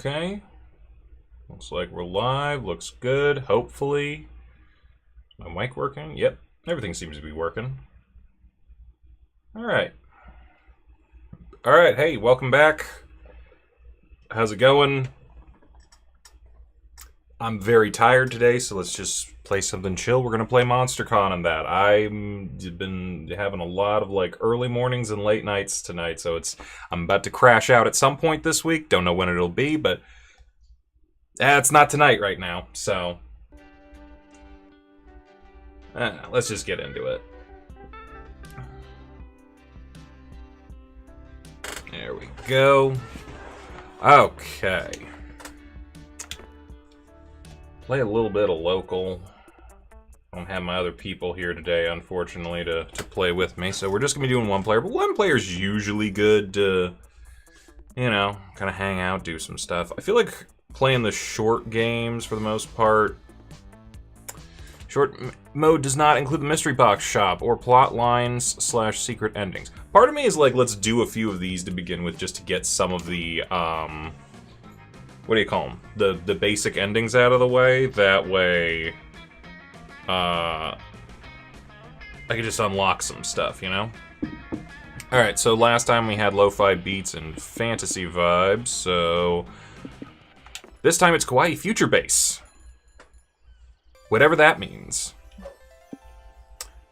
Okay. Looks like we're live. Looks good, hopefully. Is my mic working? Yep. Everything seems to be working. Alright. Alright, hey, welcome back. How's it going? I'm very tired today, so let's just play something chill. We're gonna play MonsterCon on that. I've been having a lot of like early mornings and late nights tonight, so I'm about to crash out at some point this week. Don't know when it'll be, but it's not tonight right now, so let's just get into it. There we go. Okay. Play a little bit of local. I don't have my other people here today, unfortunately, to play with me, so we're just gonna be doing one player. But one player's usually good to, you know, kind of hang out, do some stuff. I feel like playing the short games for the most part. Short mode does not include the mystery box shop or plot lines / secret endings. Part of me is like, let's do a few of these to begin with, just to get some of the what do you call them? The basic endings out of the way. That way, I can just unlock some stuff, you know? Alright, so last time we had lo-fi beats and fantasy vibes, so this time it's Kawaii Future Base. Whatever that means.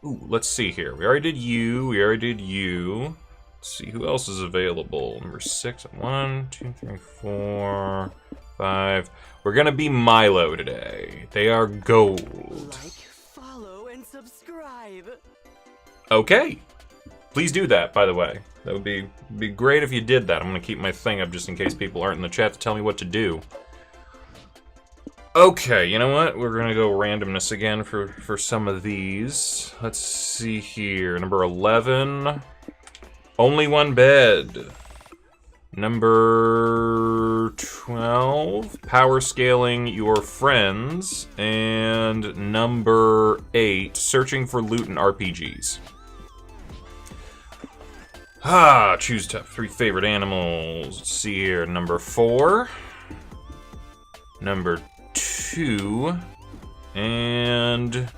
Ooh, let's see here. We already did you, Let's see who else is available. Number 6, 1, 2, 3, 4, 5. We're gonna be Milo today. They are gold. Like, follow, and subscribe. Okay. Please do that, by the way. That would be great if you did that. I'm gonna keep my thing up just in case people aren't in the chat to tell me what to do. Okay, you know what? We're gonna go randomness again for some of these. Let's see here. Number 11. Only one bed. Number 12, power scaling your friends. And number 8, searching for loot in RPGs. Choose top 3 favorite animals. Let's see here. Number 4, number 2, and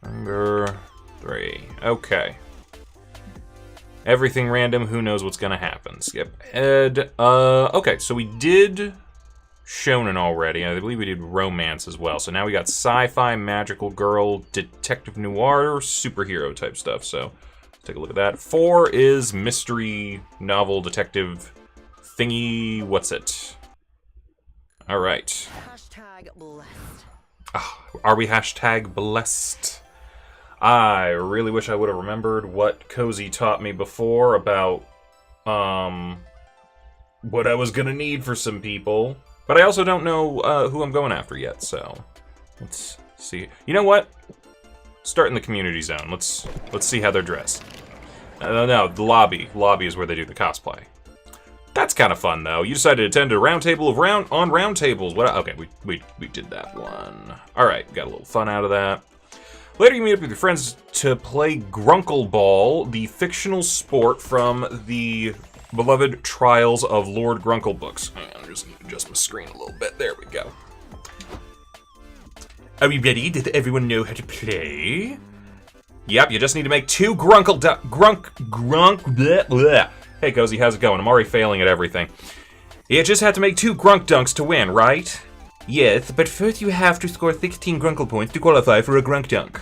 number 3. Okay. Everything random, who knows what's gonna happen. Skip ahead. Okay, so we did shonen already. I believe we did romance as well. So now we got sci-fi, magical girl, detective noir, superhero type stuff. So let's take a look at that. 4 is mystery, novel, detective, thingy, what's it? Alright. Hashtag blessed. Are we hashtag blessed? I really wish I would have remembered what Cozy taught me before about, what I was gonna need for some people. But I also don't know, who I'm going after yet, so let's see. You know what? Start in the community zone. Let's see how they're dressed. No, the lobby. Lobby is where they do the cosplay. That's kind of fun, though. You decided to attend a round table of round tables. What? Okay, we did that one. All right, got a little fun out of that. Later, you meet up with your friends to play Grunkle Ball, the fictional sport from the beloved Trials of Lord Grunkle books. I'm just gonna adjust my screen a little bit. There we go. Are we ready? Did everyone know how to play? Yep, you just need to make 2 grunk, bleh, bleh. Hey, Cozy, how's it going? I'm already failing at everything. You just have to make 2 grunk dunks to win, right? Yes, but first you have to score 16 grunkle points to qualify for a grunk dunk.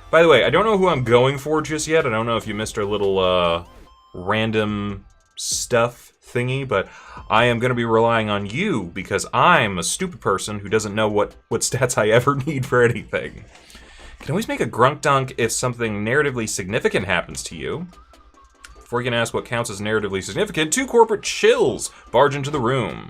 By the way, I don't know who I'm going for just yet. I don't know if you missed our little, random stuff thingy, but I am going to be relying on you because I'm a stupid person who doesn't know what stats I ever need for anything. Can always make a grunk dunk if something narratively significant happens to you. Before you can ask what counts as narratively significant, 2 corporate chills barge into the room.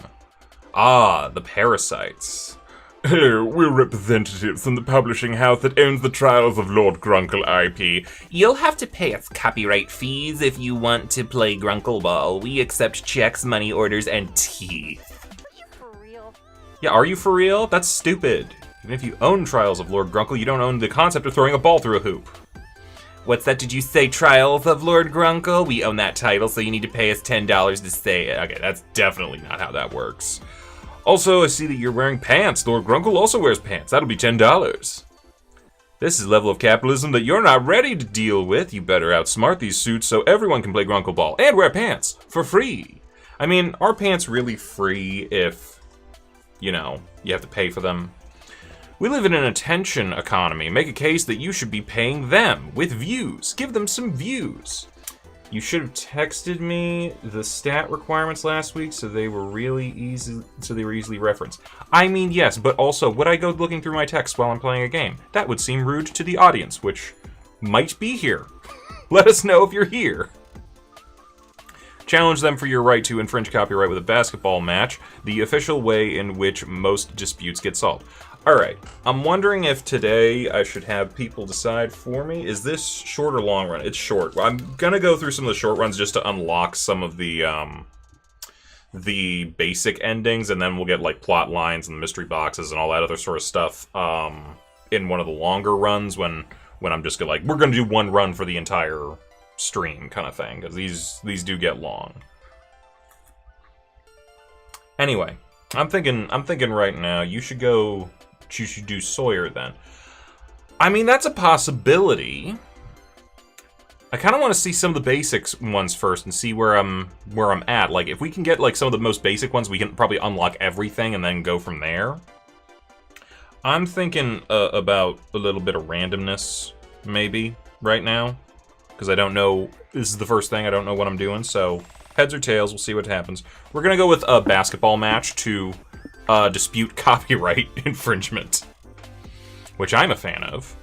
The parasites. Hello, we're representatives from the publishing house that owns the Trials of Lord Grunkle IP. You'll have to pay us copyright fees if you want to play Grunkle Ball. We accept checks, money orders, and teeth. Are you for real? Yeah, are you for real? That's stupid. Even if you own Trials of Lord Grunkle, you don't own the concept of throwing a ball through a hoop. What's that? Did you say Trials of Lord Grunkle? We own that title, so you need to pay us $10 to say it. Okay, that's definitely not how that works. Also, I see that you're wearing pants. Lord Grunkle also wears pants. That'll be $10. This is a level of capitalism that you're not ready to deal with. You better outsmart these suits so everyone can play Grunkle Ball and wear pants for free. I mean, are pants really free if, you know, you have to pay for them? We live in an attention economy. Make a case that you should be paying them with views. Give them some views. You should have texted me the stat requirements last week so they were really easy, easily referenced. I mean, yes, but also, would I go looking through my text while I'm playing a game? That would seem rude to the audience, which might be here. Let us know if you're here. Challenge them for your right to infringe copyright with a basketball match, the official way in which most disputes get solved. Alright, I'm wondering if today I should have people decide for me. Is this short or long run? It's short. I'm gonna go through some of the short runs just to unlock some of the basic endings, and then we'll get like plot lines and mystery boxes and all that other sort of stuff in one of the longer runs when I'm just gonna, like, we're gonna do one run for the entire stream kind of thing, because these do get long. Anyway, I'm thinking right now you should do Sawyer then. I mean, that's a possibility. I kind of want to see some of the basics ones first and see where I'm at. Like, if we can get like some of the most basic ones, we can probably unlock everything and then go from there. I'm thinking about a little bit of randomness, maybe, right now. Because I don't know, this is the first thing, I don't know what I'm doing, so heads or tails, we'll see what happens. We're gonna go with a basketball match to dispute copyright infringement, which I'm a fan of.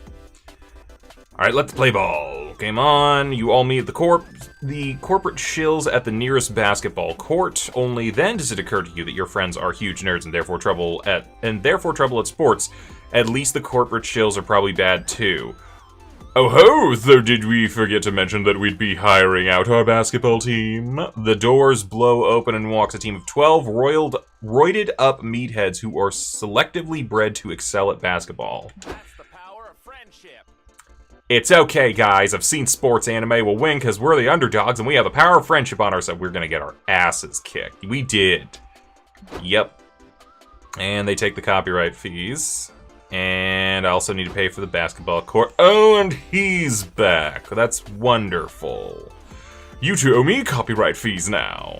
Alright, let's play ball. Game on. You all meet at the corporate shills at the nearest basketball court. Only then does it occur to you that your friends are huge nerds and therefore trouble at sports. At least the corporate shills are probably bad too. Oh ho! Though did we forget to mention that we'd be hiring out our basketball team? The doors blow open and walks a team of 12 roided up meatheads who are selectively bred to excel at basketball. That's the power of friendship. It's okay, guys. I've seen sports anime. We'll win because we're the underdogs and we have the power of friendship on our side. We're gonna get our asses kicked. We did. Yep. And they take the copyright fees. And I also need to pay for the basketball court. Oh, and he's back. That's wonderful. You two owe me copyright fees now.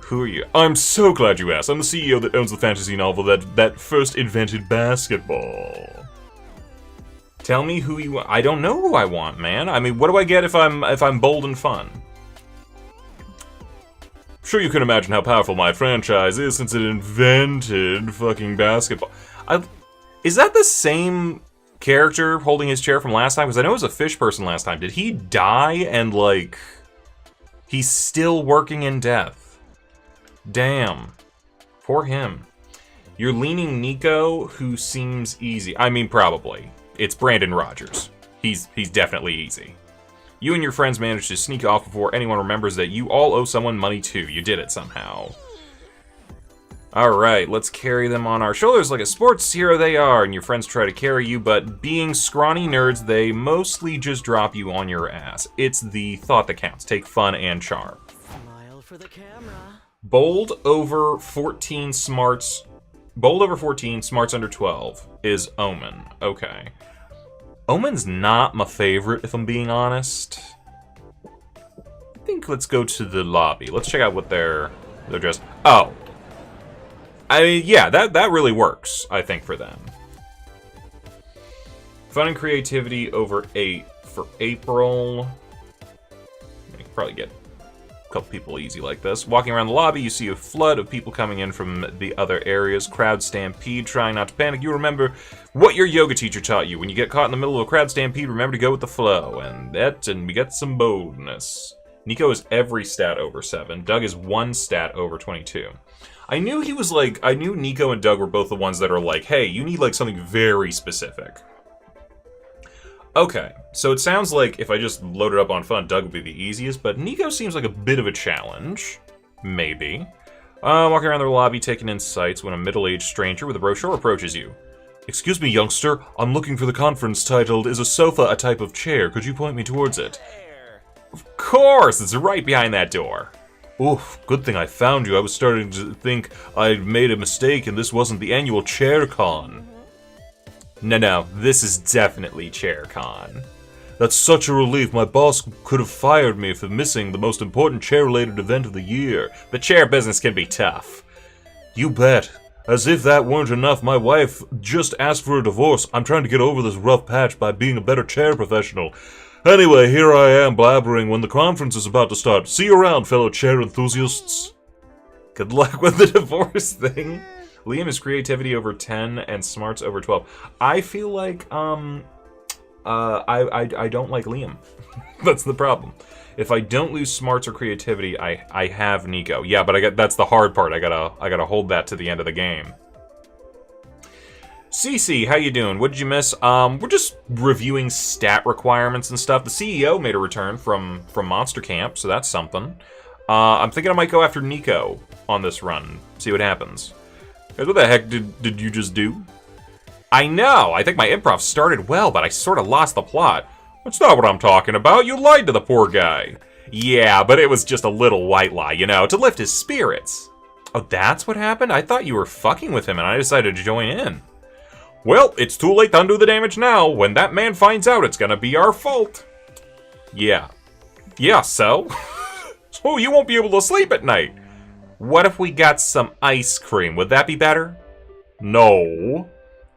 Who are you? I'm so glad you asked. I'm the CEO that owns the fantasy novel that first invented basketball. Tell me who you want. I don't know who I want, man. I mean, what do I get if I'm bold and fun? Sure, you can imagine how powerful my franchise is since it invented fucking basketball. Is that the same character holding his chair from last time? Because I know it was a fish person last time. Did he die and, like, he's still working in death? Damn. Poor him. You're leaning Nico, who seems easy. I mean, probably. It's Brandon Rogers. He's definitely easy. You and your friends managed to sneak off before anyone remembers that you all owe someone money too. You did it somehow. Alright, let's carry them on our shoulders like a sports hero they are, and your friends try to carry you, but being scrawny nerds, they mostly just drop you on your ass. It's the thought that counts. Take fun and charm. Smile for the camera. Bold over 14 smarts under 12 is Omen. Okay. Omen's not my favorite, if I'm being honest. I think let's go to the lobby. Let's check out what they're dressed. Oh. I mean, yeah, that really works, I think, for them. Fun and creativity over 8 for April. You can probably get a couple people easy like this. Walking around the lobby, you see a flood of people coming in from the other areas. Crowd stampede, trying not to panic. You remember what your yoga teacher taught you. When you get caught in the middle of a crowd stampede, remember to go with the flow. And we get some boldness. Nico is every stat over 7. Doug is 1 stat over 22. I knew Nico and Doug were both the ones that are like, hey, you need like something very specific. Okay, so it sounds like if I just load it up on fun, Doug would be the easiest, but Nico seems like a bit of a challenge. Maybe. Walking around the lobby, taking in sights when a middle-aged stranger with a brochure approaches you. Excuse me, youngster, I'm looking for the conference titled, Is a Sofa a Type of Chair? Could you point me towards it? Of course, it's right behind that door. Oof, good thing I found you. I was starting to think I'd made a mistake and this wasn't the annual ChairCon. No, this is definitely ChairCon. That's such a relief. My boss could have fired me for missing the most important chair-related event of the year. The chair business can be tough. You bet. As if that weren't enough, my wife just asked for a divorce. I'm trying to get over this rough patch by being a better chair professional. Anyway, here I am blabbering when the conference is about to start. See you around, fellow chair enthusiasts. Good luck with the divorce thing. Liam is creativity over 10 and smarts over 12. I feel like, I don't like Liam. That's the problem. If I don't lose smarts or creativity, I have Nico. Yeah, but that's the hard part. I gotta hold that to the end of the game. Cece, how you doing? What did you miss? We're just reviewing stat requirements and stuff. The CEO made a return from Monster Camp, so that's something. I'm thinking I might go after Nico on this run. See what happens. Guys, what the heck did you just do? I know! I think my improv started well, but I sort of lost the plot. That's not what I'm talking about. You lied to the poor guy. Yeah, but it was just a little white lie, you know, to lift his spirits. Oh, that's what happened? I thought you were fucking with him and I decided to join in. Well, it's too late to undo the damage now. When that man finds out, it's gonna be our fault. Yeah. Yeah, so? So you won't be able to sleep at night. What if we got some ice cream? Would that be better? No.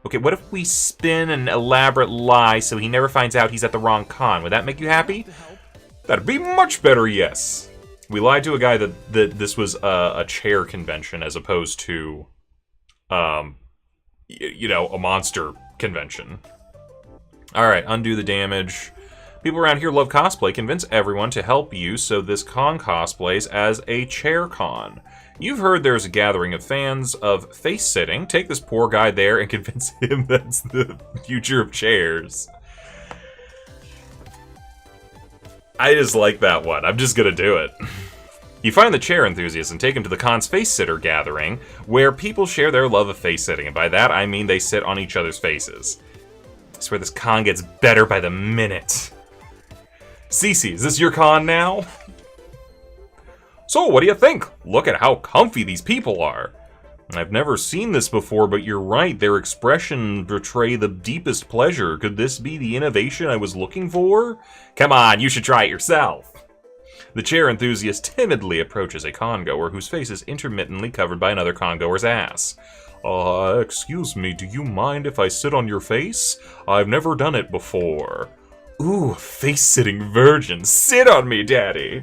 Okay, what if we spin an elaborate lie so he never finds out he's at the wrong con? Would that make you happy? That'd be much better, yes. We lied to a guy that this was a chair convention as opposed to, you know, a monster convention. Alright, undo the damage. People around here love cosplay. Convince everyone to help you so this con cosplays as a chair con. You've heard there's a gathering of fans of face-sitting. Take this poor guy there and convince him that's the future of chairs. I just like that one. I'm just gonna do it. You find the chair enthusiast and take him to the con's face-sitter gathering, where people share their love of face-sitting, and by that I mean they sit on each other's faces. I swear this con gets better by the minute. Cece, is this your con now? So, what do you think? Look at how comfy these people are. I've never seen this before, but you're right. Their expression betray the deepest pleasure. Could this be the innovation I was looking for? Come on, you should try it yourself. The chair enthusiast timidly approaches a congoer whose face is intermittently covered by another congoer's ass. Excuse me, do you mind if I sit on your face? I've never done it before. Ooh, face-sitting virgin. Sit on me, daddy.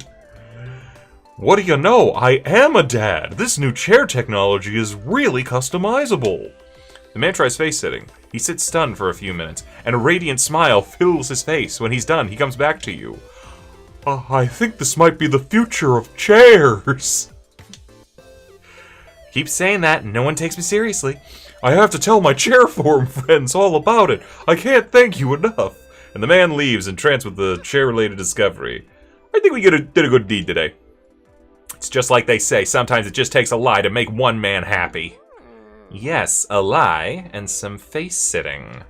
What do you know? I am a dad. This new chair technology is really customizable. The man tries face-sitting. He sits stunned for a few minutes, and a radiant smile fills his face. When he's done, he comes back to you. I think this might be the future of chairs. Keep saying that, and no one takes me seriously. I have to tell my chair forum friends all about it. I can't thank you enough. And the man leaves, entranced with the chair-related discovery. I think we did a good deed today. It's just like they say, sometimes it just takes a lie to make one man happy. Yes, a lie and some face-sitting.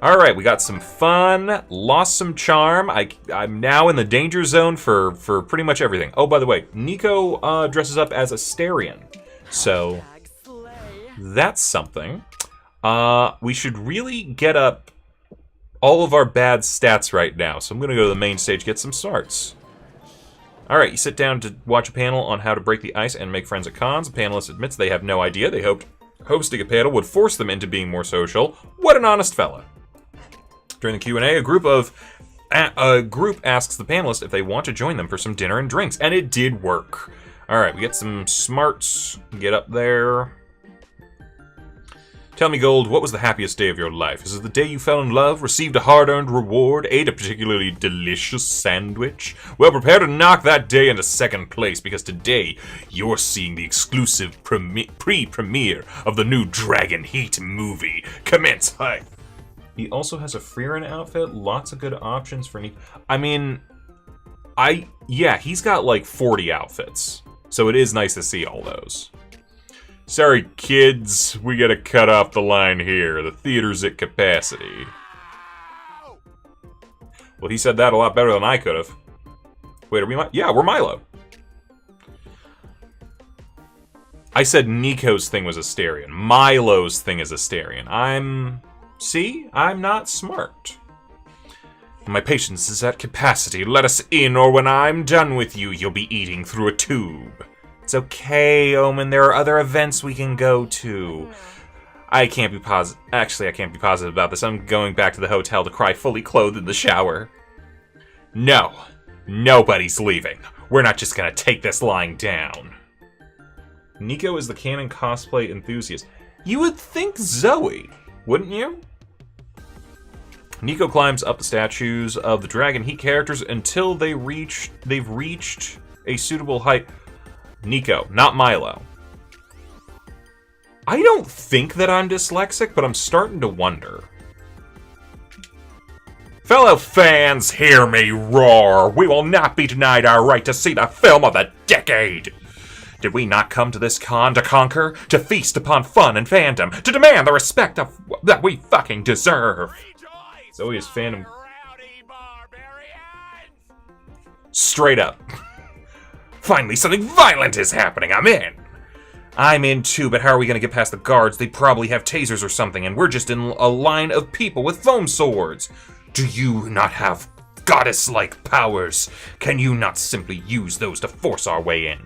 Alright, we got some fun, lost some charm. I'm now in the danger zone for pretty much everything. Oh, by the way, Nico dresses up as Asterion. So, that's something. We should really get up all of our bad stats right now. So I'm going to go to the main stage, get some smarts. Alright, you sit down to watch a panel on how to break the ice and make friends at cons. The panelist admits they have no idea. They hoped hosting a panel would force them into being more social. What an honest fella. During the Q&A, a group asks the panelists if they want to join them for some dinner and drinks, and it did work. Alright, we get some smarts. Get up there. Tell me, Gold, what was the happiest day of your life? Is it the day you fell in love, received a hard-earned reward, ate a particularly delicious sandwich? Well, prepare to knock that day into second place, because today you're seeing the exclusive pre-premiere of the new Dragon Heat movie. Commence hype! He also has a Freerin outfit, lots of good options for me. I mean, yeah, he's got like 40 outfits, so it is nice to see all those. Sorry, kids, we gotta cut off the line here. The theater's at capacity. Well, he said that a lot better than I could have. Wait, are we yeah, we're Milo. I said Nico's thing was Asterion. Milo's thing is Asterion. See? I'm not smart. My patience is at capacity. Let us in, or when I'm done with you, you'll be eating through a tube. It's okay, Omen. There are other events we can go to. I can't be positive. Actually, I can't be positive about this. I'm going back to the hotel to cry fully clothed in the shower. No. Nobody's leaving. We're not just gonna take this lying down. Nico is the canon cosplay enthusiast. You would think Zoe, wouldn't you? Nico climbs up the statues of the Dragon Heat characters until they've reached a suitable height. Nico, not Milo. I don't think that I'm dyslexic, but I'm starting to wonder. Fellow fans, hear me roar. We will not be denied our right to see the film of the decade. Did we not come to this con to conquer, to feast upon fun and fandom, to demand the respect that we fucking deserve? Zoe is fandom. Straight up. Finally, something violent is happening. I'm in. I'm in too, but how are we going to get past the guards? They probably have tasers or something, and we're just in a line of people with foam swords. Do you not have goddess-like powers? Can you not simply use those to force our way in?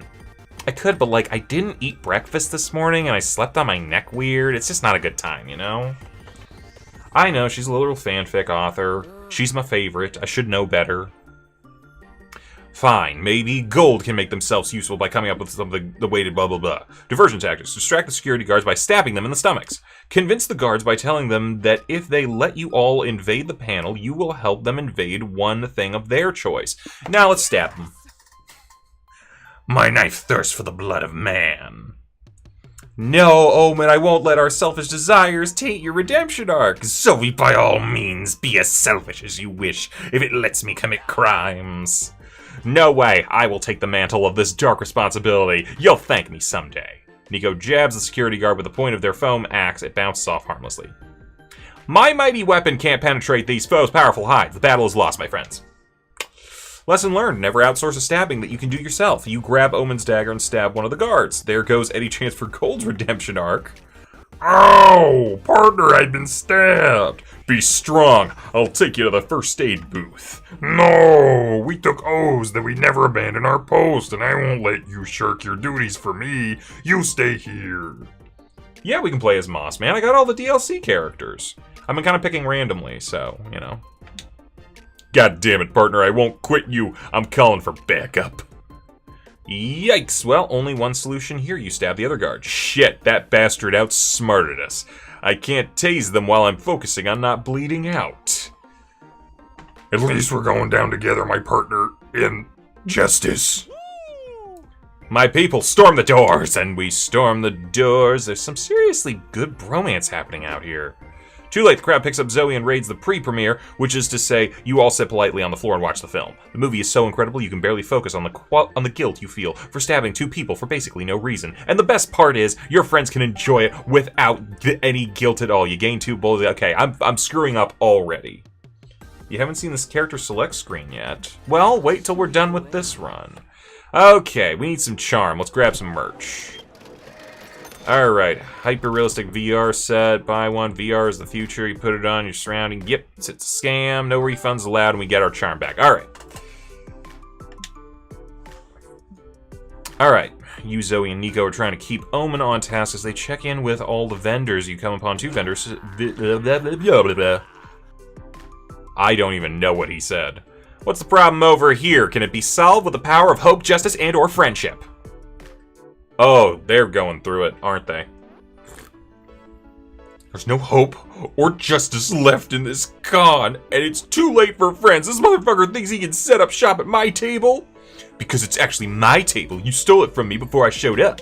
I could, but I didn't eat breakfast this morning, and I slept on my neck weird. It's just not a good time, you know? I know, she's a little fanfic author. She's my favorite. I should know better. Fine, maybe Gold can make themselves useful by coming up with something the weighted blah blah blah. Diversion tactics. Distract the security guards by stabbing them in the stomachs. Convince the guards by telling them that if they let you all invade the panel, you will help them invade one thing of their choice. Now let's stab them. My knife thirsts for the blood of man. No, Omen, I won't let our selfish desires taint your redemption arc. Zoe, by all means, be as selfish as you wish, if it lets me commit crimes. No way, I will take the mantle of this dark responsibility. You'll thank me someday. Nico jabs the security guard with the point of their foam axe. It bounces off harmlessly. My mighty weapon can't penetrate these foes' powerful hides. The battle is lost, my friends. Lesson learned, never outsource a stabbing that you can do yourself. You grab Omen's dagger and stab one of the guards. There goes any chance for Gold's redemption arc. Ow! Partner, I've been stabbed! Be strong, I'll take you to the first aid booth. No! We took oaths that we never abandon our post, and I won't let you shirk your duties for me. You stay here. Yeah, we can play as Moss, man. I got all the DLC characters. I've been kind of picking randomly, so, you know. God damn it, partner, I won't quit you. I'm calling for backup. Yikes, well, only one solution here. You stab the other guard. Shit, that bastard outsmarted us. I can't tase them while I'm focusing on not bleeding out. At least we're going down together, my partner, in justice. My people, storm the doors! And we storm the doors. There's some seriously good bromance happening out here. Too late, the crowd picks up Zoe and raids the pre-premiere, which is to say, you all sit politely on the floor and watch the film. The movie is so incredible you can barely focus on the guilt you feel for stabbing two people for basically no reason. And the best part is, your friends can enjoy it without any guilt at all. You gain two bullets. Okay, I'm screwing up already. You haven't seen this character select screen yet? Well, wait till we're done with this run. Okay, we need some charm. Let's grab some merch. Alright, hyper-realistic VR set, buy one, VR is the future, you put it on your surrounding, yep, it's a scam, no refunds allowed, and we get our charm back. Alright, you, Zoe, and Nico are trying to keep Omen on task as they check in with all the vendors. You come upon two vendors. I don't even know what he said. What's the problem over here? Can it be solved with the power of hope, justice, and or friendship? Oh, they're going through it, aren't they? There's no hope or justice left in this con, and it's too late for friends. This motherfucker thinks he can set up shop at my table? Because it's actually my table. You stole it from me before I showed up.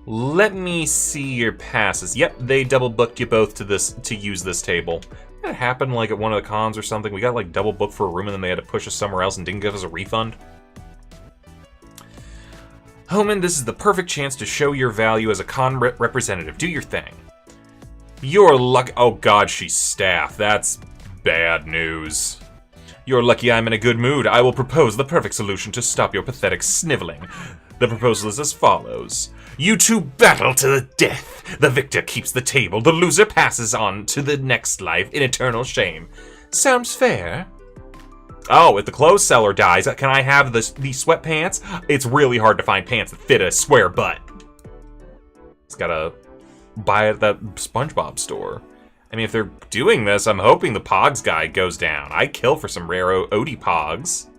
Let me see your passes. Yep, they double booked you both to use this table. That happened like at one of the cons or something. We got like double booked for a room and then they had to push us somewhere else and didn't give us a refund. Omen, this is the perfect chance to show your value as a con representative. Do your thing. You're lucky. Oh god, she's staff. That's bad news. You're lucky I'm in a good mood. I will propose the perfect solution to stop your pathetic sniveling. The proposal is as follows. You two battle to the death. The victor keeps the table. The loser passes on to the next life in eternal shame. Sounds fair? Oh, if the clothes seller dies, can I have these sweatpants? It's really hard to find pants that fit a square butt. It's gotta buy it at that SpongeBob store. I mean, if they're doing this, I'm hoping the Pogs guy goes down. I'd kill for some rare Odie Pogs.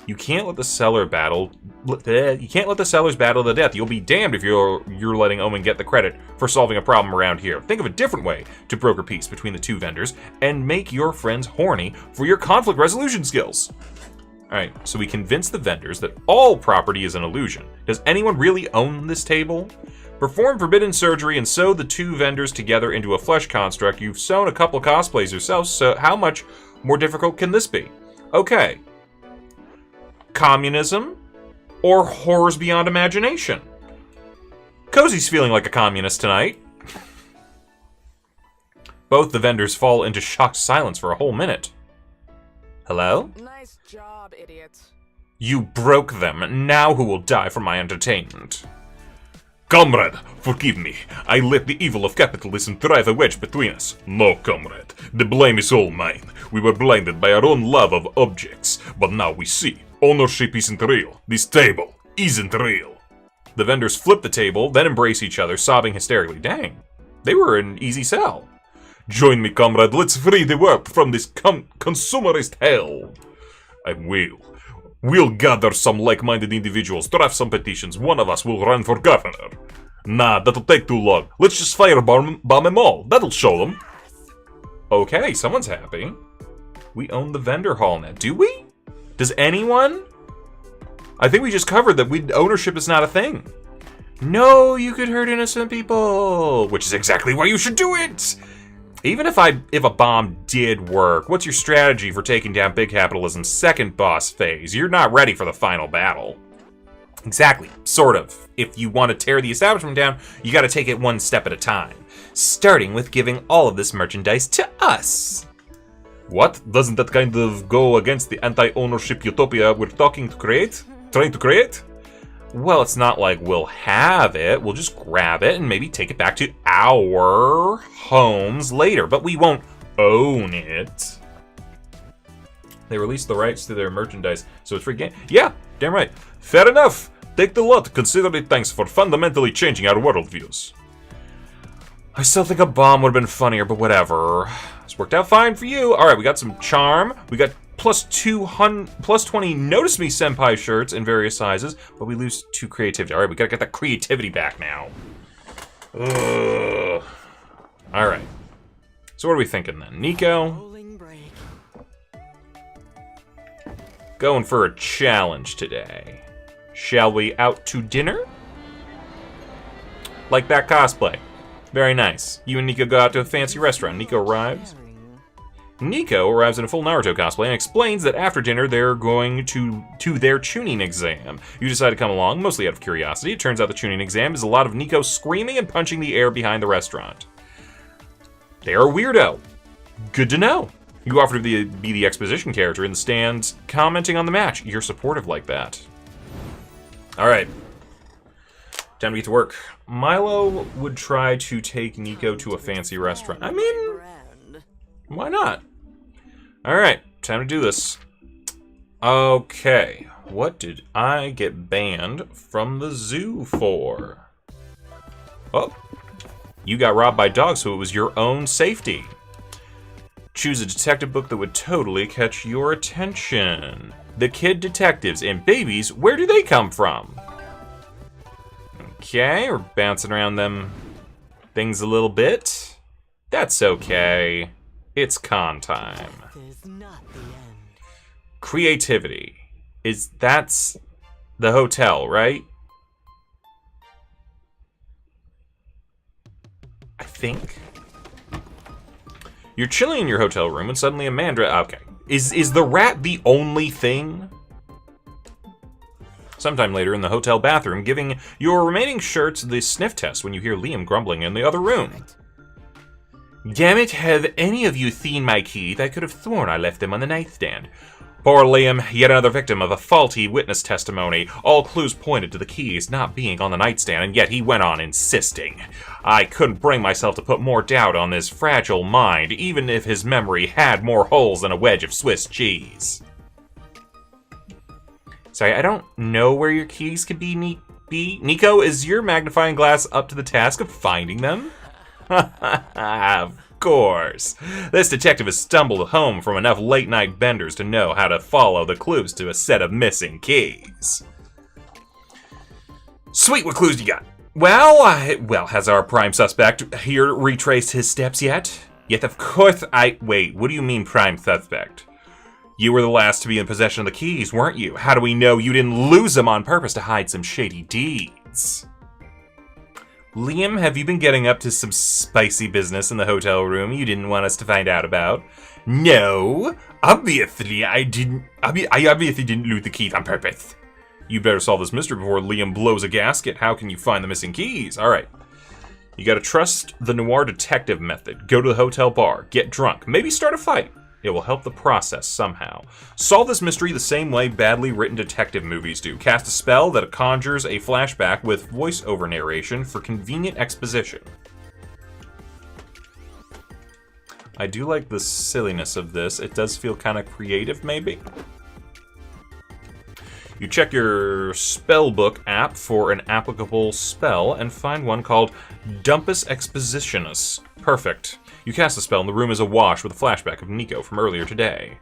You can't let the seller battle. You can't let the sellers battle to death. You'll be damned if you're letting Omen get the credit for solving a problem around here. Think of a different way to broker peace between the two vendors and make your friends horny for your conflict resolution skills. All right, so we convince the vendors that all property is an illusion. Does anyone really own this table? Perform forbidden surgery and sew the two vendors together into a flesh construct. You've sewn a couple cosplays yourself, so how much more difficult can this be? Okay. Communism or horrors beyond imagination? Cozy's feeling like a communist tonight. Both the vendors fall into shocked silence for a whole minute. Hello? Nice job, idiots. You broke them. Now who will die for my entertainment? Comrade, forgive me. I let the evil of capitalism drive a wedge between us. No, comrade. The blame is all mine. We were blinded by our own love of objects. But now we see. Ownership isn't real. This table isn't real. The vendors flip the table, then embrace each other, sobbing hysterically. Dang. They were an easy sell. Join me, comrade. Let's free the world from this consumerist hell. I will. We'll gather some like-minded individuals, draft some petitions. One of us will run for governor. Nah, that'll take too long. Let's just firebomb them all. That'll show them. Okay, someone's happy. We own the vendor hall now. Do we? Does anyone? I think we just covered that ownership is not a thing. No, you could hurt innocent people. Which is exactly why you should do it. Even if a bomb did work, what's your strategy for taking down big capitalism's second boss phase? You're not ready for the final battle. Exactly, sort of. If you want to tear the establishment down, you gotta take it one step at a time. Starting with giving all of this merchandise to us. What? Doesn't that kind of go against the anti-ownership utopia we're trying to create? Well, it's not like we'll have it. We'll just grab it and maybe take it back to our homes later, but we won't own it. They released the rights to their merchandise, so it's free game. Yeah, damn right. Fair enough. Take the lot. Consider it thanks for fundamentally changing our worldviews. I still think a bomb would have been funnier, but whatever. It's worked out fine for you. All right, we got some charm. We got plus 20 Notice Me Senpai shirts in various sizes, but we lose 2 creativity. All right, we gotta get that creativity back now. Ugh. All right. So what are we thinking then? Nico? Going for a challenge today. Shall we out to dinner? Like that cosplay. Very nice. You and Nico go out to a fancy restaurant. Nico arrives in a full Naruto cosplay and explains that after dinner they're going to their tuning exam. You decide to come along, mostly out of curiosity. It turns out the tuning exam is a lot of Nico screaming and punching the air behind the restaurant. They're a weirdo. Good to know. You offer to be the exposition character in the stands, commenting on the match. You're supportive like that. Alright. Time to get to work. Milo would try to take Nico to a fancy restaurant. I mean, why not? Alright, time to do this. Okay, what did I get banned from the zoo for? Oh, you got robbed by dogs, so it was your own safety. Choose a detective book that would totally catch your attention. The Kid Detectives and Babies, where do they come from? Okay, we're bouncing around them things a little bit. That's okay. It's con time. Creativity. That's the hotel, right? I think. You're chilling in your hotel room and suddenly Amandra... Okay. Is the rat the only thing? Sometime later in the hotel bathroom, giving your remaining shirts the sniff test when you hear Liam grumbling in the other room. Damn it, have any of you seen my keys? I could have sworn I left them on the nightstand. Poor Liam, yet another victim of a faulty witness testimony. All clues pointed to the keys not being on the nightstand, and yet he went on insisting. I couldn't bring myself to put more doubt on his fragile mind, even if his memory had more holes than a wedge of Swiss cheese. Sorry, I don't know where your keys could be, Nico, is your magnifying glass up to the task of finding them? Of course. This detective has stumbled home from enough late-night benders to know how to follow the clues to a set of missing keys. Sweet, what clues you got? Well, has our prime suspect here retraced his steps yet? Yet, of course, Wait, what do you mean prime suspect? You were the last to be in possession of the keys, weren't you? How do we know you didn't lose them on purpose to hide some shady deeds? Liam, have you been getting up to some spicy business in the hotel room you didn't want us to find out about? No, obviously I didn't. I obviously didn't lose the keys on purpose. You better solve this mystery before Liam blows a gasket. How can you find the missing keys? All right. You gotta trust the noir detective method. Go to the hotel bar, get drunk, maybe start a fight. It will help the process somehow. Solve this mystery the same way badly written detective movies do. Cast a spell that conjures a flashback with voice-over narration for convenient exposition. I do like the silliness of this. It does feel kind of creative, maybe. You check your spellbook app for an applicable spell and find one called Dumpus Expositionus. Perfect. You cast the spell and the room is awash with a flashback of Nico from earlier today.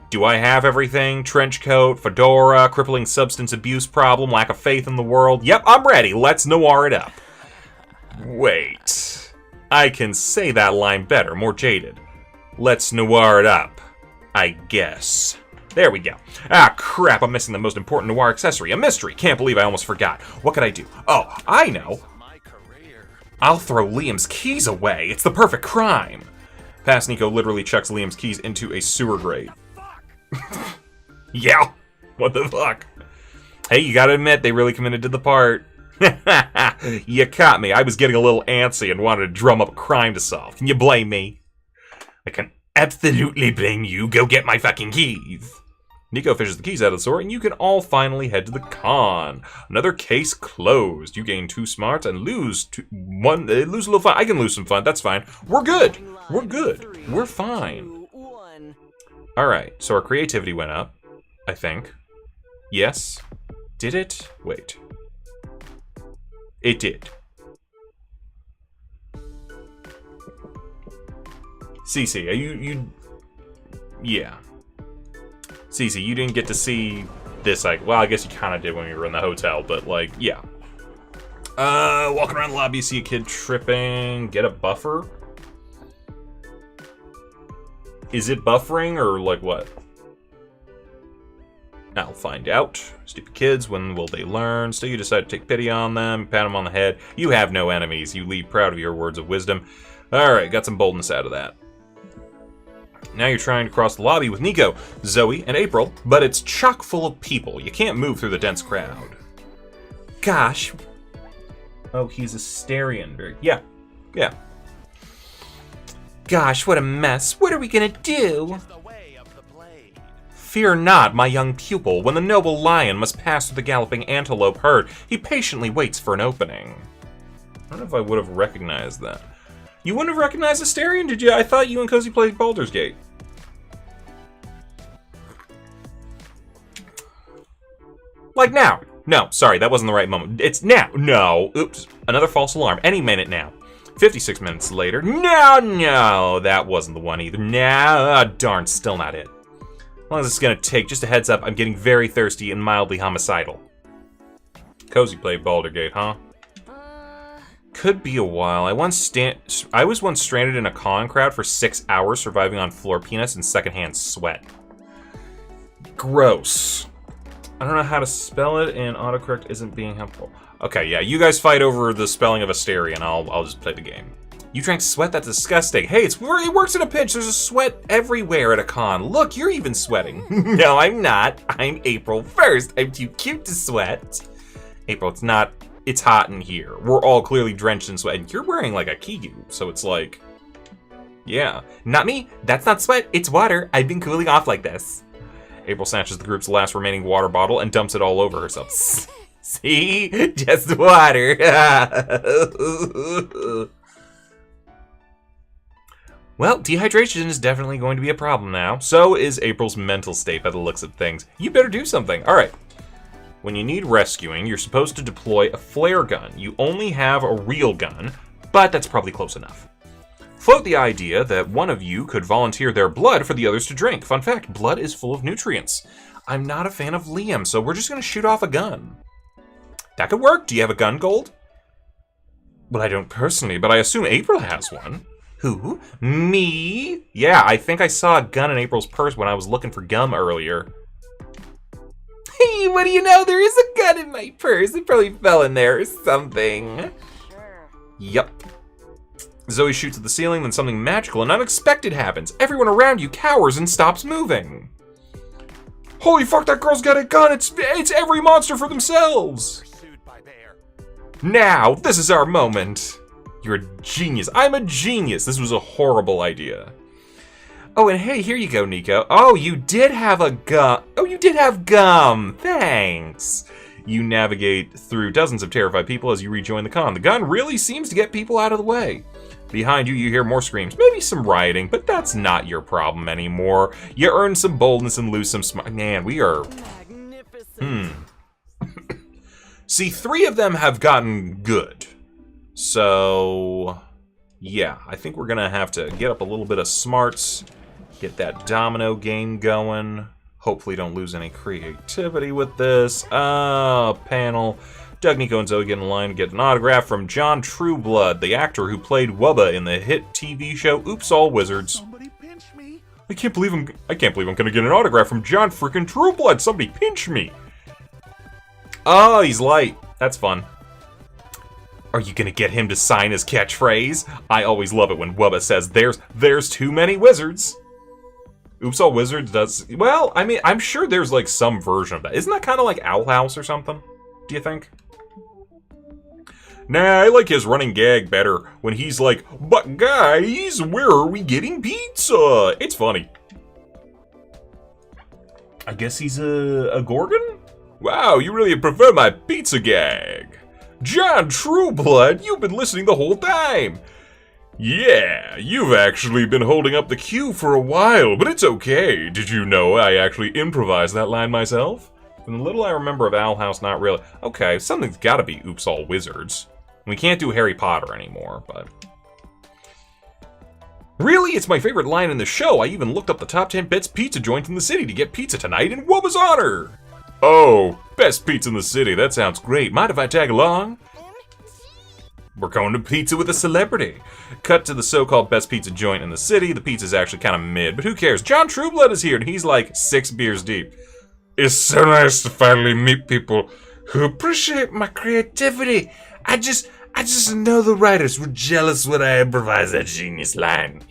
Do I have everything? Trench coat, fedora, crippling substance abuse problem, lack of faith in the world? Yep, I'm ready. Let's noir it up. Wait. I can say that line better, more jaded. Let's noir it up, I guess. There we go. Ah, crap, I'm missing the most important noir accessory. A mystery. Can't believe I almost forgot. What could I do? Oh, I know. I'll throw Liam's keys away. It's the perfect crime. Past Nico literally chucks Liam's keys into a sewer grate. Yeah. What the fuck? Hey, you gotta admit, they really committed to the part. You caught me. I was getting a little antsy and wanted to drum up a crime to solve. Can you blame me? I can absolutely blame you. Go get my fucking keys. Nico fishes the keys out of the sewer, and you can all finally head to the con. Another case closed. You gain 2 smarts and lose one. Lose a little fun. I can lose some fun. That's fine. We're good. We're good. We're fine. All right. So our creativity went up, I think. Yes. Did it? Wait. It did. Cece, you. Yeah. Cece, you didn't get to see this, like, well, I guess you kind of did when we were in the hotel, but, like, yeah. Walking around the lobby, see a kid tripping, get a buffer? Is it buffering, or, like, what? I'll find out. Stupid kids, when will they learn? Still, you decide to take pity on them, pat them on the head. You have no enemies. You leave proud of your words of wisdom. Alright, got some boldness out of that. Now you're trying to cross the lobby with Nico, Zoe, and April, but it's chock full of people. You can't move through the dense crowd. Gosh. Oh, he's a Asterian. Yeah. Gosh, what a mess. What are we gonna do? Fear not, my young pupil. When the noble lion must pass through the galloping antelope herd, he patiently waits for an opening. I don't know if I would have recognized that. You wouldn't have recognized Asterian, did you? I thought you and Cozy played Baldur's Gate. Like now. No, sorry, that wasn't the right moment. It's now. No. Oops. Another false alarm. Any minute now. 56 minutes later. No, that wasn't the one either. No, darn, still not it. How long is this gonna take? Just a heads up, I'm getting very thirsty and mildly homicidal. Cozy played Baldur's Gate, huh? Could be a while. I was once stranded in a con crowd for 6 hours, surviving on floor peanuts and secondhand sweat. Gross. I don't know how to spell it, and autocorrect isn't being helpful. Okay, yeah, you guys fight over the spelling of Asterian. I'll just play the game. You drank sweat? That's disgusting. Hey, it works in a pinch. There's a sweat everywhere at a con. Look, you're even sweating. No, I'm not. I'm April 1st. I'm too cute to sweat. April, it's not. It's hot in here. We're all clearly drenched in sweat. And you're wearing like a kigu, so it's like... Yeah. Not me. That's not sweat. It's water. I've been cooling off like this. April snatches the group's last remaining water bottle and dumps it all over herself. See? Just water. Well, dehydration is definitely going to be a problem now. So is April's mental state by the looks of things. You better do something. All right. When you need rescuing, you're supposed to deploy a flare gun. You only have a real gun, but that's probably close enough. Float the idea that one of you could volunteer their blood for the others to drink. Fun fact, blood is full of nutrients. I'm not a fan of Liam, so we're just going to shoot off a gun. That could work. Do you have a gun, Gold? Well, I don't personally, but I assume April has one. Who? Me? Yeah, I think I saw a gun in April's purse when I was looking for gum earlier. Hey, what do you know? There is a gun in my purse. It probably fell in there or something. Sure. Yup. Zoe shoots at the ceiling, then something magical and unexpected happens. Everyone around you cowers and stops moving. Holy fuck, that girl's got a gun! It's every monster for themselves! Pursued by bear. Now, this is our moment. You're a genius. I'm a genius. This was a horrible idea. Oh, and hey, here you go, Nico. Oh, you did have a gum. Oh, you did have gum. Thanks. You navigate through dozens of terrified people as you rejoin the con. The gun really seems to get people out of the way. Behind you, you hear more screams. Maybe some rioting, but that's not your problem anymore. You earn some boldness and lose some smart. Man, we are... Magnificent. See, 3 of them have gotten good. So... yeah, I think we're gonna have to get up a little bit of smarts. Get that domino game going. Hopefully don't lose any creativity with this. Panel. Doug, Nico, and Zoe get in line to get an autograph from John Trueblood, the actor who played Wubba in the hit TV show Oops All Wizards. Somebody pinch me. I can't believe I'm gonna get an autograph from John freaking Trueblood. Somebody pinch me. Oh, he's light. That's fun. Are you gonna get him to sign his catchphrase? I always love it when Wubba says there's too many wizards. Oops All Wizards does... well, I mean, I'm sure there's like some version of that. Isn't that kind of like Owl House or something? Do you think? Nah, I like his running gag better when he's like, but guys, where are we getting pizza? It's funny. I guess he's a Gorgon? Wow, you really prefer my pizza gag. John Trueblood, you've been listening the whole time. Yeah, you've actually been holding up the queue for a while, but it's okay. Did you know I actually improvised that line myself? From the little I remember of Owl House, not really. Okay, something's gotta be Oops All Wizards. We can't do Harry Potter anymore, but... really? It's my favorite line in the show. I even looked up the top 10 best pizza joints in the city to get pizza tonight in Wubba's honor. Oh, best pizza in the city. That sounds great. Mind if I tag along? We're going to pizza with a celebrity. Cut to the so-called best pizza joint in the city. The pizza's actually kind of mid, but who cares? John Trueblood is here, and he's like 6 beers deep. It's so nice to finally meet people who appreciate my creativity. I just know the writers were jealous when I improvised that genius line.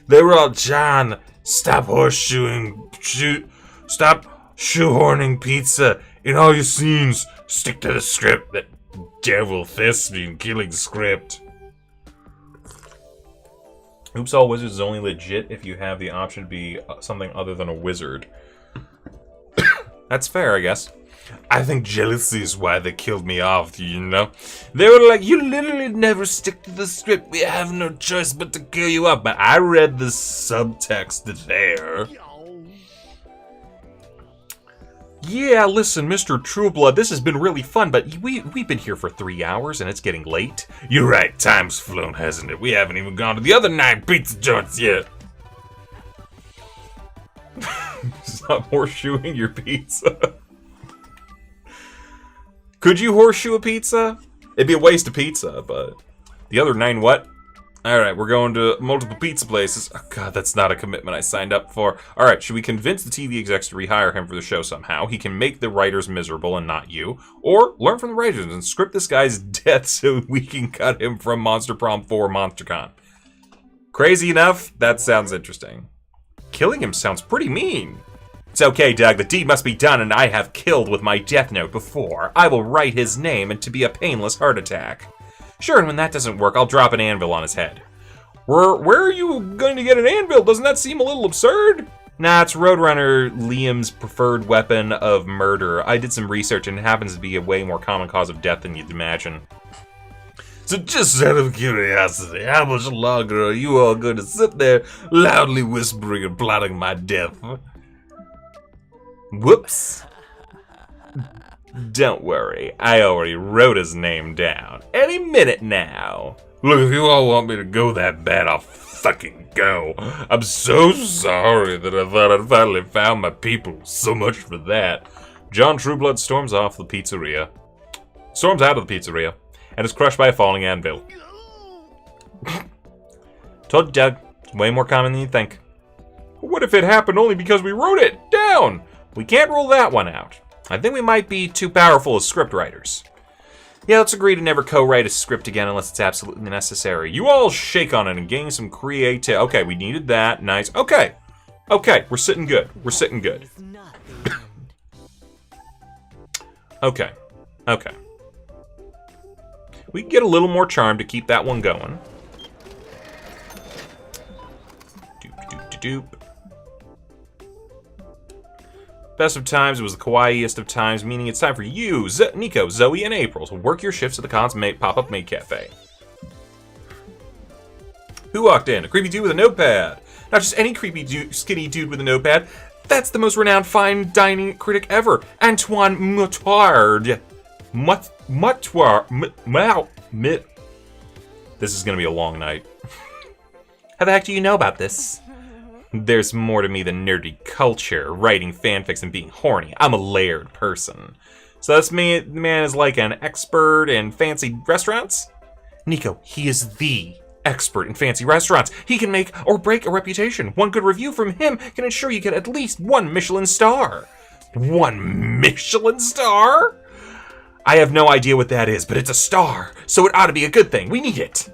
They were all, John, stop shoehorning pizza in all your scenes. Stick to the script. That devil Thespian killing script. Oops All Wizards is only legit if you have the option to be something other than a wizard. That's fair, I guess. I think jealousy is why they killed me off, you know? They were like, you literally never stick to the script. We have no choice but to kill you off. But I read the subtext there. Yeah, listen, Mr. Trueblood, this has been really fun, but we've been here for 3 hours and it's getting late. You're right, time's flown, hasn't it? We haven't even gone to the other 9 pizza joints yet. Stop horseshoeing your pizza. Could you horseshoe a pizza? It'd be a waste of pizza, but... the other 9 what? Alright, we're going to multiple pizza places. Oh god, that's not a commitment I signed up for. Alright, should we convince the TV execs to rehire him for the show somehow? He can make the writers miserable and not you. Or learn from the writers and script this guy's death so we can cut him from Monster Prom 4 MonsterCon. Crazy enough? That sounds interesting. Killing him sounds pretty mean. It's okay, Doug. The deed must be done, and I have killed with my death note before. I will write his name and to be a painless heart attack. Sure, and when that doesn't work, I'll drop an anvil on his head. Where are you going to get an anvil? Doesn't that seem a little absurd? Nah, it's Roadrunner Liam's preferred weapon of murder. I did some research and it happens to be a way more common cause of death than you'd imagine. So just out of curiosity, how much longer are you all going to sit there loudly whispering and plotting my death? Whoops. Don't worry, I already wrote his name down. Any minute now. Look, if you all want me to go that bad, I'll fucking go. I'm so sorry that I thought I'd finally found my people. So much for that. John Trueblood storms off the pizzeria. Storms out of the pizzeria. And is crushed by a falling anvil. Told you, Doug. It's way more common than you think. What if it happened only because we wrote it down? We can't rule that one out. I think we might be too powerful as script writers. Yeah, let's agree to never co-write a script again unless it's absolutely necessary. You all shake on it and gain some creativity. Okay, we needed that. Nice. Okay. Okay, we're sitting good. We're sitting good. It's not the end. Okay. Okay. We can get a little more charm to keep that one going. Doop, doop, doop, doop. Best of times was the kawaiiest of times, meaning it's time for you, Nico, Zoe, and April to work your shifts at the Con's pop-up maid cafe. Who walked in? A creepy dude with a notepad. Not just any creepy skinny dude with a notepad. That's the most renowned fine dining critic ever, Antoine Moutard. This is gonna be a long night. How the heck do you know about this? There's more to me than nerdy culture, writing fanfics, and being horny. I'm a layered person. So this man is like an expert in fancy restaurants? Nico, he is the expert in fancy restaurants. He can make or break a reputation. One good review from him can ensure you get at least 1 Michelin star. 1 Michelin star? I have no idea what that is, but it's a star, so it ought to be a good thing. We need it.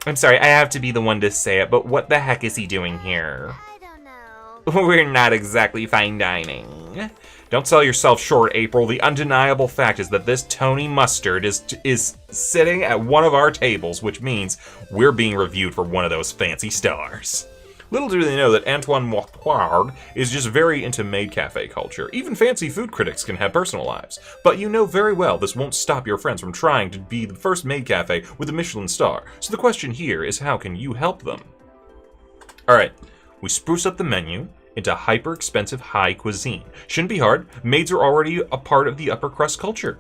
I'm sorry, I have to be the one to say it, but what the heck is he doing here? I don't know. We're not exactly fine dining. Don't sell yourself short, April. The undeniable fact is that this Tony Mustard is sitting at one of our tables, which means we're being reviewed for one of those fancy stars. Little do they know that Antoine Moutard is just very into maid cafe culture. Even fancy food critics can have personal lives. But you know very well this won't stop your friends from trying to be the first maid cafe with a Michelin star. So the question here is, how can you help them? Alright, we spruce up the menu into hyper-expensive high cuisine. Shouldn't be hard. Maids are already a part of the upper crust culture.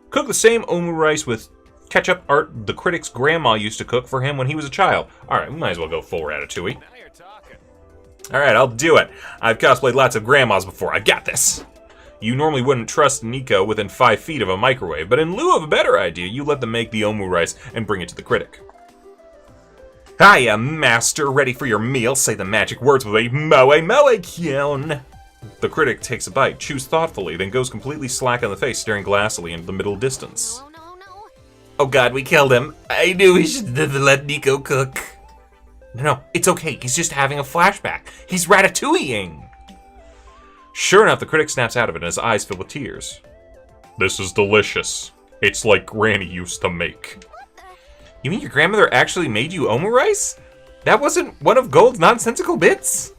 Cook the same omu rice with ketchup art the critic's grandma used to cook for him when he was a child. Alright, we might as well go full Ratatouille. Now you're talking. Alright, I'll do it. I've cosplayed lots of grandmas before. I got this. You normally wouldn't trust Nico within 5 feet of a microwave, but in lieu of a better idea, you let them make the omu rice and bring it to the critic. Hiya, master. Ready for your meal? Say the magic words with a moe moe kyon. The critic takes a bite, chews thoughtfully, then goes completely slack on the face, staring glassily into the middle distance. No. Oh god, we killed him. I knew we should have let Nico cook. No, it's okay. He's just having a flashback. He's ratatouilleing. Sure enough, the critic snaps out of it and his eyes fill with tears. This is delicious. It's like Granny used to make. You mean your grandmother actually made you omu rice? That wasn't one of Gold's nonsensical bits?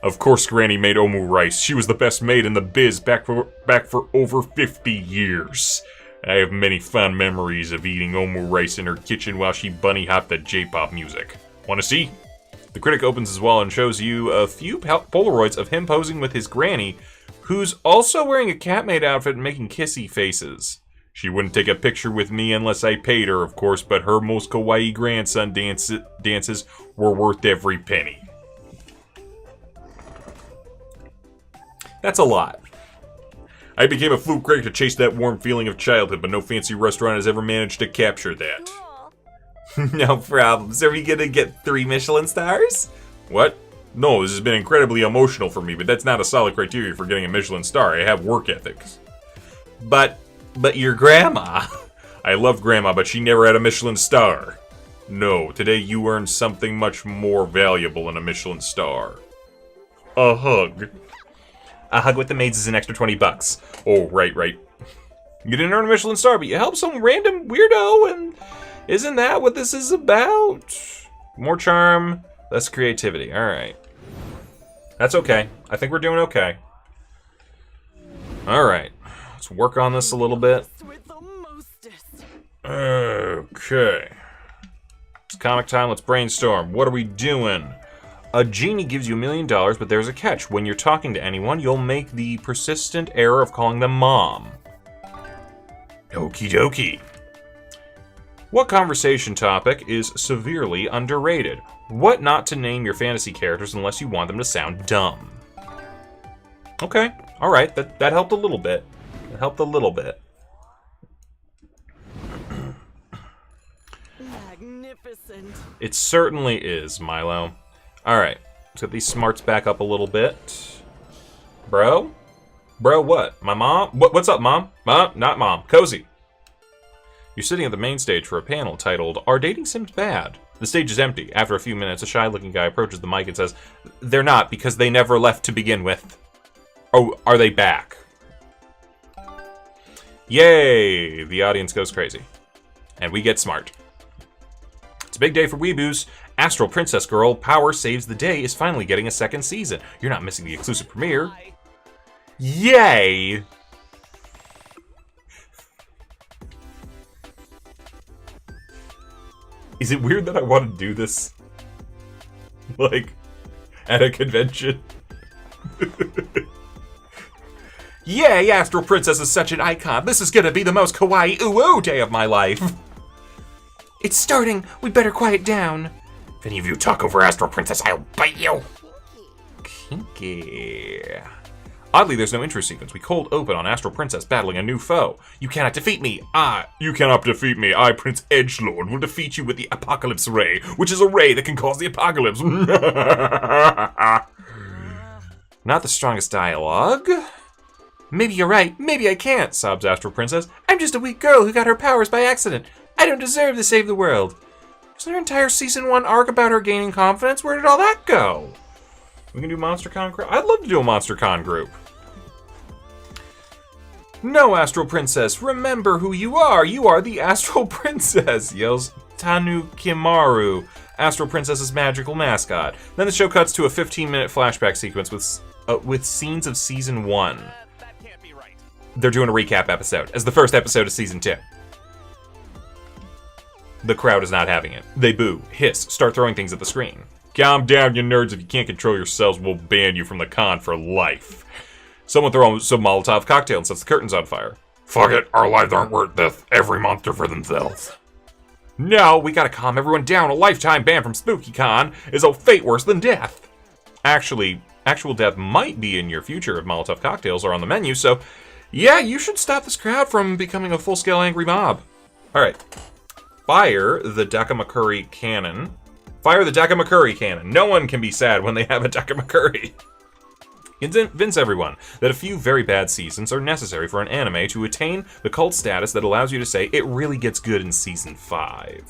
Of course Granny made omu rice. She was the best maid in the biz back for over 50 years. I have many fond memories of eating omu rice in her kitchen while she bunny hopped the J-pop music. Wanna see? The critic opens his wallet and shows you a few Polaroids of him posing with his granny, who's also wearing a cat-maid outfit and making kissy faces. She wouldn't take a picture with me unless I paid her, of course, but her most kawaii grandson dances were worth every penny. That's a lot. I became a food critic to chase that warm feeling of childhood, but no fancy restaurant has ever managed to capture that. Cool. No problems. Are we gonna get 3 Michelin stars? What? No, this has been incredibly emotional for me, but that's not a solid criteria for getting a Michelin star. I have work ethics. But your grandma. I love grandma, but she never had a Michelin star. No, today you earned something much more valuable than a Michelin star. A hug. A hug with the maids is an extra $20. Oh, right. You didn't earn a Michelin star, but you helped some random weirdo, and Isn't that what this is about? More charm, less creativity. Alright. That's okay. I think we're doing okay. Alright. Let's work on this a little bit. With the mostest. Okay. It's comic time. Let's brainstorm. What are we doing? A genie gives you $1 million, but there's a catch. When you're talking to anyone, you'll make the persistent error of calling them mom. Okie dokie. What conversation topic is severely underrated? What not to name your fantasy characters unless you want them to sound dumb? Okay. Alright. That helped a little bit. It helped a little bit. Magnificent. It certainly is, Milo. Alright. Let's get these smarts back up a little bit. Bro? Bro, what? My mom? What's up, Mom? Mom? Not Mom. Cozy. You're sitting at the main stage for a panel titled, Our Dating Sims Bad? The stage is empty. After a few minutes, a shy-looking guy approaches the mic and says, They're not, because they never left to begin with. Oh, are they back? Yay! The audience goes crazy. And we get smart. It's a big day for weeboos. Astral Princess Girl, Power Saves the Day is finally getting a second season. You're not missing the exclusive premiere. Yay! Is it weird that I want to do this? Like, at a convention? Yay, Astral Princess is such an icon. This is gonna be the most kawaii ooh-ooh day of my life. It's starting. We better quiet down. If any of you talk over Astral Princess, I'll bite you. Kinky. Oddly, there's no intro sequence. We cold open on Astral Princess battling a new foe. You cannot defeat me. You cannot defeat me. I, Prince Edgelord, will defeat you with the Apocalypse Ray, which is a ray that can cause the apocalypse. Not the strongest dialogue. Maybe you're right. Maybe I can't, sobs Astral Princess. I'm just a weak girl who got her powers by accident. I don't deserve to save the world. Was there an entire Season 1 arc about her gaining confidence? Where did all that go? We can do MonsterCon group? I'd love to do a MonsterCon group. No, Astral Princess, remember who you are. You are the Astral Princess, yells Tanu Kimaru, Astral Princess's magical mascot. Then the show cuts to a 15-minute flashback sequence with scenes of Season 1. That can't be right. They're doing a recap episode, as the first episode of Season 2. The crowd is not having it. They boo, hiss, start throwing things at the screen. Calm down, you nerds. If you can't control yourselves, we'll ban you from the con for life. Someone throw some Molotov cocktail and sets the curtains on fire. Fuck it, our lives aren't worth death. Every monster for themselves. No, we gotta calm everyone down. A lifetime ban from SpookyCon is a fate worse than death. Actually, actual death might be in your future if Molotov cocktails are on the menu, so yeah, you should stop this crowd from becoming a full-scale angry mob. Alright. Fire the Dakamakuri cannon. Fire the Dakamakuri cannon. No one can be sad when they have a Dakamakuri. Convince everyone that a few very bad seasons are necessary for an anime to attain the cult status that allows you to say it really gets good in Season 5.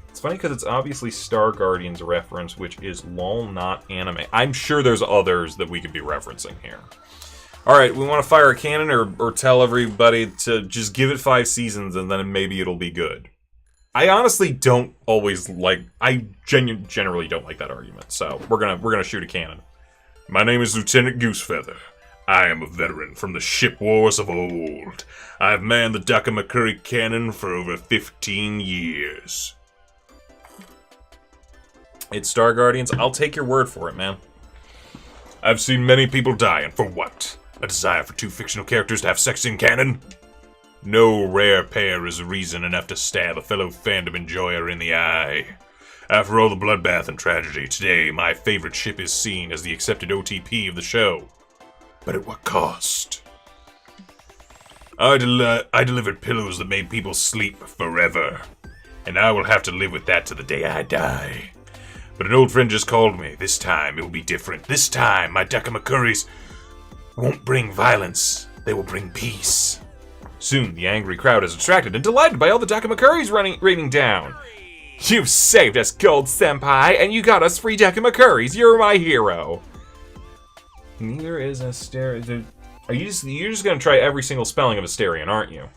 It's funny because it's obviously Star Guardian's reference, which is lol, not anime. I'm sure there's others that we could be referencing here. Alright, we want to fire a cannon or tell everybody to just give it 5 seasons and then maybe it'll be good. I honestly don't always like... I generally don't like that argument, so we're gonna shoot a cannon. My name is Lieutenant Goosefeather. I am a veteran from the ship wars of old. I have manned the Dakamakuri cannon for over 15 years. It's Star Guardians. I'll take your word for it, man. I've seen many people die, and for what? A desire for 2 fictional characters to have sex in canon? No rare pair is reason enough to stab a fellow fandom enjoyer in the eye. After all the bloodbath and tragedy, today my favorite ship is seen as the accepted OTP of the show. But at what cost? I delivered pillows that made people sleep forever. And I will have to live with that to the day I die. But an old friend just called me. This time it will be different. This time my Dakamakuris won't bring violence. They will bring peace. Soon the angry crowd is distracted and delighted by all the Dakamakuris raining down. You saved us, Gold Senpai, and you got us free Dakamakuris. You're my hero. Neither is Asterion. You're just gonna try every single spelling of Asterion, aren't you?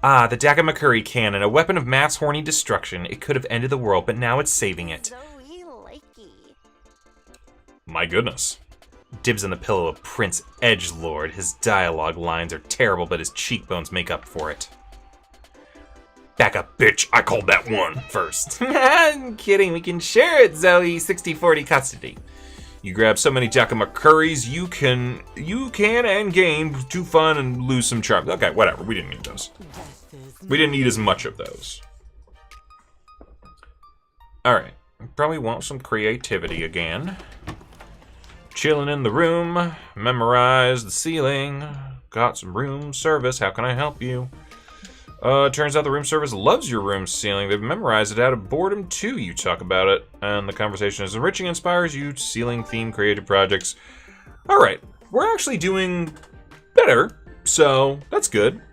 Ah, the Dakamakuri cannon, a weapon of mass horny destruction. It could have ended the world, but now it's saving it. Zoe likey. My goodness. Dibs on the pillow of Prince Edgelord. His dialogue lines are terrible, but his cheekbones make up for it. Back up, bitch. I called that one first. I'm kidding, we can share it, Zoe. 60-40 custody. You grab so many Dakamakuri's, you can and gain 2 fun and lose some charms. Okay, whatever. We didn't need those. We didn't need as much of those. Alright. Probably want some creativity again. Chilling in the room. Memorize the ceiling. Got some room service. How can I help you? Turns out the room service loves your room ceiling. They've memorized it out of boredom too. You talk about it, and the conversation is enriching, inspires you. Ceiling theme creative projects. All right, we're actually doing better, so that's good.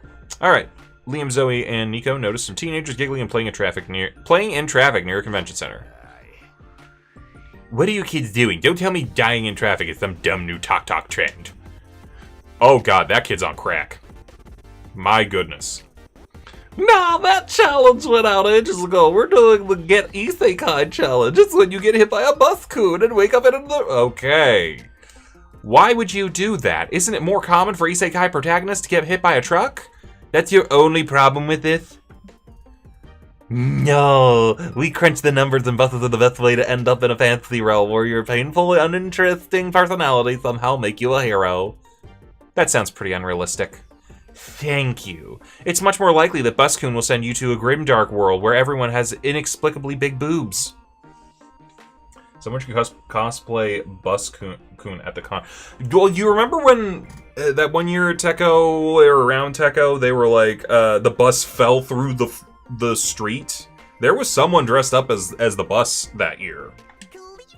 All right, Liam, Zoe, and Nico notice some teenagers giggling and playing in traffic near a convention center. What are you kids doing? Don't tell me dying in traffic is some dumb new talk trend. Oh god, that kid's on crack. My goodness. Nah, that challenge went out ages ago. We're doing the Get Isekai challenge. It's when you get hit by a bus-kun and wake up in another... Okay. Why would you do that? Isn't it more common for Isekai protagonists to get hit by a truck? That's your only problem with this? No, we crunch the numbers and buses are the best way to end up in a fantasy realm where your painful, uninteresting personality somehow make you a hero. That sounds pretty unrealistic. Thank you. It's much more likely that Bus-kun will send you to a grimdark world where everyone has inexplicably big boobs. Someone should cosplay Bus-kun at the con. Well, you remember when that one year at Tekko, or around Tekko, they were like, the bus fell through the street? There was someone dressed up as the bus that year. Cleavage.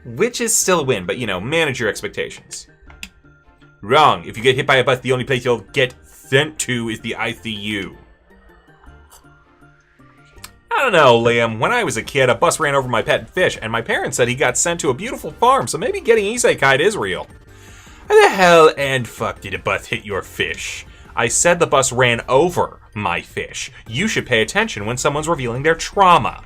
Which is still a win, but, you know, manage your expectations. Wrong. If you get hit by a bus, the only place you'll get sent to is the ICU. I don't know, Liam. When I was a kid, a bus ran over my pet fish, and my parents said he got sent to a beautiful farm, so maybe getting isekai'd is real. How the hell and fuck did a bus hit your fish? I said the bus ran over my fish. You should pay attention when someone's revealing their trauma.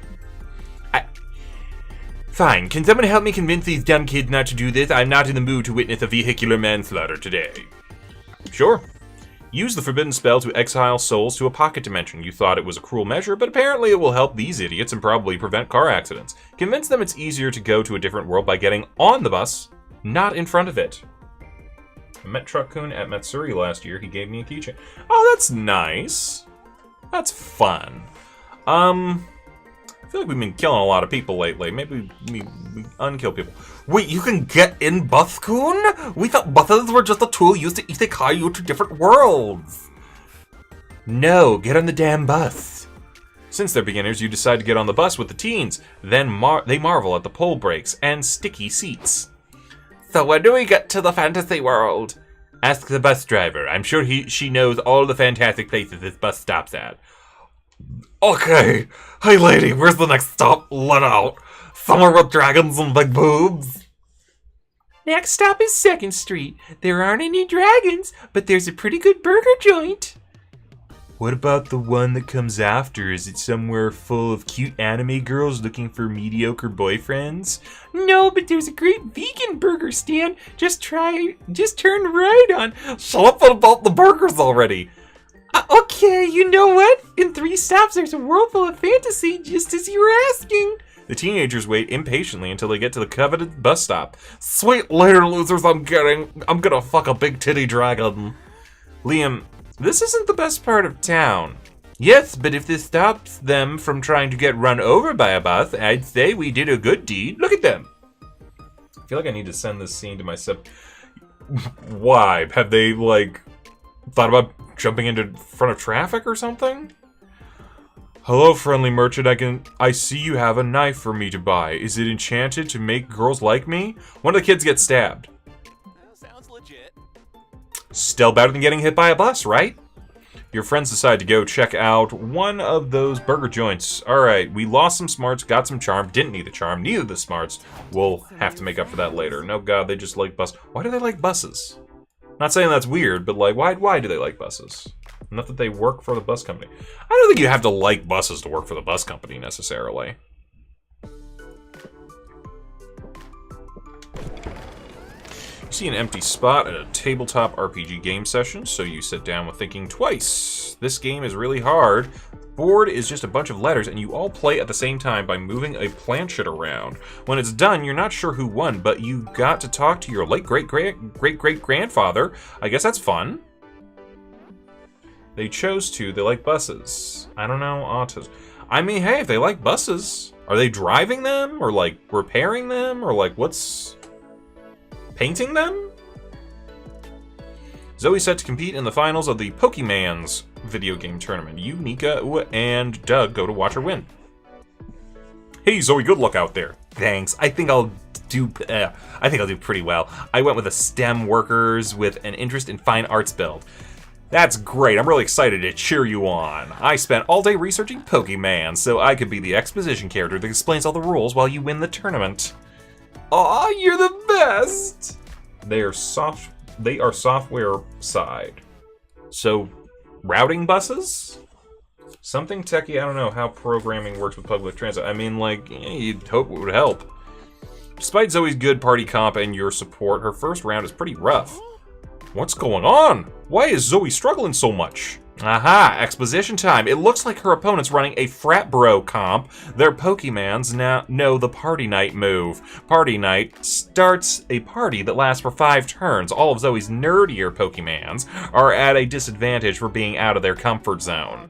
Fine, can someone help me convince these dumb kids not to do this? I'm not in the mood to witness a vehicular manslaughter today. Sure. Use the forbidden spell to exile souls to a pocket dimension. You thought it was a cruel measure, but apparently it will help these idiots and probably prevent car accidents. Convince them it's easier to go to a different world by getting on the bus, not in front of it. I met Truck-kun at Matsuri last year. He gave me a keychain. Oh, that's nice. That's fun. I feel like we've been killing a lot of people lately. Maybe we unkill people. Wait, you can get in Bus-kun? We thought buses were just a tool used to isekai you to different worlds. No, get on the damn bus. Since they're beginners, you decide to get on the bus with the teens. Then they marvel at the pole brakes and sticky seats. So when do we get to the fantasy world? Ask the bus driver. I'm sure she knows all the fantastic places this bus stops at. Okay. Hey lady, where's the next stop? Let out. Somewhere with dragons and big boobs. Next stop is 2nd Street. There aren't any dragons, but there's a pretty good burger joint. What about the one that comes after? Is it somewhere full of cute anime girls looking for mediocre boyfriends? No, but there's a great vegan burger stand. Just turn right on. Shut up about the burgers already. Okay, you know what? In 3 stops, there's a world full of fantasy, just as you were asking. The teenagers wait impatiently until they get to the coveted bus stop. Sweet later, losers, I'm gonna fuck a big titty dragon. Liam, this isn't the best part of town. Yes, but if this stops them from trying to get run over by a bus, I'd say we did a good deed. Look at them. I feel like I need to send this scene to myself. Why? Have they, like, thought about jumping into front of traffic or something? Hello, friendly merchant. I see you have a knife for me to buy. Is it enchanted to make girls like me? One of the kids gets stabbed. Sounds legit. Still better than getting hit by a bus, right? Your friends decide to go check out one of those burger joints. Alright, we lost some smarts, got some charm, didn't need the charm, neither the smarts. We'll have to make up for that later. No god, they just like buses. Why do they like buses? Not saying that's weird, but like, why do they like buses? Not that they work for the bus company. I don't think you have to like buses to work for the bus company, necessarily. You see an empty spot at a tabletop RPG game session, so you sit down with thinking twice. This game is really hard. Board is just a bunch of letters, and you all play at the same time by moving a planchette around. When it's done, you're not sure who won, but you got to talk to your late great-great-great-grandfather. I guess that's fun. They chose to. They like buses. I don't know, autism. I mean, hey, if they like buses, are they driving them? Or, like, repairing them? Or, like, what's... painting them? Zoe's set to compete in the finals of the Pokemans video game tournament. You, Nika, and Doug go to watch her win. Hey, Zoe, good luck out there. Thanks. I think I'll do pretty well. I went with a STEM workers with an interest in fine arts build. That's great. I'm really excited to cheer you on. I spent all day researching Pokemon, so I could be the exposition character that explains all the rules while you win the tournament. Aw, you're the best! They are software side. So, routing buses? Something techie, I don't know how programming works with public transit. I mean, like, you'd hope it would help. Despite Zoe's good party comp and your support, her first round is pretty rough. What's going on? Why is Zoe struggling so much? Aha, exposition time. It looks like her opponent's running a frat bro comp. Their Pokemans now know the party night move. Party night starts a party that lasts for 5 turns. All of Zoe's nerdier Pokemans are at a disadvantage for being out of their comfort zone.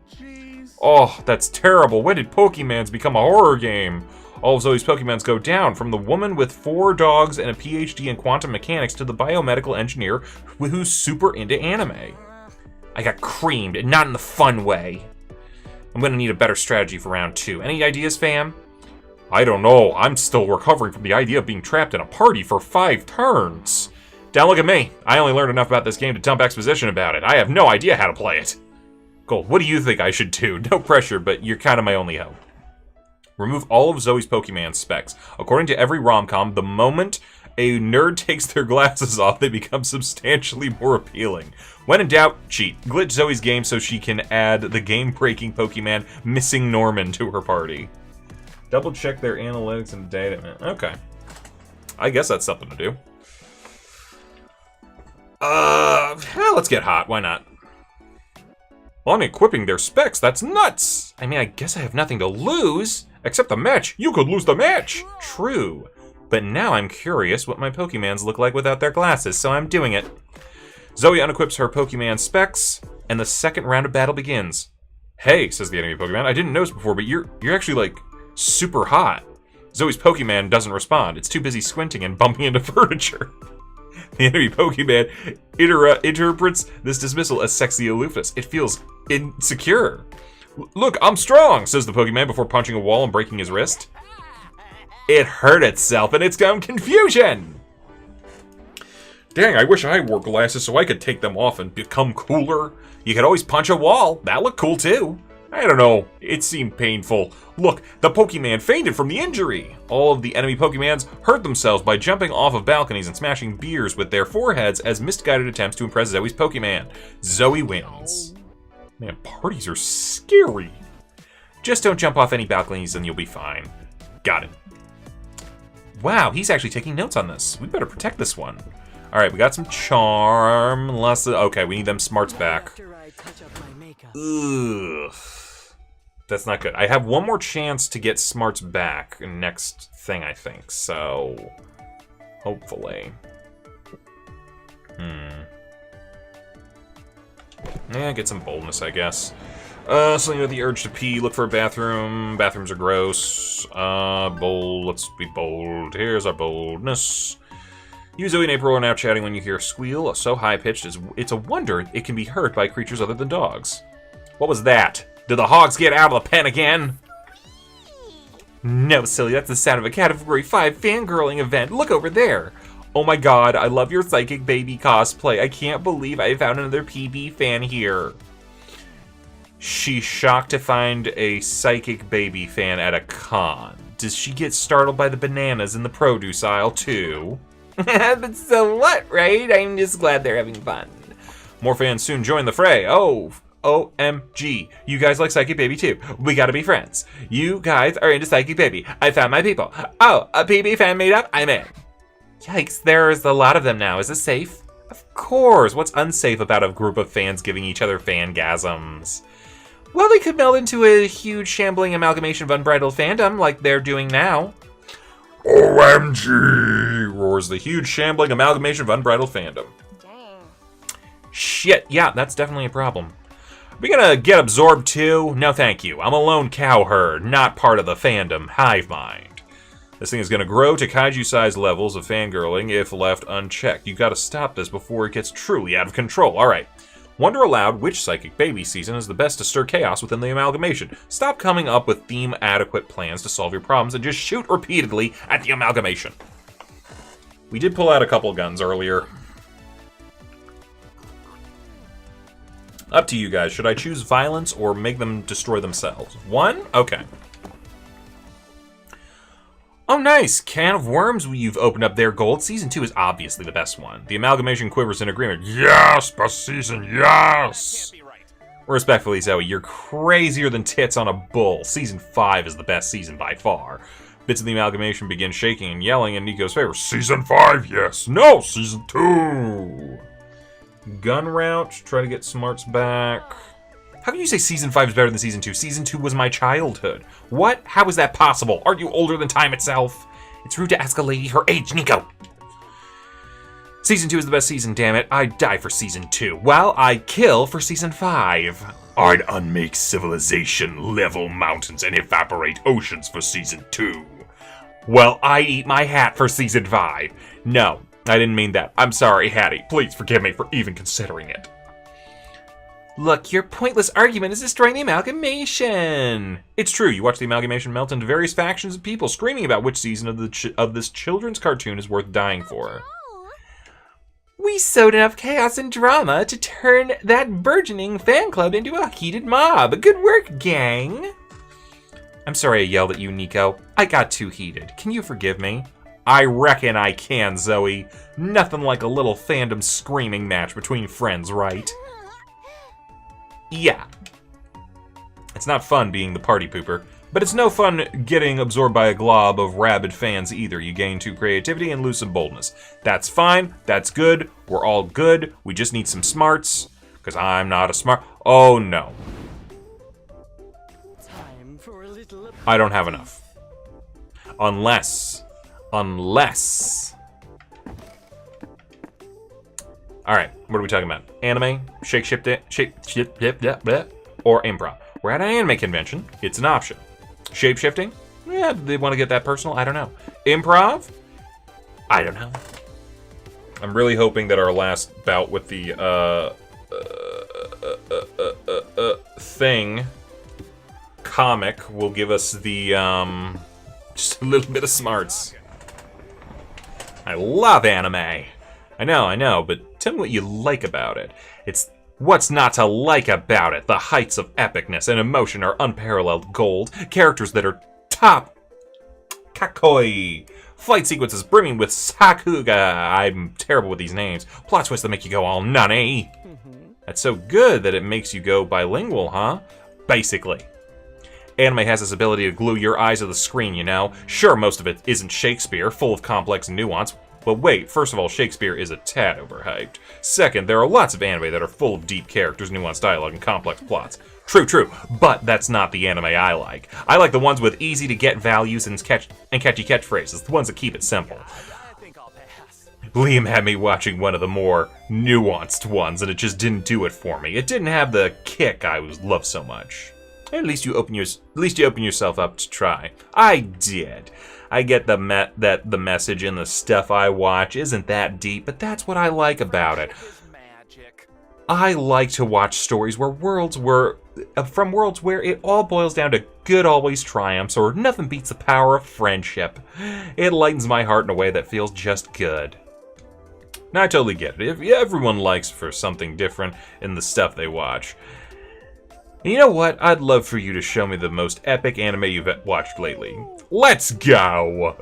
Oh, that's terrible. When did Pokemans become a horror game? All of Zoe's Pokemons go down, from the woman with 4 dogs and a PhD in quantum mechanics to the biomedical engineer who's super into anime. I got creamed, and not in the fun way. I'm gonna need a better strategy for round 2. Any ideas, fam? I don't know. I'm still recovering from the idea of being trapped in a party for 5 turns. Now look at me. I only learned enough about this game to dump exposition about it. I have no idea how to play it. Gold, what do you think I should do? No pressure, but you're kind of my only hope. Remove all of Zoe's Pokemon specs. According to every rom-com, the moment a nerd takes their glasses off, they become substantially more appealing. When in doubt, cheat. Glitch Zoe's game so she can add the game-breaking Pokemon Missing Norman to her party. Double check their analytics and data. Okay. I guess that's something to do. Let's get hot. Why not? Well, I'm equipping their specs. That's nuts. I mean, I guess I have nothing to lose. Except the match. You could lose the match. True. But now I'm curious what my Pokemons look like without their glasses, so I'm doing it. Zoe unequips her Pokemon specs, and the second round of battle begins. Hey, says the enemy Pokemon, I didn't notice before, but you're actually, like, super hot. Zoe's Pokemon doesn't respond. It's too busy squinting and bumping into furniture. The enemy Pokemon interprets this dismissal as sexy aloofness. It feels insecure. Look, I'm strong, says the Pokemon before punching a wall and breaking his wrist. It hurt itself, and it's gone confusion! Dang, I wish I wore glasses so I could take them off and become cooler. You could always punch a wall. That looked cool, too. I don't know. It seemed painful. Look, the Pokemon fainted from the injury. All of the enemy Pokemons hurt themselves by jumping off of balconies and smashing beers with their foreheads as misguided attempts to impress Zoe's Pokemon. Zoe wins. Man, parties are scary. Just don't jump off any balconies and you'll be fine. Got it. Wow, he's actually taking notes on this. We better protect this one. Alright, we got some charm. Okay, we need them smarts back. Ugh. That's not good. I have one more chance to get smarts back next thing, I think. So, hopefully. Yeah, get some boldness, I guess. Something with the urge to pee, look for a bathroom. Bathrooms are gross. Bold, let's be bold. Here's our boldness. You, Zoe, and April are now chatting when you hear a squeal, so high-pitched it's a wonder it can be heard by creatures other than dogs. What was that? Did the hogs get out of the pen again? No, silly, that's the sound of a Category 5 fangirling event. Look over there. Oh my god, I love your Psychic Baby cosplay. I can't believe I found another PB fan here. She's shocked to find a Psychic Baby fan at a con. Does she get startled by the bananas in the produce aisle too? But so what, right? I'm just glad they're having fun. More fans soon join the fray. Oh, OMG. You guys like Psychic Baby too. We gotta be friends. You guys are into Psychic Baby. I found my people. Oh, a PB fan meetup? I'm in. Yikes, there's a lot of them now. Is this safe? Of course. What's unsafe about a group of fans giving each other fangasms? Well, they could meld into a huge shambling amalgamation of unbridled fandom like they're doing now. OMG! Roars the huge shambling amalgamation of unbridled fandom. Dang. Shit, yeah, that's definitely a problem. Are we gonna get absorbed too? No thank you. I'm a lone cowherd, not part of the fandom hive mind. This thing is gonna grow to kaiju-sized levels of fangirling if left unchecked. You gotta stop this before it gets truly out of control. Alright. Wonder aloud which Psychic Baby season is the best to stir chaos within the amalgamation. Stop coming up with theme-adequate plans to solve your problems and just shoot repeatedly at the amalgamation. We did pull out a couple guns earlier. Up to you guys. Should I choose violence or make them destroy themselves? One? Okay. Oh, nice. Can of worms you've opened up there, Gold. Season 2 is obviously the best one. The amalgamation quivers in agreement. Yes, best season, yes! Can't be right. Respectfully, Zoe, you're crazier than tits on a bull. Season 5 is the best season by far. Bits of the amalgamation begin shaking and yelling in Nico's favor. Season 5, yes. No, season 2. Gun route. Try to get smarts back. How can you say Season 5 is better than Season 2? Season 2 was my childhood. What? How is that possible? Aren't you older than time itself? It's rude to ask a lady her age, Nico. Season 2 is the best season, damn it. I'd die for Season 2. Well, I'd kill for Season 5. I'd unmake civilization, level mountains, and evaporate oceans for Season 2. Well, I'd eat my hat for Season 5. No, I didn't mean that. I'm sorry, Hattie. Please forgive me for even considering it. Look, your pointless argument is destroying the amalgamation. It's true. You watch the amalgamation melt into various factions of people screaming about which season of this children's cartoon is worth dying for. Oh, We sowed enough chaos and drama to turn that burgeoning fan club into a heated mob. Good work, gang. I'm sorry I yelled at you, Nico. I got too heated. Can you forgive me? I reckon I can, Zoe. Nothing like a little fandom screaming match between friends, right? Yeah. It's not fun being the party pooper, but it's no fun getting absorbed by a glob of rabid fans either. You gain 2 creativity and lose some boldness. That's fine. That's good. We're all good. We just need some smarts, because I'm not a smart... Oh, no. Time for a little. I don't have enough. Unless... Alright, what are we talking about? Anime, or improv. We're at an anime convention. It's an option. Shape-shifting? Yeah, they want to get that personal? I don't know. Improv? I don't know. I'm really hoping that our last bout with the thing comic will give us the just a little bit of smarts. I love anime. I know, but tell me what you like about it. It's what's not to like about it. The heights of epicness and emotion are unparalleled gold. Characters that are top kakoi. Fight sequences brimming with sakuga. I'm terrible with these names. Plot twists that make you go all nunny. That's so good that it makes you go bilingual, huh? Basically. Anime has this ability to glue your eyes to the screen, you know? Sure, most of it isn't Shakespeare, full of complex nuance. But wait, first of all, Shakespeare is a tad overhyped. Second, there are lots of anime that are full of deep characters, nuanced dialogue, and complex plots. True, but that's not the anime I like. I like the ones with easy-to-get values and catchy catchphrases, the ones that keep it simple. I think I'll pass. Liam had me watching one of the more nuanced ones, and it just didn't do it for me. It didn't have the kick I love so much. At least you open yourself up to try. I did. I get the message in the stuff I watch isn't that deep, but that's what I like about it. Is magic. I like to watch stories from worlds where it all boils down to good always triumphs, or nothing beats the power of friendship. It lightens my heart in a way that feels just good. Now I totally get it. If everyone likes for something different in the stuff they watch. And you know what? I'd love for you to show me the most epic anime you've watched lately. Let's go!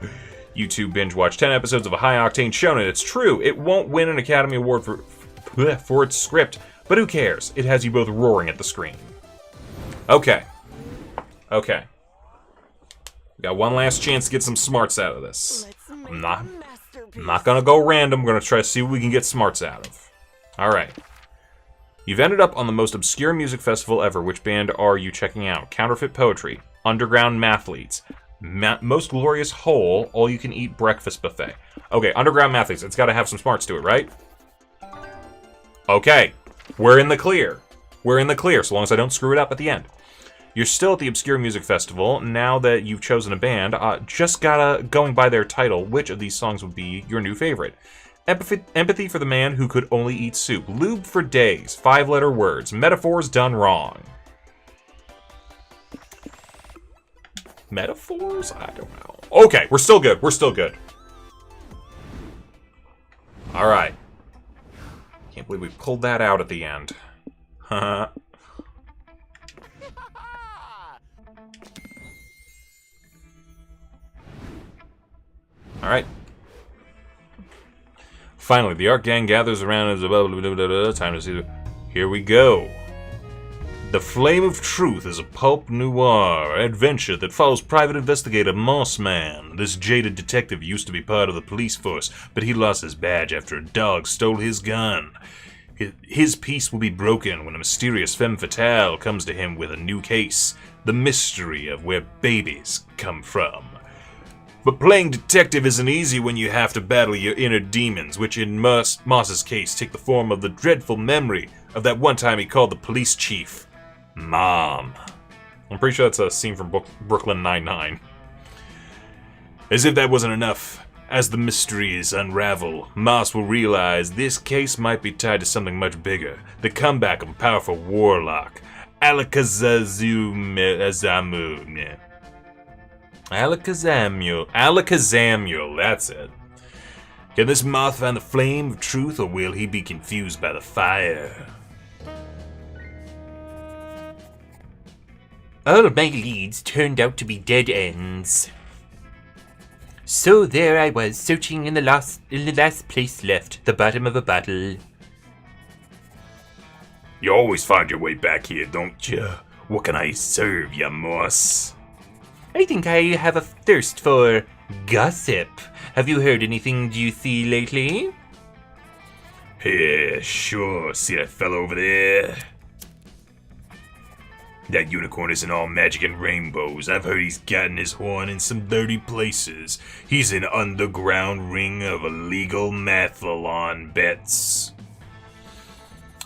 YouTube binge watch 10 episodes of a high-octane shonen. It's true, it won't win an Academy Award for its script, But who cares? It has you both roaring at the screen. Okay. Okay. We got one last chance to get some smarts out of this. Let's make I'm a not masterpiece. gonna go random. I'm gonna try to see what we can get smarts out of. Alright. You've ended up on the most obscure music festival ever. Which band are you checking out? Counterfeit Poetry, Underground Mathletes, Most Glorious Whole, All You Can Eat Breakfast Buffet. Okay, Underground Mathletes. It's gotta have some smarts to it, right? Okay. We're in the clear. We're in the clear, so long as I don't screw it up at the end. You're still at the Obscure Music Festival. Now that you've chosen a band, just going by their title, which of these songs would be your new favorite? Empathy for the Man Who Could Only Eat Soup. Lube for Days. 5-letter words. Metaphors Done Wrong. Metaphors? I don't know. Okay, we're still good. We're still good. Alright. Can't believe we pulled that out at the end. Haha. Alright. Finally, the art gang gathers around as a time to see. Here we go. The Flame of Truth is a pulp noir adventure that follows private investigator Mossman. This jaded detective used to be part of the police force, but he lost his badge after a dog stole his gun. His peace will be broken when a mysterious femme fatale comes to him with a new case. The mystery of where babies come from. But playing detective isn't easy when you have to battle your inner demons, which in Moss's case take the form of the dreadful memory of that one time he called the police chief Mom. I'm pretty sure that's a scene from Brooklyn Nine-Nine. As if that wasn't enough, as the mysteries unravel, Moss will realize this case might be tied to something much bigger. The comeback of a powerful warlock, Alakazamiel, that's it. Can this moth find the flame of truth, or will he be confused by the fire? All of my leads turned out to be dead ends. So there I was, searching in the last place left, the bottom of a bottle. You always find your way back here, don't you? What can I serve you, Moss? I think I have a thirst for gossip. Have you heard anything juicy lately? Yeah, sure. See that fellow over there? That unicorn isn't all magic and rainbows. I've heard he's gotten his horn in some dirty places. He's an underground ring of illegal mathlon bets.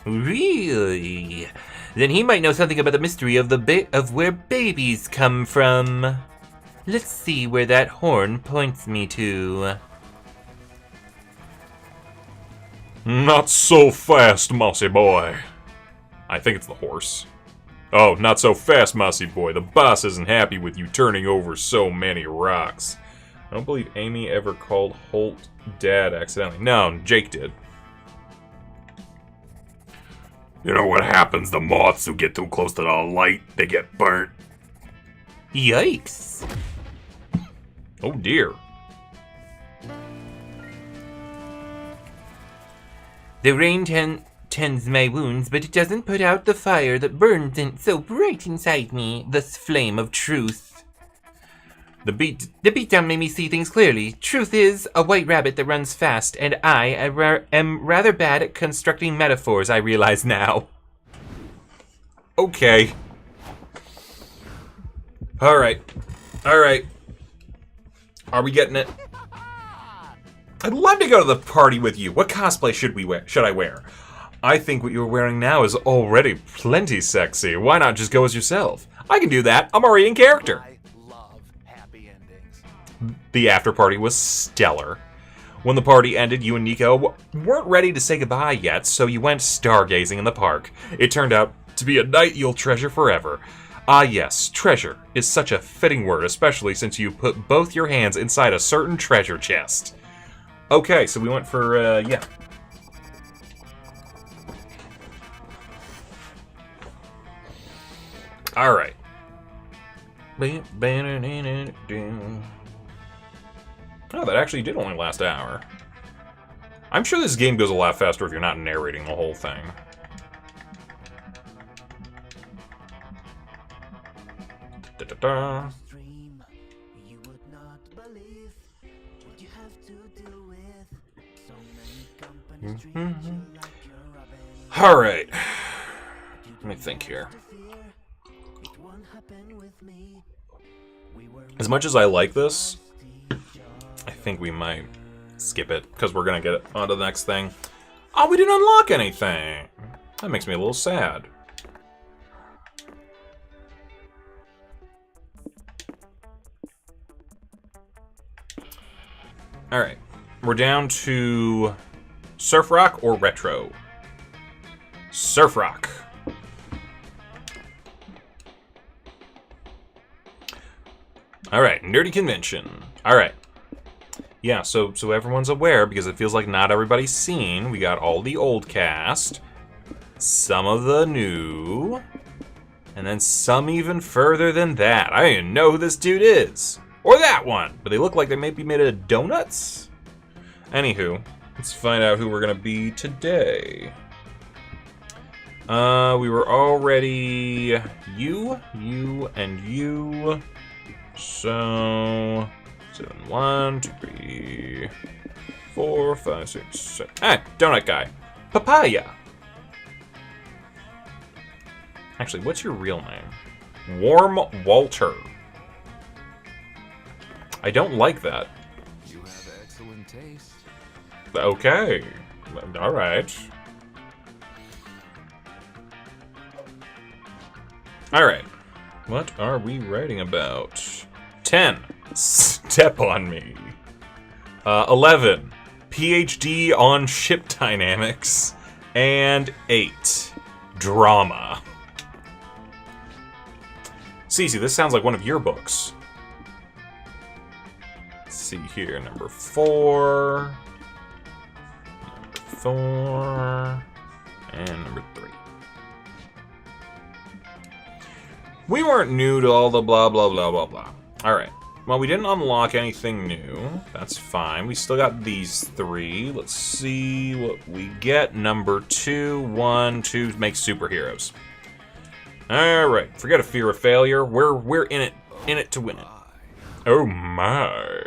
Really? Then he might know something about the mystery of of where babies come from. Let's see where that horn points me to. Not so fast, Mossy boy. I think it's the horse. Oh, not so fast, Mossy boy. The boss isn't happy with you turning over so many rocks. I don't believe Amy ever called Holt Dad accidentally. No, Jake did. You know what happens to moths who get too close to the light? They get burnt. Yikes. Oh dear. The rain tends my wounds, but it doesn't put out the fire that burns so bright inside me, this flame of truth. The beatdown made me see things clearly. Truth is a white rabbit that runs fast, and I am rather bad at constructing metaphors, I realize now. Okay. Alright. Alright. Are we getting it? I'd love to go to the party with you. What cosplay should I wear? I think what you're wearing now is already plenty sexy. Why not just go as yourself? I can do that. I'm already in character. I love happy endings. The after party was stellar. When the party ended, you and Nico weren't ready to say goodbye yet, so you went stargazing in the park. It turned out to be a night you'll treasure forever. Ah yes, treasure is such a fitting word, especially since you put both your hands inside a certain treasure chest. Okay, so we went for, yeah. Alright. Oh, that actually did only last an hour. I'm sure this game goes a lot faster if you're not narrating the whole thing. da. Dream you would not believe what you have to deal with. So many companies treat you like you're a All right. Let me think here. It won't happen with me. We were As much as I like this, I think we might skip it because we're gonna get on to the next thing. Oh, we didn't unlock anything. That makes me a little sad. All right, we're down to surf rock or retro. Surf rock. All right, nerdy convention. All right. Yeah, so everyone's aware, because it feels like not everybody's seen. We got all the old cast, some of the new, and then some even further than that. I don't even know who this dude is. Or that one. But they look like they may be made of donuts? Anywho, let's find out who we're going to be today. We were already you, and you. So... 7, 1, 2, 3, 4, 5, 6, 7. Ah, donut guy. Papaya. Actually, what's your real name? Warm Walter. I don't like that. You have excellent taste. Okay. All right. All right. What are we writing about? 10. Step on me. 11. PhD on ship dynamics. And 8. Drama. Cece, this sounds like one of your books. Let's see here. Number 4. Number 4. And number 3. We weren't new to all the blah, blah, blah, blah, blah. Alright. Well, we didn't unlock anything new. That's fine. We still got these 3. Let's see what we get. Number 2. 1, 2. Make superheroes. Alright. Forget a fear of failure. We're in it to win it. Oh my.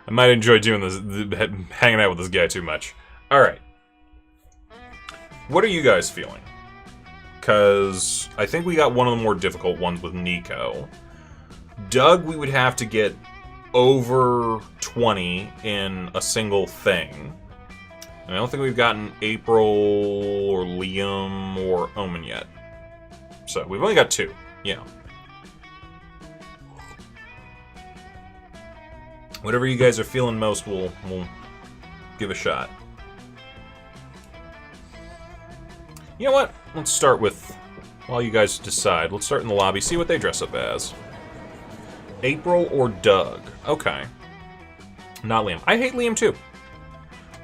I might enjoy doing this, hanging out with this guy too much. Alright. What are you guys feeling? Because I think we got one of the more difficult ones with Nico. Doug, we would have to get over 20 in a single thing. And I don't think we've gotten April or Liam or Omen yet. So we've only got 2. Yeah. Whatever you guys are feeling most, we'll give a shot. You know what? Let's start with, while you guys decide, let's start in the lobby, see what they dress up as. April or Doug? Okay. Not Liam. I hate Liam too.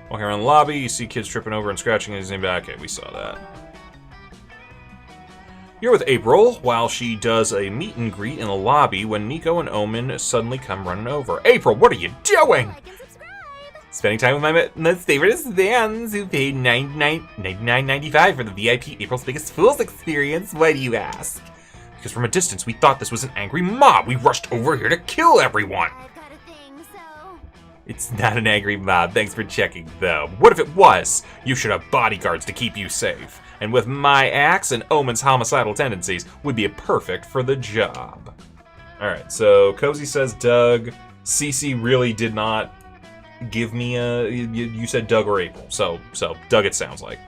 Walking around the lobby, you see kids tripping over and scratching his name back. Okay, we saw that. You're with April while she does a meet and greet in the lobby when Nico and Omen suddenly come running over. April, what are you doing? Like and subscribe. Spending time with my most favorite fans who paid $99.95 for the VIP April's Biggest Fools experience. Why do you ask? Because from a distance, we thought this was an angry mob. We rushed over here to kill everyone. I've got a thing, so... It's not an angry mob. Thanks for checking, though. What if it was? You should have bodyguards to keep you safe. And with my axe and Omen's homicidal tendencies, would be perfect for the job. Alright, so Cozy says Doug. Cece really did not give me a... You said Doug or April, so Doug it sounds like.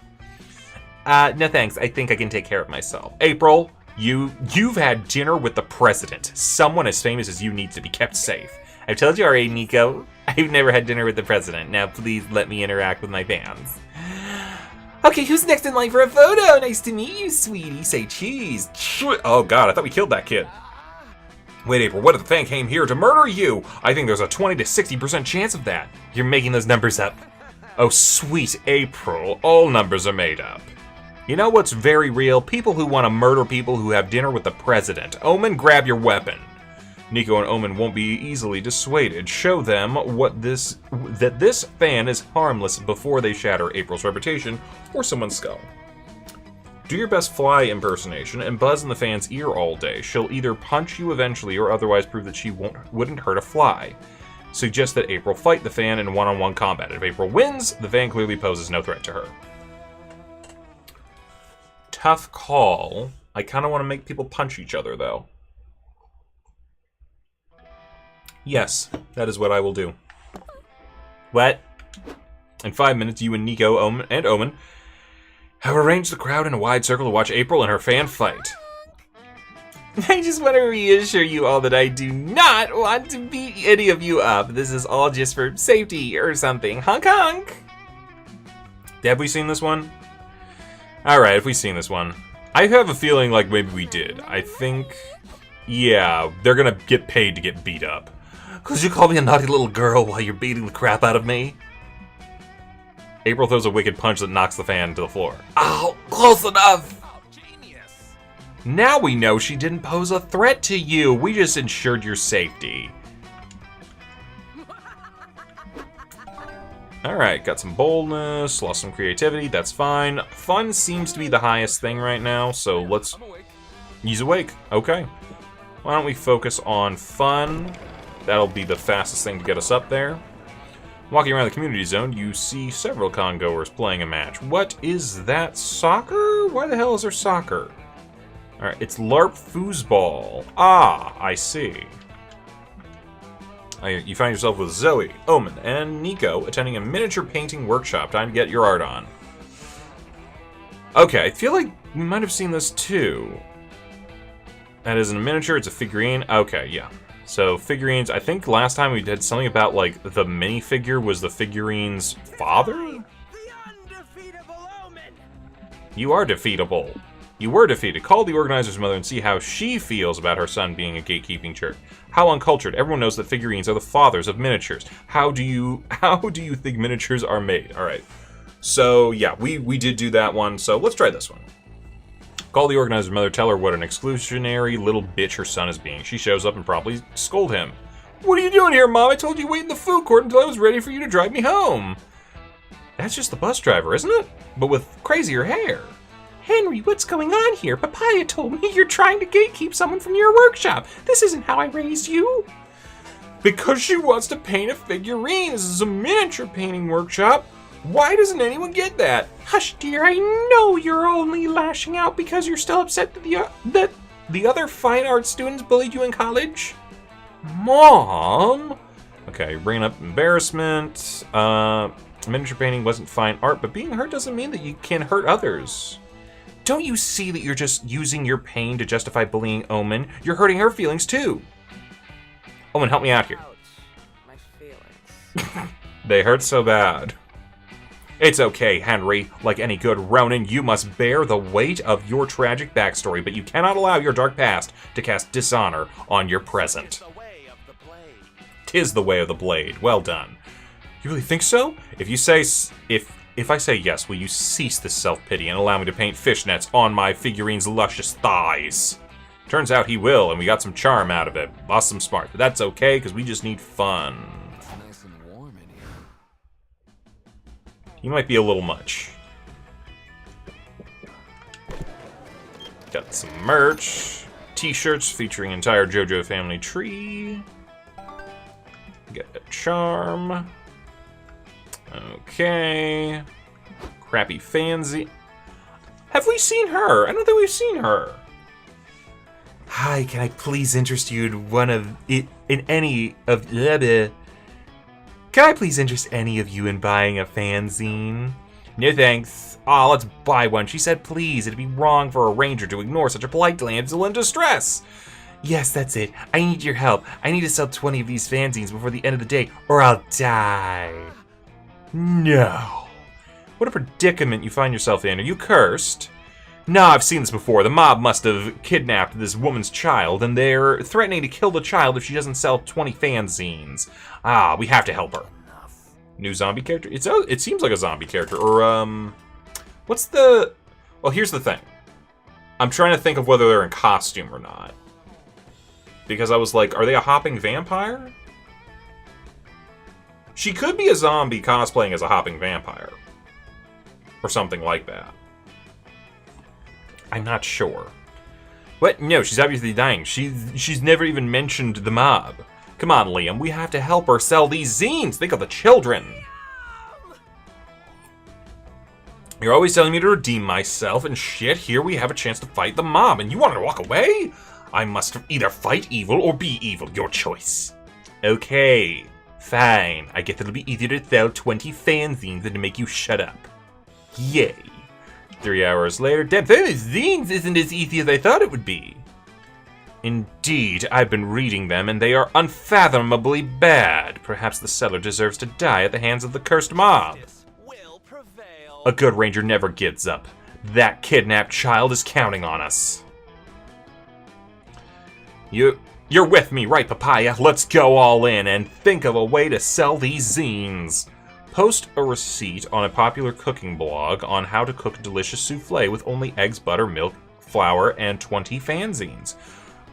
No thanks, I think I can take care of myself. April, you've had dinner with the president. Someone as famous as you needs to be kept safe. I've told you already, Nico. I've never had dinner with the president. Now please let me interact with my fans. Okay, who's next in line for a photo? Nice to meet you, sweetie. Say cheese. Oh god, I thought we killed that kid. Wait, April, what if the fan came here to murder you? I think there's a 20 to 60% chance of that. You're making those numbers up. Oh, sweet April, all numbers are made up. You know what's very real? People who want to murder people who have dinner with the president. Omen, grab your weapon. Nico and Omen won't be easily dissuaded. Show them that this fan is harmless before they shatter April's reputation or someone's skull. Do your best fly impersonation and buzz in the fan's ear all day. She'll either punch you eventually or otherwise prove that she wouldn't hurt a fly. Suggest that April fight the fan in one-on-one combat. If April wins, the fan clearly poses no threat to her. Tough call. I kind of want to make people punch each other, though. Yes, that is what I will do. What? In 5 minutes, you and Nico and Omen have arranged the crowd in a wide circle to watch April and her fan fight. I just want to reassure you all that I do not want to beat any of you up. This is all just for safety or something. Honk honk! Have we seen this one? Alright, if we've seen this one. I have a feeling like maybe we did. I think... yeah, they're gonna get paid to get beat up. Could you call me a naughty little girl while you're beating the crap out of me? April throws a wicked punch that knocks the fan to the floor. Ow! Close enough! Now we know she didn't pose a threat to you. We just ensured your safety. Alright, got some boldness, lost some creativity, that's fine. Fun seems to be the highest thing right now, so let's... He's awake. Okay. Why don't we focus on fun? That'll be the fastest thing to get us up there. Walking around the community zone, you see several con-goers playing a match. What is that? Soccer? Why the hell is there soccer? Alright, it's LARP foosball. Ah, I see. You find yourself with Zoe, Omen, and Nico attending a miniature painting workshop. Time to get your art on. Okay, I feel like we might have seen this too. That isn't a miniature, it's a figurine. Okay, yeah. So, figurines, I think last time we did something about, like, the minifigure was the figurine's father? The undefeatable Omen! You are defeatable. You were defeated. Call the organizer's mother and see how she feels about her son being a gatekeeping jerk. How uncultured. Everyone knows that figurines are the fathers of miniatures. How do you think miniatures are made? Alright. So, yeah, we did do that one, so let's try this one. Call the organizer's mother, tell her what an exclusionary little bitch her son is being. She shows up and probably scold him. What are you doing here, Mom? I told you wait in the food court until I was ready for you to drive me home. That's just the bus driver, isn't it? But with crazier hair. Henry, what's going on here? Papaya told me you're trying to gatekeep someone from your workshop. This isn't how I raised you. Because she wants to paint a figurine. This is a miniature painting workshop. Why doesn't anyone get that? Hush, dear, I know you're only lashing out because you're still upset that the other fine arts students bullied you in college. Mom! Okay, bringing up embarrassment. Miniature painting wasn't fine art, but being hurt doesn't mean that you can hurt others. Don't you see that you're just using your pain to justify bullying Omen? You're hurting her feelings, too. Omen, help me out here. Ouch. My feelings. They hurt so bad. It's okay, Henry. Like any good Ronin, you must bear the weight of your tragic backstory, but you cannot allow your dark past to cast dishonor on your present. The way of the blade. 'Tis the way of the blade. Well done. You really think so? If I say yes, will you cease this self-pity and allow me to paint fishnets on my figurine's luscious thighs? Turns out he will, and we got some charm out of it. Lost some smart, but that's okay, because we just need fun. It's nice and warm in here. You might be a little much. Got some merch. T-shirts featuring entire JoJo family tree. Got a charm. Okay. Crappy fancy. Have we seen her? I don't think we've seen her. Hi, can I please interest you in any of Can I please interest any of you in buying a fanzine? No thanks. Aw, let's buy one. She said please. It'd be wrong for a ranger to ignore such a polite damsel in distress. Yes, that's it. I need your help. I need to sell 20 of these fanzines before the end of the day, or I'll die. No. What a predicament you find yourself in. Are you cursed? No, I've seen this before. The mob must have kidnapped this woman's child, and they're threatening to kill the child if she doesn't sell 20 fanzines. Ah, we have to help her. New zombie character? It seems like a zombie character. Or, what's the... Well, here's the thing. I'm trying to think of whether they're in costume or not. Because I was like, are they a hopping vampire? She could be a zombie cosplaying as a hopping vampire. Or something like that. I'm not sure. What? No, she's obviously dying. She's never even mentioned the mob. Come on, Liam, we have to help her sell these zines. Think of the children. You're always telling me to redeem myself, and shit, here we have a chance to fight the mob, and you want to walk away? I must either fight evil or be evil. Your choice. Okay, fine. I guess it'll be easier to sell 20 fanzines than to make you shut up. Yay. 3 hours later, damn, selling zines isn't as easy as I thought it would be. Indeed, I've been reading them, and they are unfathomably bad. Perhaps the seller deserves to die at the hands of the cursed mob. will prevail. A good ranger never gives up. That kidnapped child is counting on us. You're with me, right, Papaya? Let's go all in and think of a way to sell these zines. Post a receipt on a popular cooking blog on how to cook a delicious souffle with only eggs, butter, milk, flour, and 20 fanzines.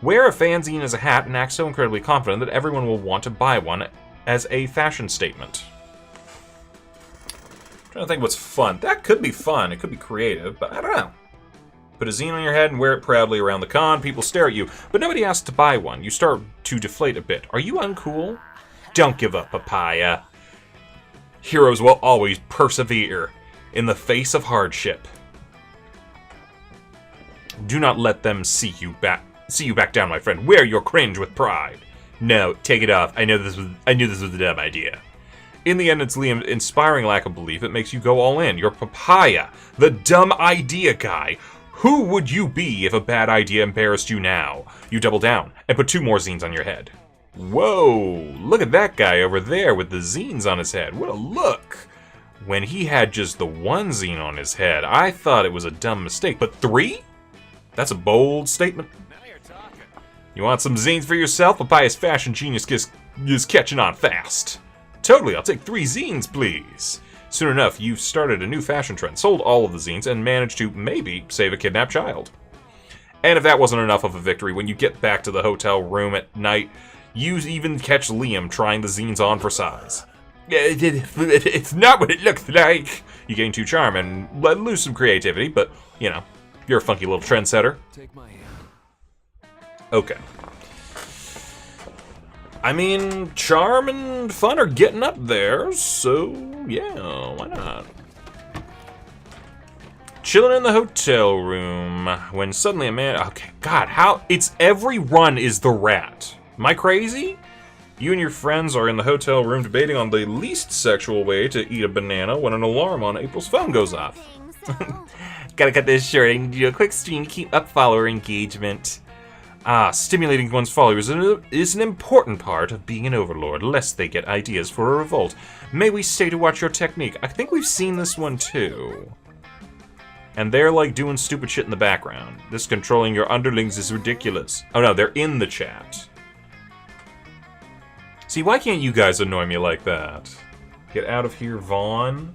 Wear a fanzine as a hat and act so incredibly confident that everyone will want to buy one as a fashion statement. I'm trying to think what's fun. That could be fun. It could be creative, but I don't know. Put a zine on your head and wear it proudly around the con. People stare at you, but nobody asks to buy one. You start to deflate a bit. Are you uncool? Don't give up, Papaya. Heroes will always persevere in the face of hardship. Do not let them see you back down, my friend. Wear your cringe with pride. No, take it off. I knew this was a dumb idea. In the end, it's Liam's inspiring lack of belief that makes you go all in. You're Papaya, the dumb idea guy. Who would you be if a bad idea embarrassed you now? You double down and put 2 more zines on your head. Whoa, look at that guy over there with the zines on his head. What a look. When he had just the 1 zine on his head, I thought it was a dumb mistake. But 3? That's a bold statement. Now you're talking. You want some zines for yourself? Papaya's fashion genius is catching on fast. Totally, I'll take 3 zines, please. Soon enough, you've started a new fashion trend, sold all of the zines, and managed to, maybe, save a kidnapped child. And if that wasn't enough of a victory, when you get back to the hotel room at night, you even catch Liam trying the zines on for size. It's not what it looks like. You gain 2 charm and lose some creativity, but, you know, you're a funky little trendsetter. Take my hand. Okay. I mean, charm and fun are getting up there, so yeah, why not? Chilling in the hotel room when suddenly a man... Okay, God, how... It's every run is the rat. Am I crazy? You and your friends are in the hotel room debating on the least sexual way to eat a banana when an alarm on April's phone goes off. Think so? Gotta cut this short. I need to do a quick stream to keep up follower engagement. Stimulating one's followers is an important part of being an overlord, lest they get ideas for a revolt. May we stay to watch your technique? I think we've seen this one too. And they're like doing stupid shit in the background. This controlling your underlings is ridiculous. Oh no, they're in the chat. See, why can't you guys annoy me like that? Get out of here, Vaughn.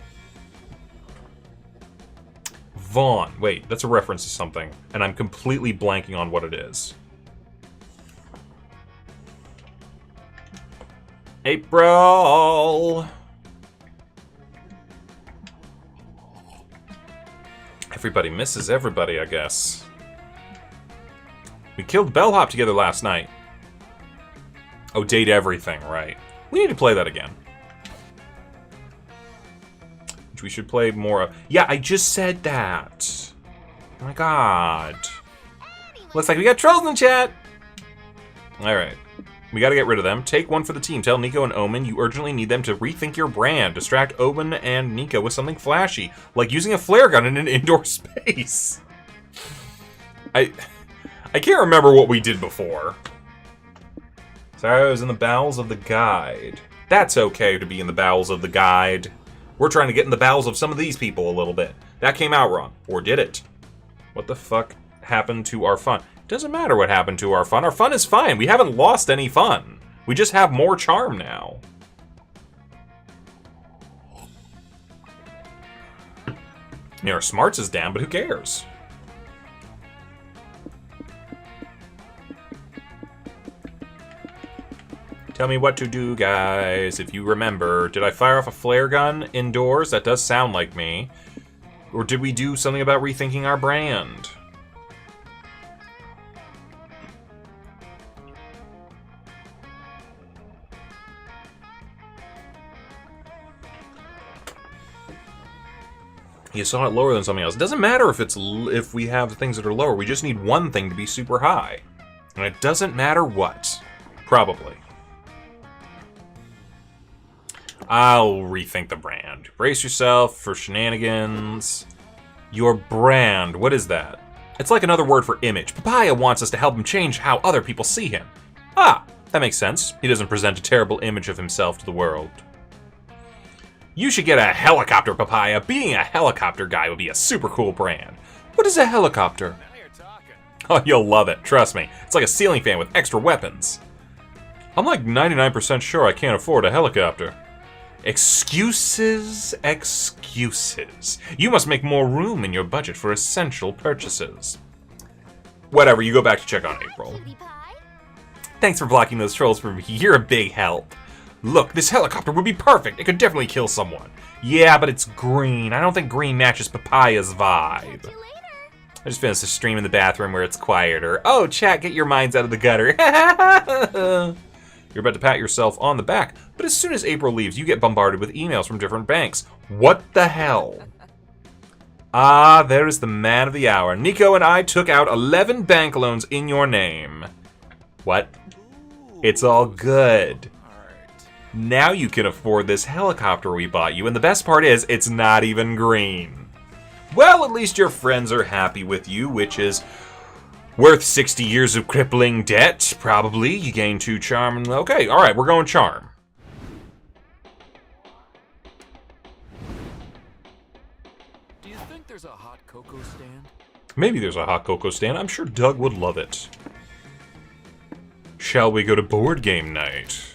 Vaughn. Wait, that's a reference to something. And I'm completely blanking on what it is. April! Everybody misses everybody, I guess. We killed Bellhop together last night. Oh, date everything, right. We need to play that again. Which we should play more of. Yeah, I just said that. Oh my god. Looks like we got trolls in the chat! Alright. We gotta get rid of them. Take one for the team. Tell Nico and Omen you urgently need them to rethink your brand. Distract Omen and Nico with something flashy, like using a flare gun in an indoor space. I can't remember what we did before. Sorry, I was in the bowels of the guide. That's okay to be in the bowels of the guide. We're trying to get in the bowels of some of these people a little bit. That came out wrong. Or did it? What the fuck happened to our fun? Doesn't matter what happened to our fun. Our fun is fine. We haven't lost any fun. We just have more charm now. Our smarts is down, but who cares? Tell me what to do, guys, if you remember. Did I fire off a flare gun indoors? That does sound like me. Or did we do something about rethinking our brand? you saw it lower than something else. It doesn't matter if if we have things that are lower. We just need one thing to be super high. And it doesn't matter what. Probably. I'll rethink the brand. Brace yourself for shenanigans. Your brand. What is that? It's like another word for image. Papaya wants us to help him change how other people see him. Ah, that makes sense. He doesn't present a terrible image of himself to the world. You should get a helicopter, Papaya. Being a helicopter guy would be a super cool brand. What is a helicopter? Oh, you'll love it. Trust me. It's like a ceiling fan with extra weapons. I'm like 99% sure I can't afford a helicopter. Excuses, excuses. You must make more room in your budget for essential purchases. Whatever, you go back to check on April. Cutie pie. Thanks for blocking those trolls for me. You're a big help. Look, this helicopter would be perfect. It could definitely kill someone. Yeah, but it's green. I don't think green matches Papaya's vibe. Catch you later. I just finished a stream in the bathroom where it's quieter. Oh, chat, get your minds out of the gutter. You're about to pat yourself on the back, but as soon as April leaves, you get bombarded with emails from different banks. What the hell? Ah, there is the man of the hour. Nico and I took out 11 bank loans in your name. What? It's all good. Now you can afford this helicopter we bought you, and the best part is, it's not even green. Well, at least your friends are happy with you, which is worth 60 years of crippling debt, probably. You gain 2 charm. Okay, alright, we're going charm. Do you think there's a hot cocoa stand? Maybe there's a hot cocoa stand. I'm sure Doug would love it. Shall we go to board game night?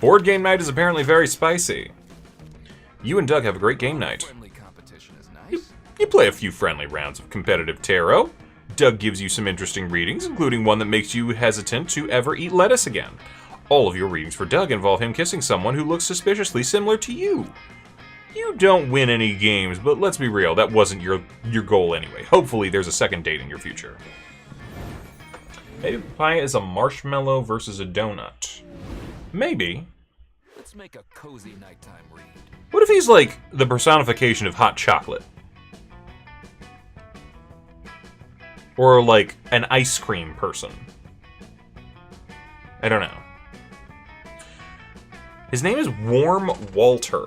Board game night is apparently very spicy. You and Doug have a great game night. Friendly competition is nice. You play a few friendly rounds of competitive tarot. Doug gives you some interesting readings, including one that makes you hesitant to ever eat lettuce again. All of your readings for Doug involve him kissing someone who looks suspiciously similar to you. You don't win any games, but let's be real, that wasn't your goal anyway. Hopefully there's a second date in your future. Maybe Papaya is a marshmallow versus a donut. Maybe. Let's make a cozy nighttime read. What if he's like the personification of hot chocolate? Or like an ice cream person. I don't know. His name is Warm Walter.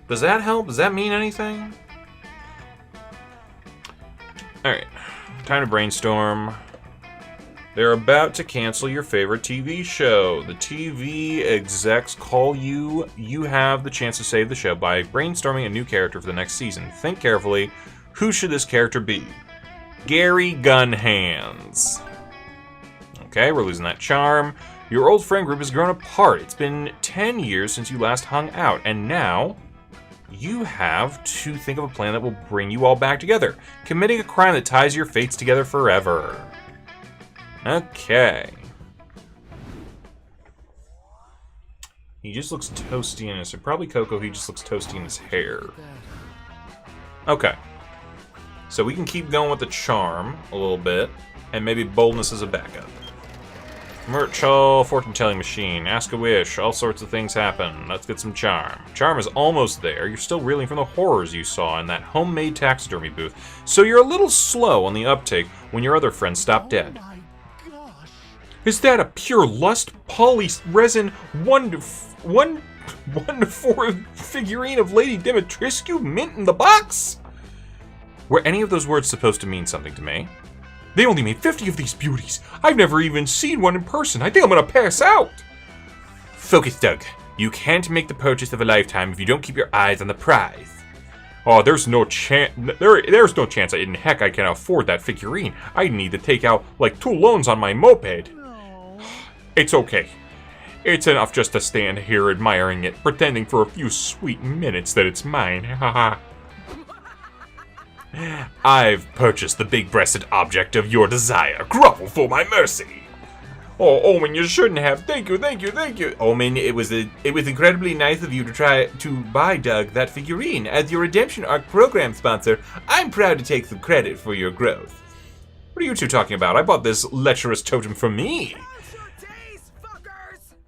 Does that help? Does that mean anything? Alright. Time to brainstorm. They're about to cancel your favorite TV show. The TV execs call you. You have the chance to save the show by brainstorming a new character for the next season. Think carefully. Who should this character be? Gary Gunhands. Okay, we're losing that charm. Your old friend group has grown apart. It's been 10 years since you last hung out, and now you have to think of a plan that will bring you all back together. Committing a crime that ties your fates together forever. Okay. He just looks toasty in his... Probably Coco, he just looks toasty in his hair. Okay. So we can keep going with the charm a little bit, and maybe boldness as a backup. Merch hall, fortune-telling machine, ask a wish, all sorts of things happen. Let's get some charm. Charm is almost there. You're still reeling from the horrors you saw in that homemade taxidermy booth, so you're a little slow on the uptake when your other friends stop dead. My gosh. Is that a pure lust poly resin 1 to 4 figurine of Lady Dimitrescu mint in the box? Were any of those words supposed to mean something to me? They only made 50 of these beauties. I've never even seen one in person. I think I'm gonna pass out. Focus, Doug. You can't make the purchase of a lifetime if you don't keep your eyes on the prize. Oh, there's no chance. There's no chance in heck I can afford that figurine. I need to take out like 2 loans on my moped. No. It's okay. It's enough just to stand here admiring it, pretending for a few sweet minutes that it's mine. Haha. I've purchased the big-breasted object of your desire. Grovel for my mercy. Oh, Omen, you shouldn't have. Thank you, thank you, thank you. Omen, it was incredibly nice of you to try to buy Doug that figurine. As your Redemption Arc program sponsor, I'm proud to take the credit for your growth. What are you two talking about? I bought this lecherous totem for me.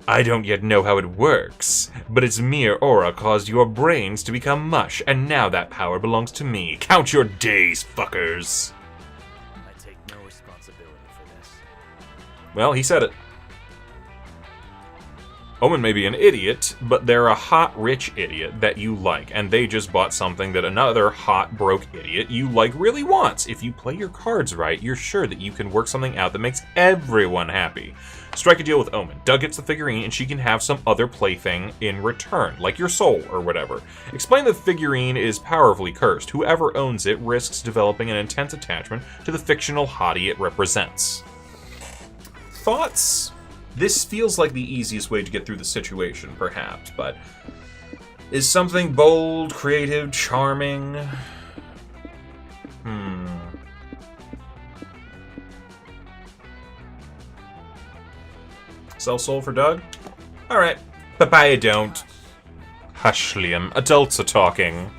I don't yet know how it works, but its mere aura caused your brains to become mush, and now that power belongs to me. Count your days, fuckers. I take no responsibility for this. Well, he said it. Omen may be an idiot, but they're a hot, rich idiot that you like, and they just bought something that another hot, broke idiot you like really wants. If you play your cards right, you're sure that you can work something out that makes everyone happy. Strike a deal with Omen. Doug gets the figurine, and she can have some other plaything in return, like your soul or whatever. Explain that the figurine is powerfully cursed. Whoever owns it risks developing an intense attachment to the fictional hottie it represents. Thoughts? This feels like the easiest way to get through the situation, perhaps, but is something bold, creative, charming? Sell soul for Doug? Alright. Papaya don't. Hush, Liam. Adults are talking.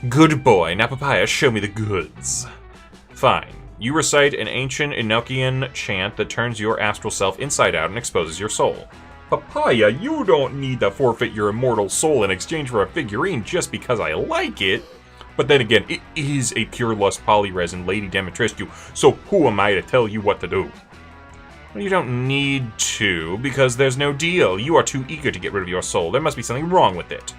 Good boy. Now, Papaya, show me the goods. Fine. You recite an ancient Enochian chant that turns your astral self inside out and exposes your soul. Papaya, you don't need to forfeit your immortal soul in exchange for a figurine just because I like it. But then again, it is a pure lust polyresin Lady Demetriscu, so who am I to tell you what to do? Well, you don't need to, because there's no deal. You are too eager to get rid of your soul. There must be something wrong with it.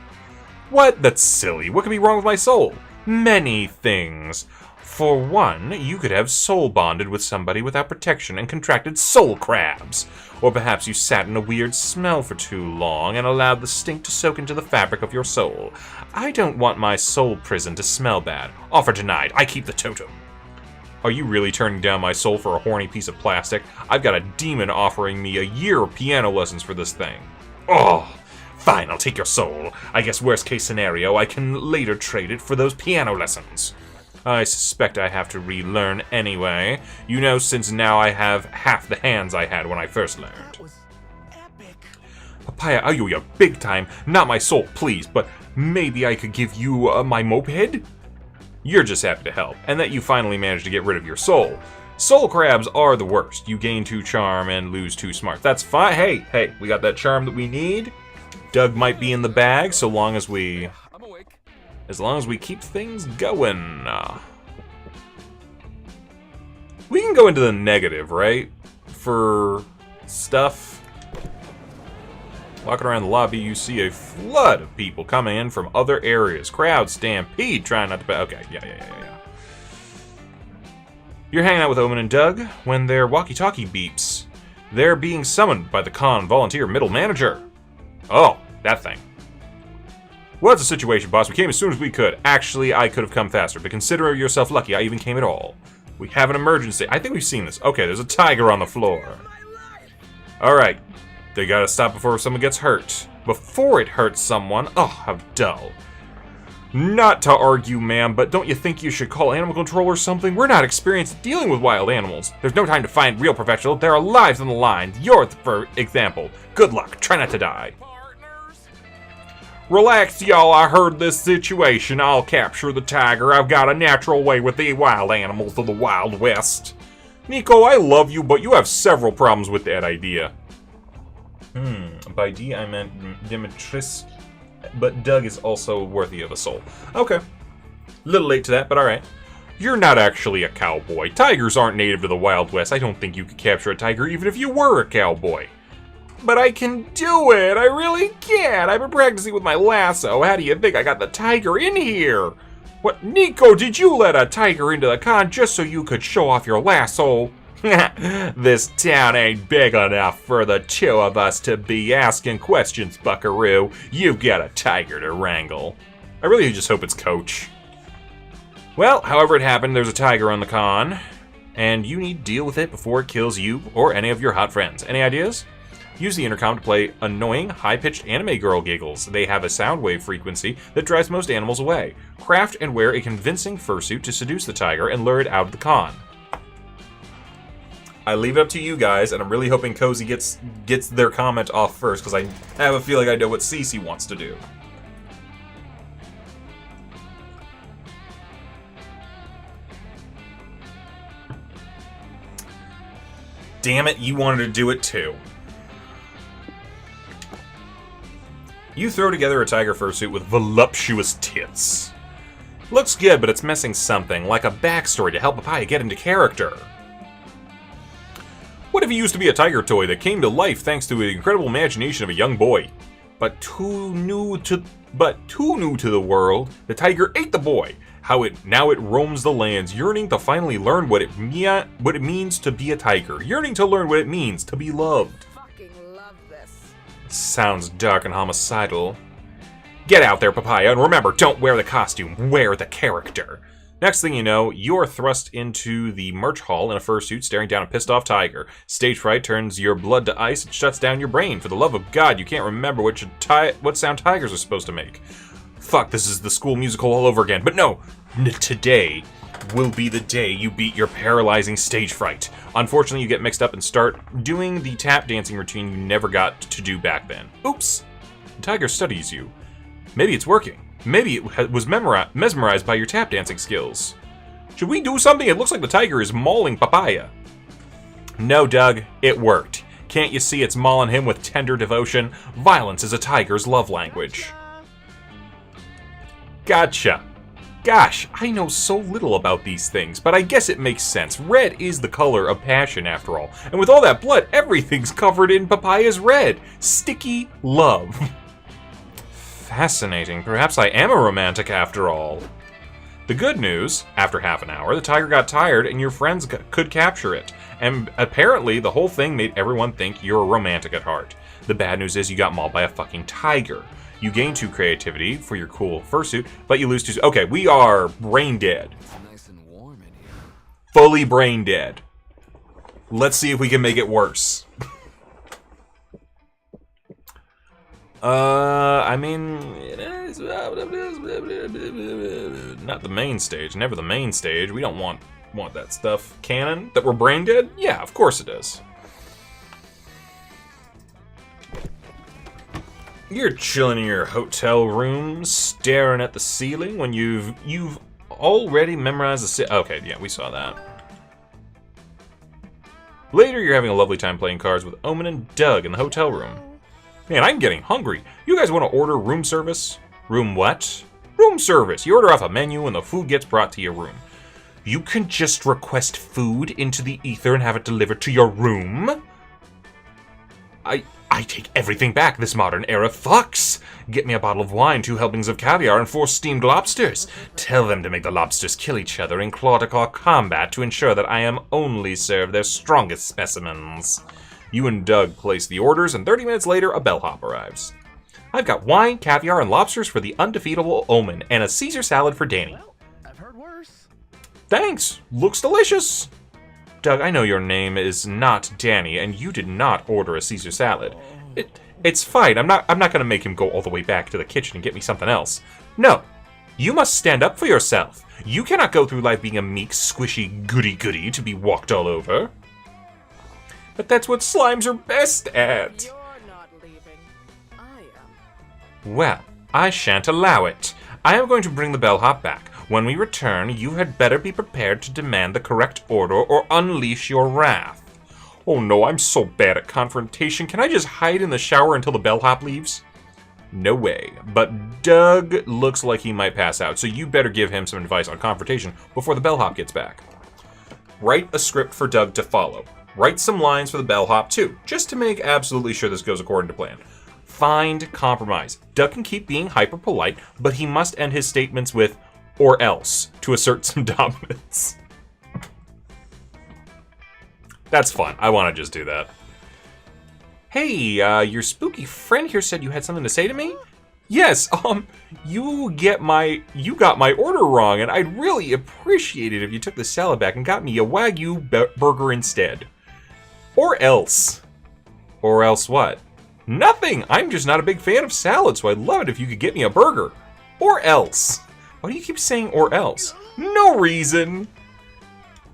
What? That's silly. What could be wrong with my soul? Many things. For one, you could have soul bonded with somebody without protection and contracted soul crabs. Or perhaps you sat in a weird smell for too long and allowed the stink to soak into the fabric of your soul. I don't want my soul prison to smell bad. Offer denied. I keep the totem. Are you really turning down my soul for a horny piece of plastic? I've got a demon offering me a year of piano lessons for this thing. Oh, fine, I'll take your soul. I guess worst case scenario, I can later trade it for those piano lessons. I suspect I have to relearn anyway. You know, since now I have half the hands I had when I first learned. That was epic. Papaya, are you big time? Not my soul, please, but maybe I could give you my moped? You're just happy to help, and that you finally managed to get rid of your soul. Soul crabs are the worst. You gain 2 charm and lose 2 smart. That's fine. Hey, we got that charm that we need. Doug might be in the bag, so long as we... I'm awake. As long as we keep things going. We can go into the negative, right? For stuff. Walking around the lobby, you see a flood of people coming in from other areas. Crowd stampede, trying not to... Okay, yeah. You're hanging out with Omen and Doug when their walkie-talkie beeps. They're being summoned by the con volunteer middle manager. Oh, that thing. What's the situation, boss? We came as soon as we could. Actually, I could have come faster, but consider yourself lucky I even came at all. We have an emergency. I think we've seen this. Okay, there's a tiger on the floor. Alright. They gotta stop before someone gets hurt. Before it hurts someone. Oh, how dull. Not to argue, ma'am, but don't you think you should call animal control or something? We're not experienced dealing with wild animals. There's no time to find real professionals. There are lives on the line. Yours, for example. Good luck. Try not to die. Relax, y'all. I heard this situation. I'll capture the tiger. I've got a natural way with the wild animals of the Wild West. Nico, I love you, but you have several problems with that idea. By D, I meant Demetris, but Doug is also worthy of a soul. Okay. Little late to that, but alright. You're not actually a cowboy. Tigers aren't native to the Wild West. I don't think you could capture a tiger even if you were a cowboy. But I can do it! I really can! I've been practicing with my lasso. How do you think I got the tiger in here? What, Nico, did you let a tiger into the con just so you could show off your lasso? This town ain't big enough for the 2 of us to be asking questions, buckaroo. You've got a tiger to wrangle. I really just hope it's Coach. Well, however it happened, there's a tiger on the con, and you need to deal with it before it kills you or any of your hot friends. Any ideas? Use the intercom to play annoying, high-pitched anime girl giggles. They have a sound wave frequency that drives most animals away. Craft and wear a convincing fursuit to seduce the tiger and lure it out of the con. I leave it up to you guys, and I'm really hoping Cozy gets their comment off first, because I have a feeling I know what Cece wants to do. Damn it, you wanted to do it too. You throw together a tiger fursuit with voluptuous tits. Looks good, but it's missing something, like a backstory to help Papaya get into character. What if he used to be a tiger toy that came to life thanks to the incredible imagination of a young boy? But too new to the world, the tiger ate the boy. Now it roams the lands, yearning to finally learn what it means to be a tiger, yearning to learn what it means to be loved. Fucking love this. Sounds dark and homicidal. Get out there, Papaya, and remember, don't wear the costume, wear the character. Next thing you know, you're thrust into the merch hall in a fursuit, staring down a pissed-off tiger. Stage fright turns your blood to ice and shuts down your brain. For the love of God, you can't remember what sound tigers are supposed to make. Fuck, this is the school musical all over again. But no, today will be the day you beat your paralyzing stage fright. Unfortunately, you get mixed up and start doing the tap dancing routine you never got to do back then. Oops. The tiger studies you. Maybe it's working. Maybe it was mesmerized by your tap dancing skills. Should we do something? It looks like the tiger is mauling Papaya. No, Doug, it worked. Can't you see it's mauling him with tender devotion? Violence is a tiger's love language. Gotcha. Gosh, I know so little about these things, but I guess it makes sense. Red is the color of passion, after all. And with all that blood, everything's covered in Papaya's red. Sticky love. Fascinating. Perhaps I am a romantic after all. The good news, after half an hour, the tiger got tired and your friends could capture it. And apparently the whole thing made everyone think you're a romantic at heart. The bad news is you got mauled by a fucking tiger. You gain 2 creativity for your cool fursuit, but you lose 2... Okay, we are brain dead. It's nice and warm in here. Fully brain dead. Let's see if we can make it worse. I mean, it is not the main stage. Never the main stage. We don't want that stuff canon. That we're brain dead? Yeah, of course it is. You're chilling in your hotel room, staring at the ceiling when you've already memorized the okay, yeah, we saw that. Later, you're having a lovely time playing cards with Omen and Doug in the hotel room. Man, I'm getting hungry. You guys want to order room service? Room what? Room service. You order off a menu and the food gets brought to your room. You can just request food into the ether and have it delivered to your room? I take everything back. This modern era fucks. Get me a bottle of wine, 2 helpings of caviar, and 4 steamed lobsters. Tell them to make the lobsters kill each other in claw-to-claw combat to ensure that I am only served their strongest specimens. You and Doug place the orders, and 30 minutes later, a bellhop arrives. I've got wine, caviar, and lobsters for the undefeatable Omen, and a Caesar salad for Danny. Well, I've heard worse. Thanks. Looks delicious. Doug, I know your name is not Danny, and you did not order a Caesar salad. It's fine. I'm not gonna make him go all the way back to the kitchen and get me something else. No. You must stand up for yourself. You cannot go through life being a meek, squishy goody-goody to be walked all over. But that's what slimes are best at. You're not leaving. I am. Well, I shan't allow it. I am going to bring the bellhop back. When we return, you had better be prepared to demand the correct order or unleash your wrath. Oh no, I'm so bad at confrontation. Can I just hide in the shower until the bellhop leaves? No way. But Doug looks like he might pass out, so you better give him some advice on confrontation before the bellhop gets back. Write a script for Doug to follow. Write some lines for the bellhop too, just to make absolutely sure this goes according to plan. Find compromise. Doug can keep being hyper polite, but he must end his statements with "or else" to assert some dominance. That's fun. I want to just do that. Hey, your spooky friend here said you had something to say to me? Yes, you got my order wrong, and I'd really appreciate it if you took the salad back and got me a Wagyu burger instead. Or else. Or else what? Nothing! I'm just not a big fan of salad, so I'd love it if you could get me a burger. Or else. Why do you keep saying or else? No reason!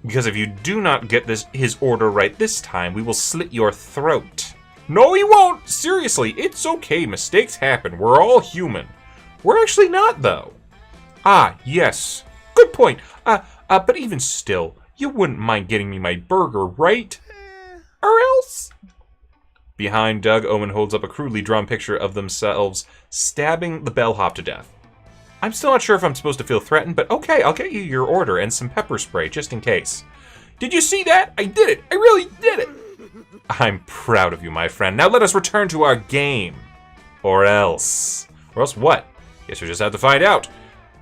Because if you do not get his order right this time, we will slit your throat. No, he won't! Seriously, it's okay. Mistakes happen. We're all human. We're actually not, though. Ah, yes. Good point. But even still, you wouldn't mind getting me my burger, right? Or else? Behind Doug, Omen holds up a crudely drawn picture of themselves stabbing the bellhop to death. I'm still not sure if I'm supposed to feel threatened, but okay, I'll get you your order and some pepper spray just in case. Did you see that? I did it! I really did it! I'm proud of you, my friend. Now let us return to our game. Or else. Or else what? Guess we just have to find out.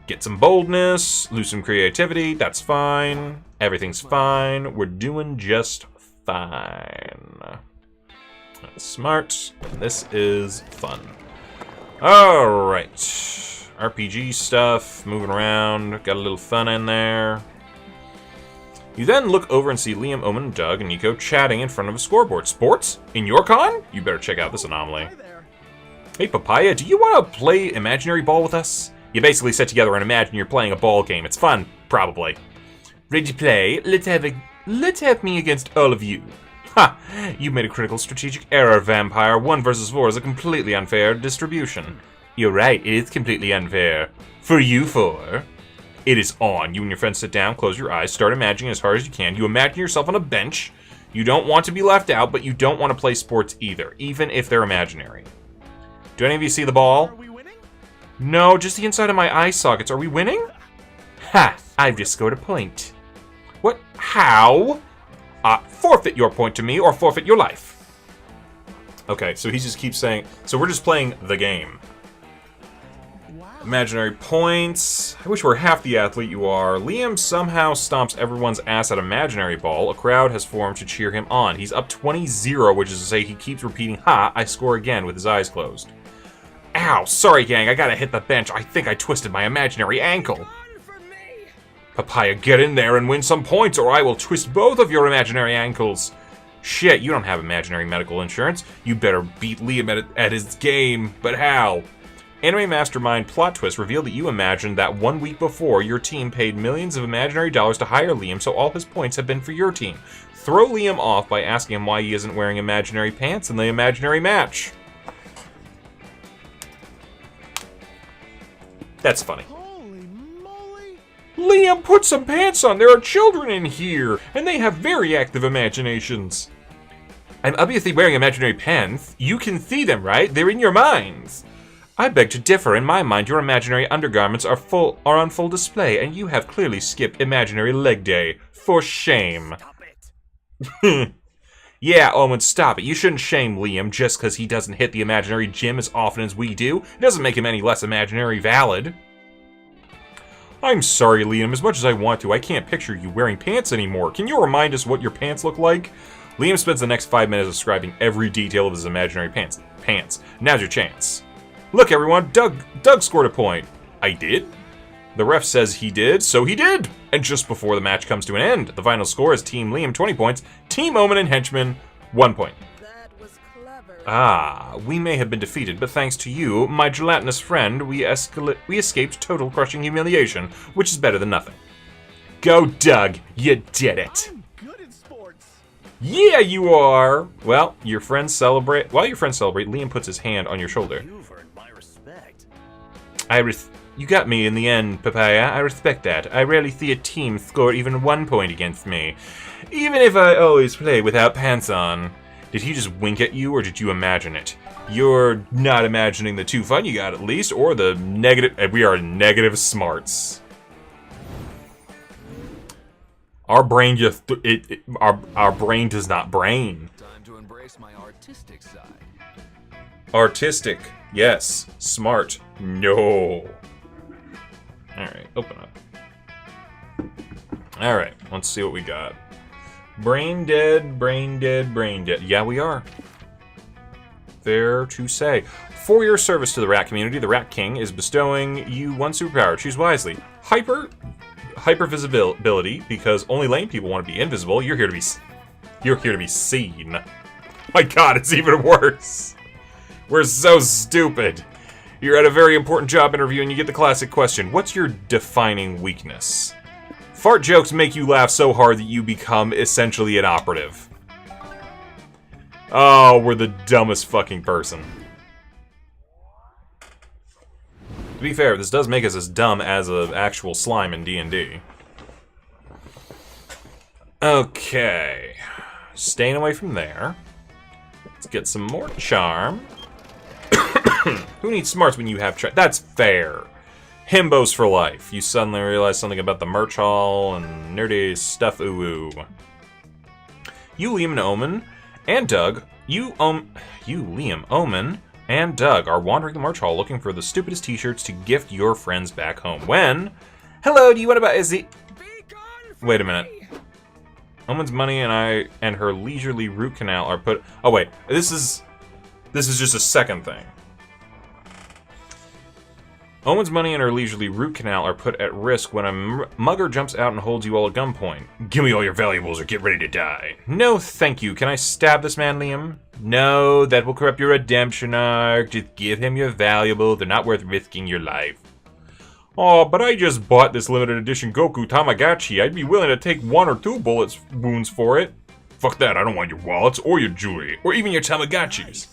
Get some boldness, lose some creativity, that's fine. Everything's fine. We're doing just fine. That's smart. This is fun. Alright. RPG stuff, moving around, got a little fun in there. You then look over and see Liam, Omen, Doug, and Nico chatting in front of a scoreboard. Sports? In your con? You better check out this anomaly. Hey, Papaya, do you want to play imaginary ball with us? You basically sit together and imagine you're playing a ball game. It's fun, probably. Ready to play? Let's have me against all of you. Ha! You made a critical strategic error, Vampire. 1 versus 4 is a completely unfair distribution. You're right, it is completely unfair. For you four. It is on. You and your friends sit down, close your eyes, start imagining as hard as you can. You imagine yourself on a bench. You don't want to be left out, but you don't want to play sports either, even if they're imaginary. Do any of you see the ball? Are we winning? No, just the inside of my eye sockets. Are we winning? Ha! I've just scored a point. What? How? Forfeit your point to me or forfeit your life. Okay, so he just keeps saying... So we're just playing the game. Imaginary points. I wish we were half the athlete you are. Liam somehow stomps everyone's ass at imaginary ball. A crowd has formed to cheer him on. He's up 20-0, which is to say he keeps repeating, ha, I score again with his eyes closed. Ow, sorry gang, I gotta hit the bench. I think I twisted my imaginary ankle. Papaya, get in there and win some points or I will twist both of your imaginary ankles. Shit, you don't have imaginary medical insurance. You better beat Liam at his game. But how? Anime Mastermind plot twist revealed that you imagined that 1 week before, your team paid millions of imaginary dollars to hire Liam, so all his points have been for your team. Throw Liam off by asking him why he isn't wearing imaginary pants in the imaginary match. That's funny. Holy moly! Liam, put some pants on! There are children in here, and they have very active imaginations. I'm obviously wearing imaginary pants. You can see them, right? They're in your minds. I beg to differ. In my mind, your imaginary undergarments are on full display, and you have clearly skipped imaginary leg day. For shame. Stop it! Yeah, Owen, stop it. You shouldn't shame Liam just because he doesn't hit the imaginary gym as often as we do. It doesn't make him any less imaginary valid. I'm sorry, Liam. As much as I want to, I can't picture you wearing pants anymore. Can you remind us what your pants look like? Liam spends the next 5 minutes describing every detail of his imaginary pants. Now's your chance. Look, everyone, Doug scored a point. I did? The ref says he did, so he did! And just before the match comes to an end, the final score is Team Liam 20 points, Team Omen and Henchman 1 point. That was clever. Ah, we may have been defeated, but thanks to you, my gelatinous friend, we escaped total crushing humiliation, which is better than nothing. Go, Doug! You did it! I'm good at sports. Yeah, you are! Well, your friends celebrate. While your friends celebrate, Liam puts his hand on your shoulder. You've earned my respect. You got me in the end, Papaya. I respect that. I rarely see a team score even 1 point against me. Even if I always play without pants on. Did he just wink at you, or did you imagine it? You're not imagining the 2 fun you got, at least, or the negative... We are negative smarts. Our brain just... Our brain does not brain. Time to embrace my artistic side. Artistic. Yes. Smart. No. Alright, open up. Alright, let's see what we got. Brain dead, brain dead, brain dead. Yeah, we are. Fair to say. For your service to the rat community, the Rat King is bestowing you 1 superpower. Choose wisely. Hyper visibility, because only lame people want to be invisible. You're here to be seen. My god, it's even worse. We're so stupid. You're at a very important job interview and you get the classic question, what's your defining weakness? Fart jokes make you laugh so hard that you become essentially an operative. Oh, we're the dumbest fucking person. To be fair, this does make us as dumb as an actual slime in D&D. Okay. Staying away from there. Let's get some more charm. Who needs smarts when you have That's fair. Himbos for life. You suddenly realize something about the merch hall and nerdy stuff. Ooh. You, Liam and Omen, and Doug. You, Liam, Omen, and Doug are wandering the merch hall looking for the stupidest t-shirts to gift your friends back home. When, hello, do you want to buy? Is he? Wait a minute. Omen's money and her leisurely root canal are put. Oh wait, this is just a second thing. Owen's money and her leisurely root canal are put at risk when a mugger jumps out and holds you all at gunpoint. Give me all your valuables or get ready to die. No, thank you. Can I stab this man, Liam? No, that will corrupt your redemption arc. Just give him your valuables. They're not worth risking your life. Oh, but I just bought this limited edition Goku Tamagotchi. I'd be willing to take 1 or 2 bullet wounds for it. Fuck that, I don't want your wallets or your jewelry or even your Tamagotchis.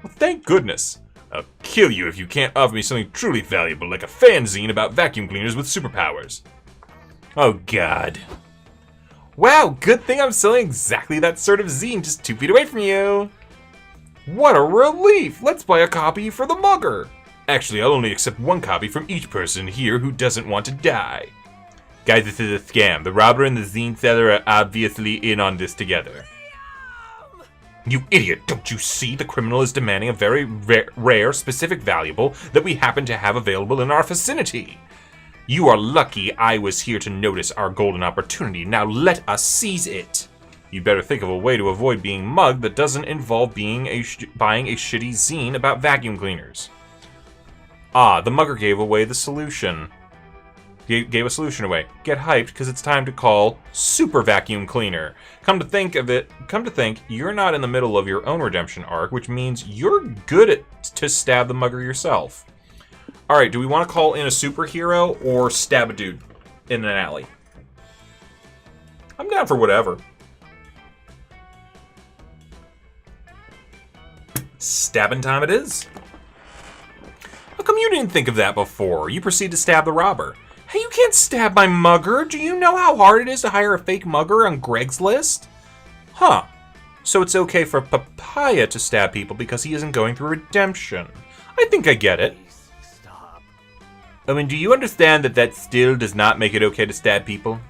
Well, thank goodness. I'll kill you if you can't offer me something truly valuable, like a fanzine about vacuum cleaners with superpowers. Oh, God. Wow, good thing I'm selling exactly that sort of zine just 2 feet away from you. What a relief! Let's buy a copy for the mugger. Actually, I'll only accept 1 copy from each person here who doesn't want to die. Guys, this is a scam. The robber and the zine seller are obviously in on this together. You idiot! Don't you see the criminal is demanding a very rare, specific valuable that we happen to have available in our vicinity? You are lucky I was here to notice our golden opportunity. Now let us seize it. You'd better think of a way to avoid being mugged that doesn't involve buying a shitty zine about vacuum cleaners. Ah, the mugger gave away the solution. He gave a solution away. Get hyped, because it's time to call Super Vacuum Cleaner. Come to think, you're not in the middle of your own redemption arc, which means you're good to stab the mugger yourself. Alright, do we want to call in a superhero or stab a dude in an alley? I'm down for whatever. Stabbing time it is. How come you didn't think of that before? You proceed to stab the robber. Hey, you can't stab my mugger! Do you know how hard it is to hire a fake mugger on Greg's list? Huh. So it's okay for Papaya to stab people because he isn't going through redemption. I think I get it. Stop. I mean, do you understand that that still does not make it okay to stab people?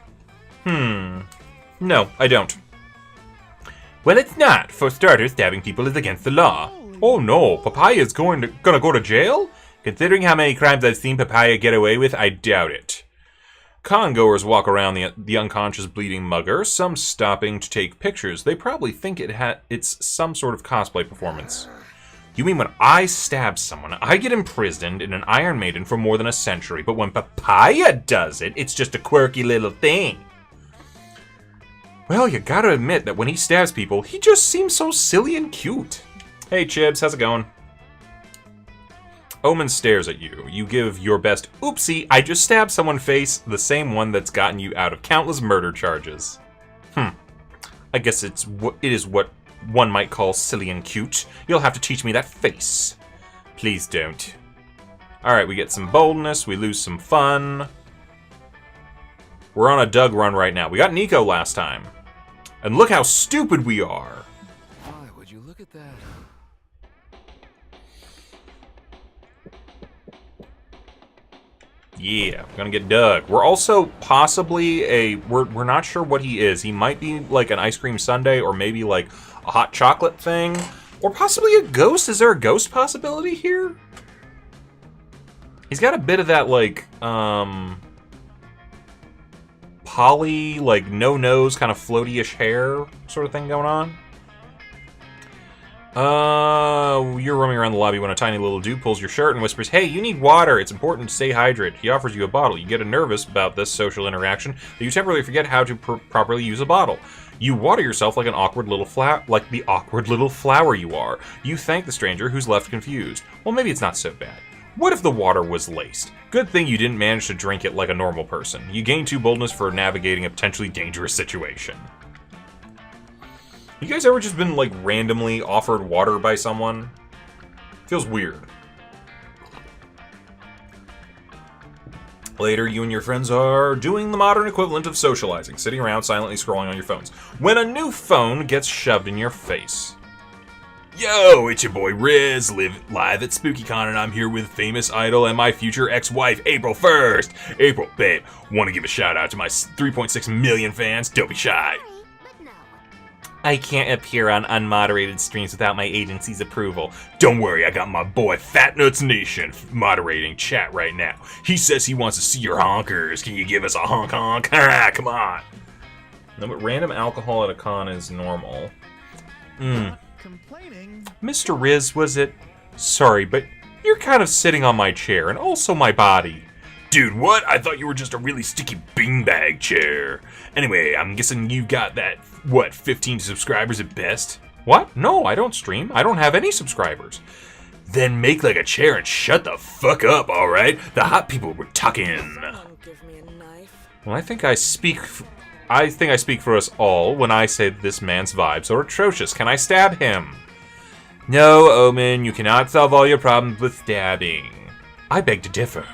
No, I don't. Well, it's not. For starters, stabbing people is against the law. Oh no, Papaya is gonna go to jail? Considering how many crimes I've seen Papaya get away with, I doubt it. Con-goers walk around the unconscious bleeding mugger, some stopping to take pictures. They probably think it's some sort of cosplay performance. You mean when I stab someone, I get imprisoned in an Iron Maiden for more than a century, but when Papaya does it, it's just a quirky little thing. Well, you gotta admit that when he stabs people, he just seems so silly and cute. Hey, Chibs, how's it going? Omen stares at you. You give your best, oopsie, I just stabbed someone face, the same one that's gotten you out of countless murder charges. I guess it is what one might call silly and cute. You'll have to teach me that face. Please don't. Alright, we get some boldness, we lose some fun. We're on a Doug run right now. We got Nico last time. And look how stupid we are. Why would you look at that? Yeah, we're gonna get Doug. We're also possibly we're not sure what he is. He might be like an ice cream sundae or maybe like a hot chocolate thing. Or possibly a ghost. Is there a ghost possibility here? He's got a bit of that like, poly, like no nose, kind of floaty-ish hair sort of thing going on. You're roaming around the lobby when a tiny little dude pulls your shirt and whispers, "Hey, you need water. It's important to stay hydrated." He offers you a bottle. You get nervous about this social interaction that you temporarily forget how to properly use a bottle. You water yourself like an awkward little like the awkward little flower you are. You thank the stranger who's left confused. Well, maybe it's not so bad. What if the water was laced? Good thing you didn't manage to drink it like a normal person. You gain 2 boldness for navigating a potentially dangerous situation. You guys ever just been, like, randomly offered water by someone? Feels weird. Later, you and your friends are doing the modern equivalent of socializing, sitting around silently scrolling on your phones, when a new phone gets shoved in your face. Yo, it's your boy Riz, live at SpookyCon, and I'm here with famous idol and my future ex-wife, April 1st. April, babe, want to give a shout out to my 3.6 million fans? Don't be shy. But no. I can't appear on unmoderated streams without my agency's approval. Don't worry, I got my boy Fat Nuts Nation moderating chat right now. He says he wants to see your honkers. Can you give us a honk honk? Come on. No, but random alcohol at a con is normal. Complaining. Mr. Riz, was it? Sorry, but you're kind of sitting on my chair and also my body. Dude, what? I thought you were just a really sticky beanbag chair. Anyway, I'm guessing you got that, what, 15 subscribers at best? What? No, I don't stream. I don't have any subscribers. Then make like a chair and shut the fuck up, alright? The hot people were talking. Someone give me a knife. Well, I think I speak for us all when I say this man's vibes are atrocious. Can I stab him? No, Omen, you cannot solve all your problems with stabbing. I beg to differ.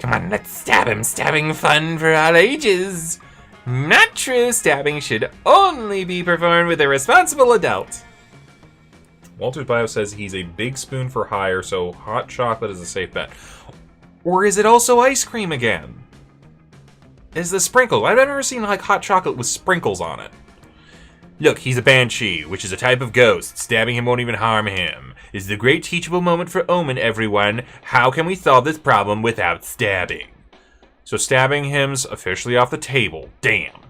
Come on, let's stab him. Stabbing fun for all ages. Not true. Stabbing should only be performed with a responsible adult. Walter's bio says he's a big spoon for hire, so hot chocolate is a safe bet. Or is it also ice cream again? Is the sprinkles? I've never seen like hot chocolate with sprinkles on it. Look, he's a banshee, which is a type of ghost. Stabbing him won't even harm him. This is the great teachable moment for Omen, everyone. How can we solve this problem without stabbing? So stabbing him's officially off the table. Damn.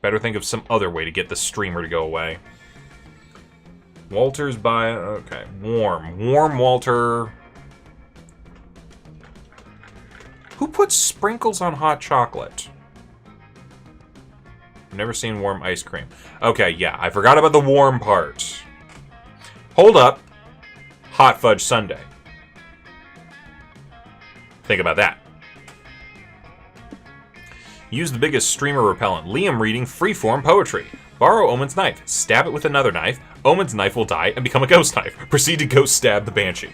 Better think of some other way to get the streamer to go away. Walter's bio. Okay. Warm Walter. Who puts sprinkles on hot chocolate? I've never seen warm ice cream. Okay, yeah, I forgot about the warm part. Hold up. Hot fudge sundae. Think about that. Use the biggest streamer repellent. Liam reading freeform poetry. Borrow Omen's knife. Stab it with another knife. Omen's knife will die and become a ghost knife. Proceed to ghost stab the banshee.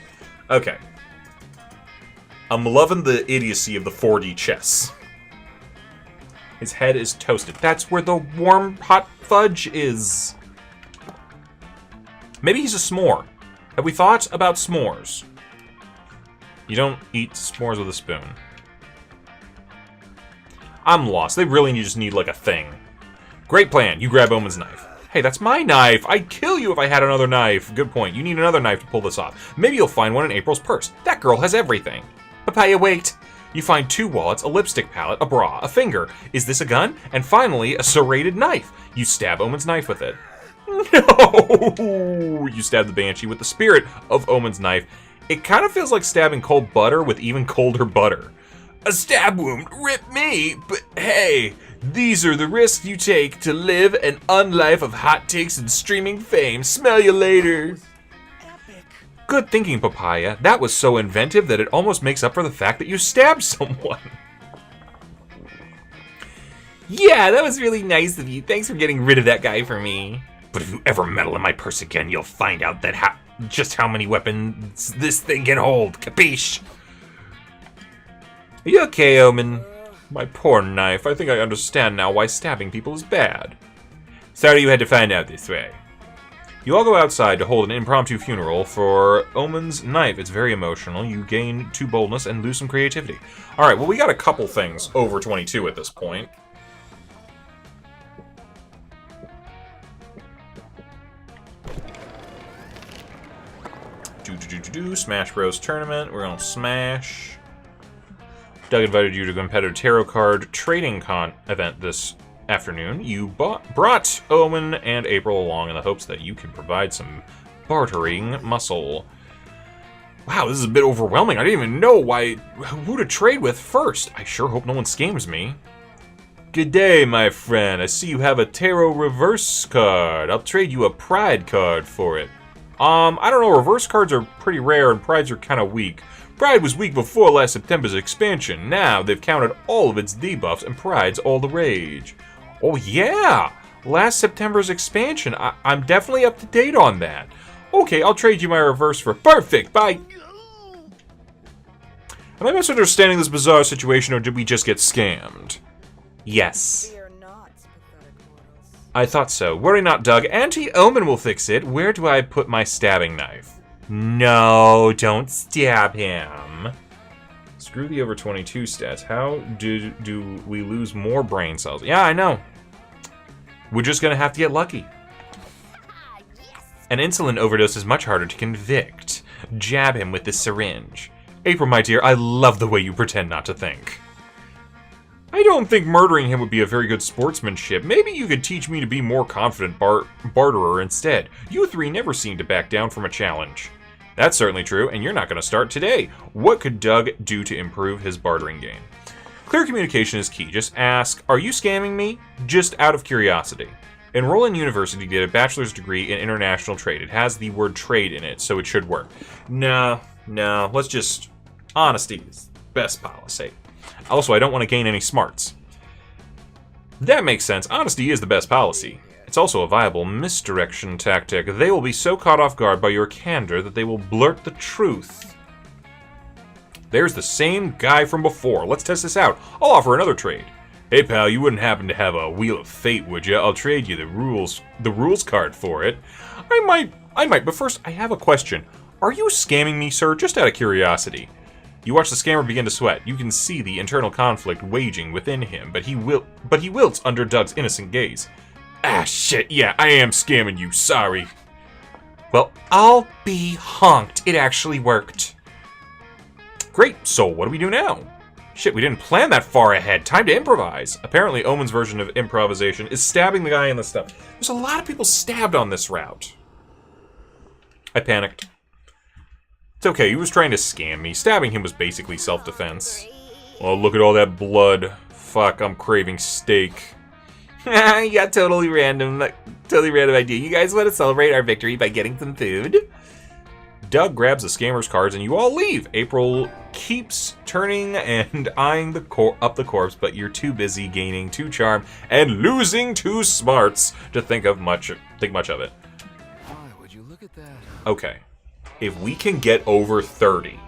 Okay. I'm loving the idiocy of the 4D chess. His head is toasted. That's where the warm hot fudge is. Maybe he's a s'more. Have we thought about s'mores? You don't eat s'mores with a spoon. I'm lost. They really just need like a thing. Great plan. You grab Omen's knife. Hey, that's my knife. I'd kill you if I had another knife. Good point. You need another knife to pull this off. Maybe you'll find one in April's purse. That girl has everything. Papaya, wait. You find 2 wallets, a lipstick palette, a bra, a finger. Is this a gun? And finally, a serrated knife. You stab Omen's knife with it. No! You stab the banshee with the spirit of Omen's knife. It kind of feels like stabbing cold butter with even colder butter. A stab wound? Rip me! But hey, these are the risks you take to live an unlife of hot takes and streaming fame. Smell you later. Good thinking, Papaya. That was so inventive that it almost makes up for the fact that you stabbed someone. Yeah, that was really nice of you. Thanks for getting rid of that guy for me. But if you ever meddle in my purse again, you'll find out that just how many weapons this thing can hold. Capiche? Are you okay, Omen? My poor knife. I think I understand now why stabbing people is bad. Sorry you had to find out this way. You all go outside to hold an impromptu funeral for Omen's knife. It's very emotional. You gain 2 boldness and lose some creativity. Alright, well we got a couple things over 22 at this point. Smash Bros. Tournament. We're gonna smash. Doug invited you to a competitive tarot card trading event this afternoon. You brought Omen and April along in the hopes that you can provide some bartering muscle. Wow, this is a bit overwhelming. I didn't even know who to trade with first. I sure hope no one scams me. Good day, my friend. I see you have a tarot reverse card. I'll trade you a pride card for it. I don't know. Reverse cards are pretty rare and prides are kind of weak. Pride was weak before last September's expansion. Now they've counted all of its debuffs and Pride's all the rage. Oh yeah! Last September's expansion. I'm definitely up to date on that. Okay, I'll trade you my reverse for perfect. Bye! Am I misunderstanding this bizarre situation or did we just get scammed? Yes. We are not pathetic mortals. I thought so. Worry not, Doug. Auntie Omen will fix it. Where do I put my stabbing knife? No, don't stab him. Screw the over 22 stats. How do we lose more brain cells? Yeah, I know. We're just gonna have to get lucky. An insulin overdose is much harder to convict. Jab him with this syringe. April, my dear, I love the way you pretend not to think. I don't think murdering him would be a very good sportsmanship. Maybe you could teach me to be more confident barterer instead. You three never seem to back down from a challenge. That's certainly true, and you're not going to start today. What could Doug do to improve his bartering game? Clear communication is key. Just ask, are you scamming me? Just out of curiosity. Enroll in university to get a bachelor's degree in international trade. It has the word trade in it, so it should work. No, let's just... Honesty is best policy. Also, I don't want to gain any smarts. That makes sense. Honesty is the best policy. It's also a viable misdirection tactic. They will be so caught off guard by your candor that they will blurt the truth. There's the same guy from before. Let's test this out. I'll offer another trade. Hey pal, you wouldn't happen to have a Wheel of Fate, would you? I'll trade you the rules card for it. I might, but first I have a question. Are you scamming me, sir? Just out of curiosity. You watch the scammer begin to sweat. You can see the internal conflict waging within him, but he wilts under Doug's innocent gaze. Ah, shit, yeah, I am scamming you, sorry. Well, I'll be honked. It actually worked. Great, so what do we do now? Shit, we didn't plan that far ahead. Time to improvise. Apparently, Omen's version of improvisation is stabbing the guy in the stomach. There's a lot of people stabbed on this route. I panicked. It's okay, he was trying to scam me. Stabbing him was basically self-defense. Oh, look at all that blood. Fuck, I'm craving steak. You got totally random idea. You guys want to celebrate our victory by getting some food? Doug grabs the scammer's cards and you all leave. April keeps turning and eyeing up the corpse, but you're too busy gaining 2 charm and losing 2 smarts to think much of it. Why would you look at that? Okay. If we can get over 30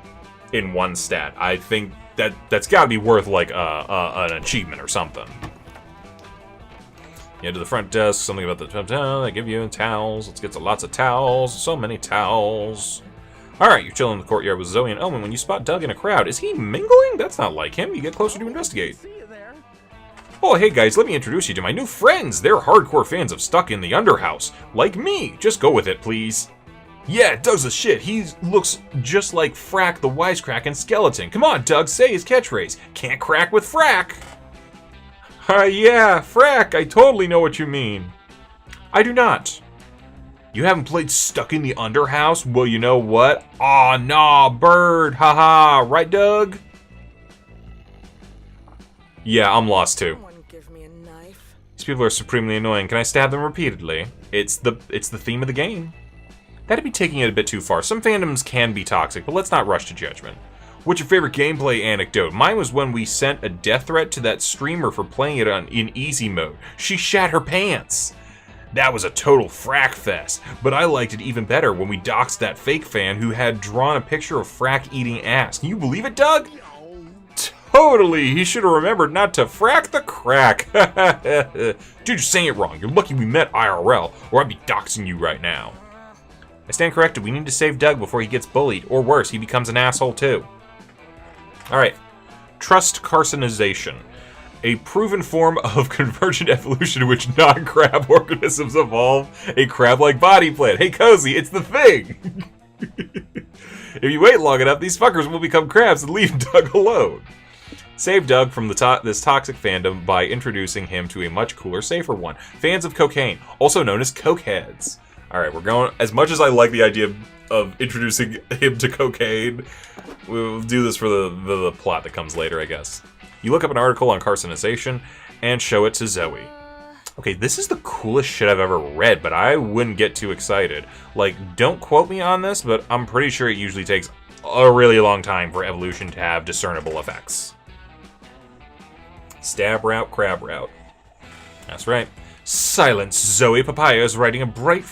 in one stat, I think that's got to be worth like an achievement or something. You head to the front desk, something about the they give you towels. Let's get lots of towels. So many towels. Alright, you're chilling in the courtyard with Zoe and Omen when you spot Doug in a crowd. Is he mingling? That's not like him. You get closer to investigate. Oh, hey guys, let me introduce you to my new friends. They're hardcore fans of Stuck in the Underhouse. Like me. Just go with it, please. Yeah, Doug's the shit. He looks just like Frack the wisecracking skeleton. Come on, Doug, say his catchphrase. Can't crack with Frack. Yeah, Frack, I totally know what you mean. I do not. You haven't played Stuck in the Underhouse? Well, you know what? Aw, nah, bird, haha, right, Doug? Yeah, I'm lost too. Someone give me a knife. These people are supremely annoying. Can I stab them repeatedly? It's the theme of the game. That'd be taking it a bit too far. Some fandoms can be toxic, but let's not rush to judgment. What's your favorite gameplay anecdote? Mine was when we sent a death threat to that streamer for playing it in easy mode. She shat her pants. That was a total frack fest, but I liked it even better when we doxed that fake fan who had drawn a picture of Frack eating ass. Can you believe it, Doug? Totally! He should have remembered not to frack the crack. Dude, you're saying it wrong. You're lucky we met IRL, or I'd be doxing you right now. I stand corrected. We need to save Doug before he gets bullied, or worse, he becomes an asshole too. Alright. Trust carcinization. A proven form of convergent evolution in which non-crab organisms evolve a crab-like body plan. Hey, Cozy, it's the thing! If you wait long enough, these fuckers will become crabs and leave Doug alone. Save Doug from this toxic fandom by introducing him to a much cooler, safer one. Fans of cocaine, also known as cokeheads. Alright, we're going... As much as I like the idea of introducing him to cocaine, we'll do this for the plot that comes later, I guess. You look up an article on carcinization and show it to Zoe. Okay, this is the coolest shit I've ever read, but I wouldn't get too excited. Like, don't quote me on this, but I'm pretty sure it usually takes a really long time for evolution to have discernible effects. Stab route, crab route. That's right. Silence, Zoe. Papaya is writing a bright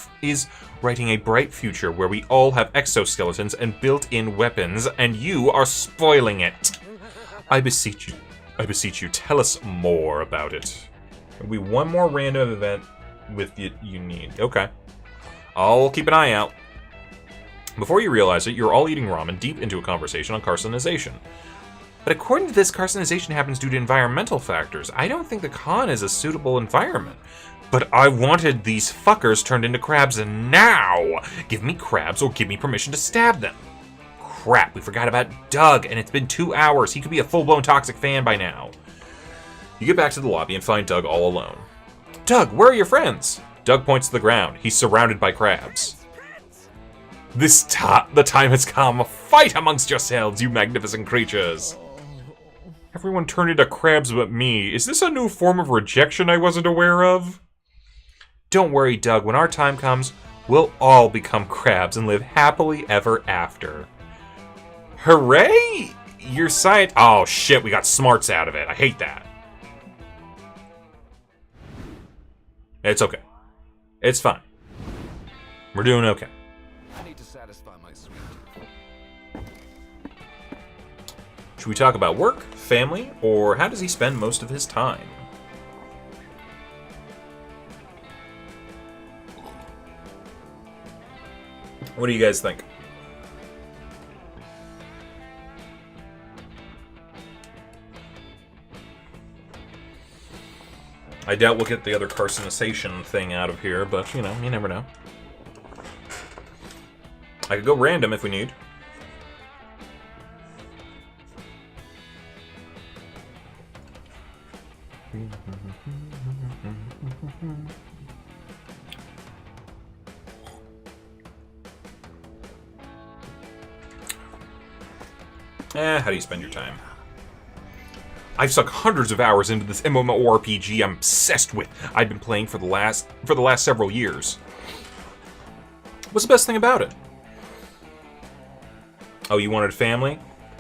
future where we all have exoskeletons and built-in weapons, and you are spoiling it. I beseech you, tell us more about it. There'll be one more random event with you need. Okay. I'll keep an eye out. Before you realize it, you're all eating ramen deep into a conversation on carcinization. But according to this, carcinization happens due to environmental factors. I don't think the con is a suitable environment. But I wanted these fuckers turned into crabs now! Give me crabs or give me permission to stab them. Crap, we forgot about Doug, and it's been 2 hours. He could be a full-blown toxic fan by now. You get back to the lobby and find Doug all alone. Doug, where are your friends? Doug points to the ground. He's surrounded by crabs. The time has come. Fight amongst yourselves, you magnificent creatures. Everyone turned into crabs but me. Is this a new form of rejection I wasn't aware of? Don't worry, Doug. When our time comes, we'll all become crabs and live happily ever after. Hooray! Your science... Oh, shit, we got smarts out of it. I hate that. It's okay. It's fine. We're doing okay. I need to satisfy my sweet tooth. Should we talk about work, family, or how does he spend most of his time? What do you guys think? I doubt we'll get the other carcinization thing out of here, but, you know, you never know. I could go random if we need. How do you spend your time? I've sunk hundreds of hours into this MMORPG I'm obsessed with. I've been playing for the last several years. What's the best thing about it? Oh, you wanted family?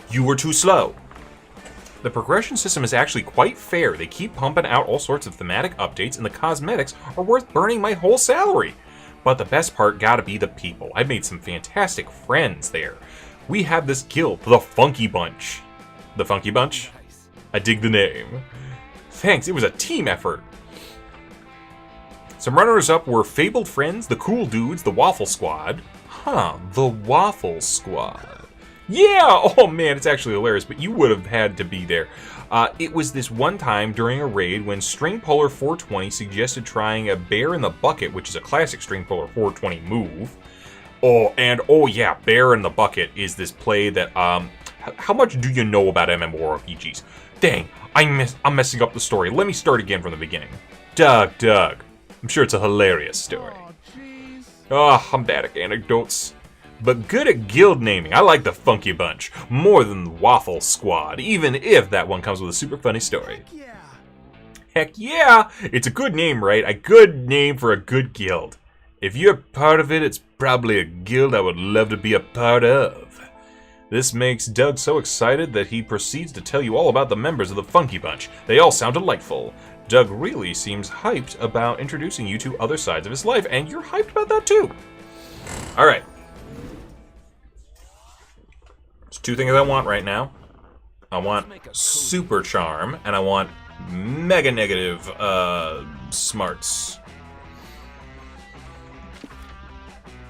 You were too slow. The progression system is actually quite fair. They keep pumping out all sorts of thematic updates, and the cosmetics are worth burning my whole salary. But the best part gotta be the people. I made some fantastic friends there. We have this guild, the Funky Bunch. The Funky Bunch? I dig the name. Thanks, it was a team effort. Some runners-up were Fabled Friends, the Cool Dudes, the Waffle Squad. Huh, the Waffle Squad. Yeah! Oh man, it's actually hilarious, but you would have had to be there. It was this one time during a raid when Stringpolar 420 suggested trying a Bear in the Bucket, which is a classic Stringpolar 420 move. Oh yeah, Bear in the Bucket is this play that, how much do you know about MMORPGs? Dang, I'm messing up the story. Let me start again from the beginning. Doug. I'm sure it's a hilarious story. I'm bad at anecdotes. But good at guild naming. I like the Funky Bunch more than the Waffle Squad, even if that one comes with a super funny story. Heck yeah! It's a good name, right? A good name for a good guild. If you're part of it, it's probably a guild I would love to be a part of. This makes Doug so excited that he proceeds to tell you all about the members of the Funky Bunch. They all sound delightful. Doug really seems hyped about introducing you to other sides of his life, and you're hyped about that too. Alright. There's two things I want right now. I want Super Charm, and I want Mega Negative Smarts.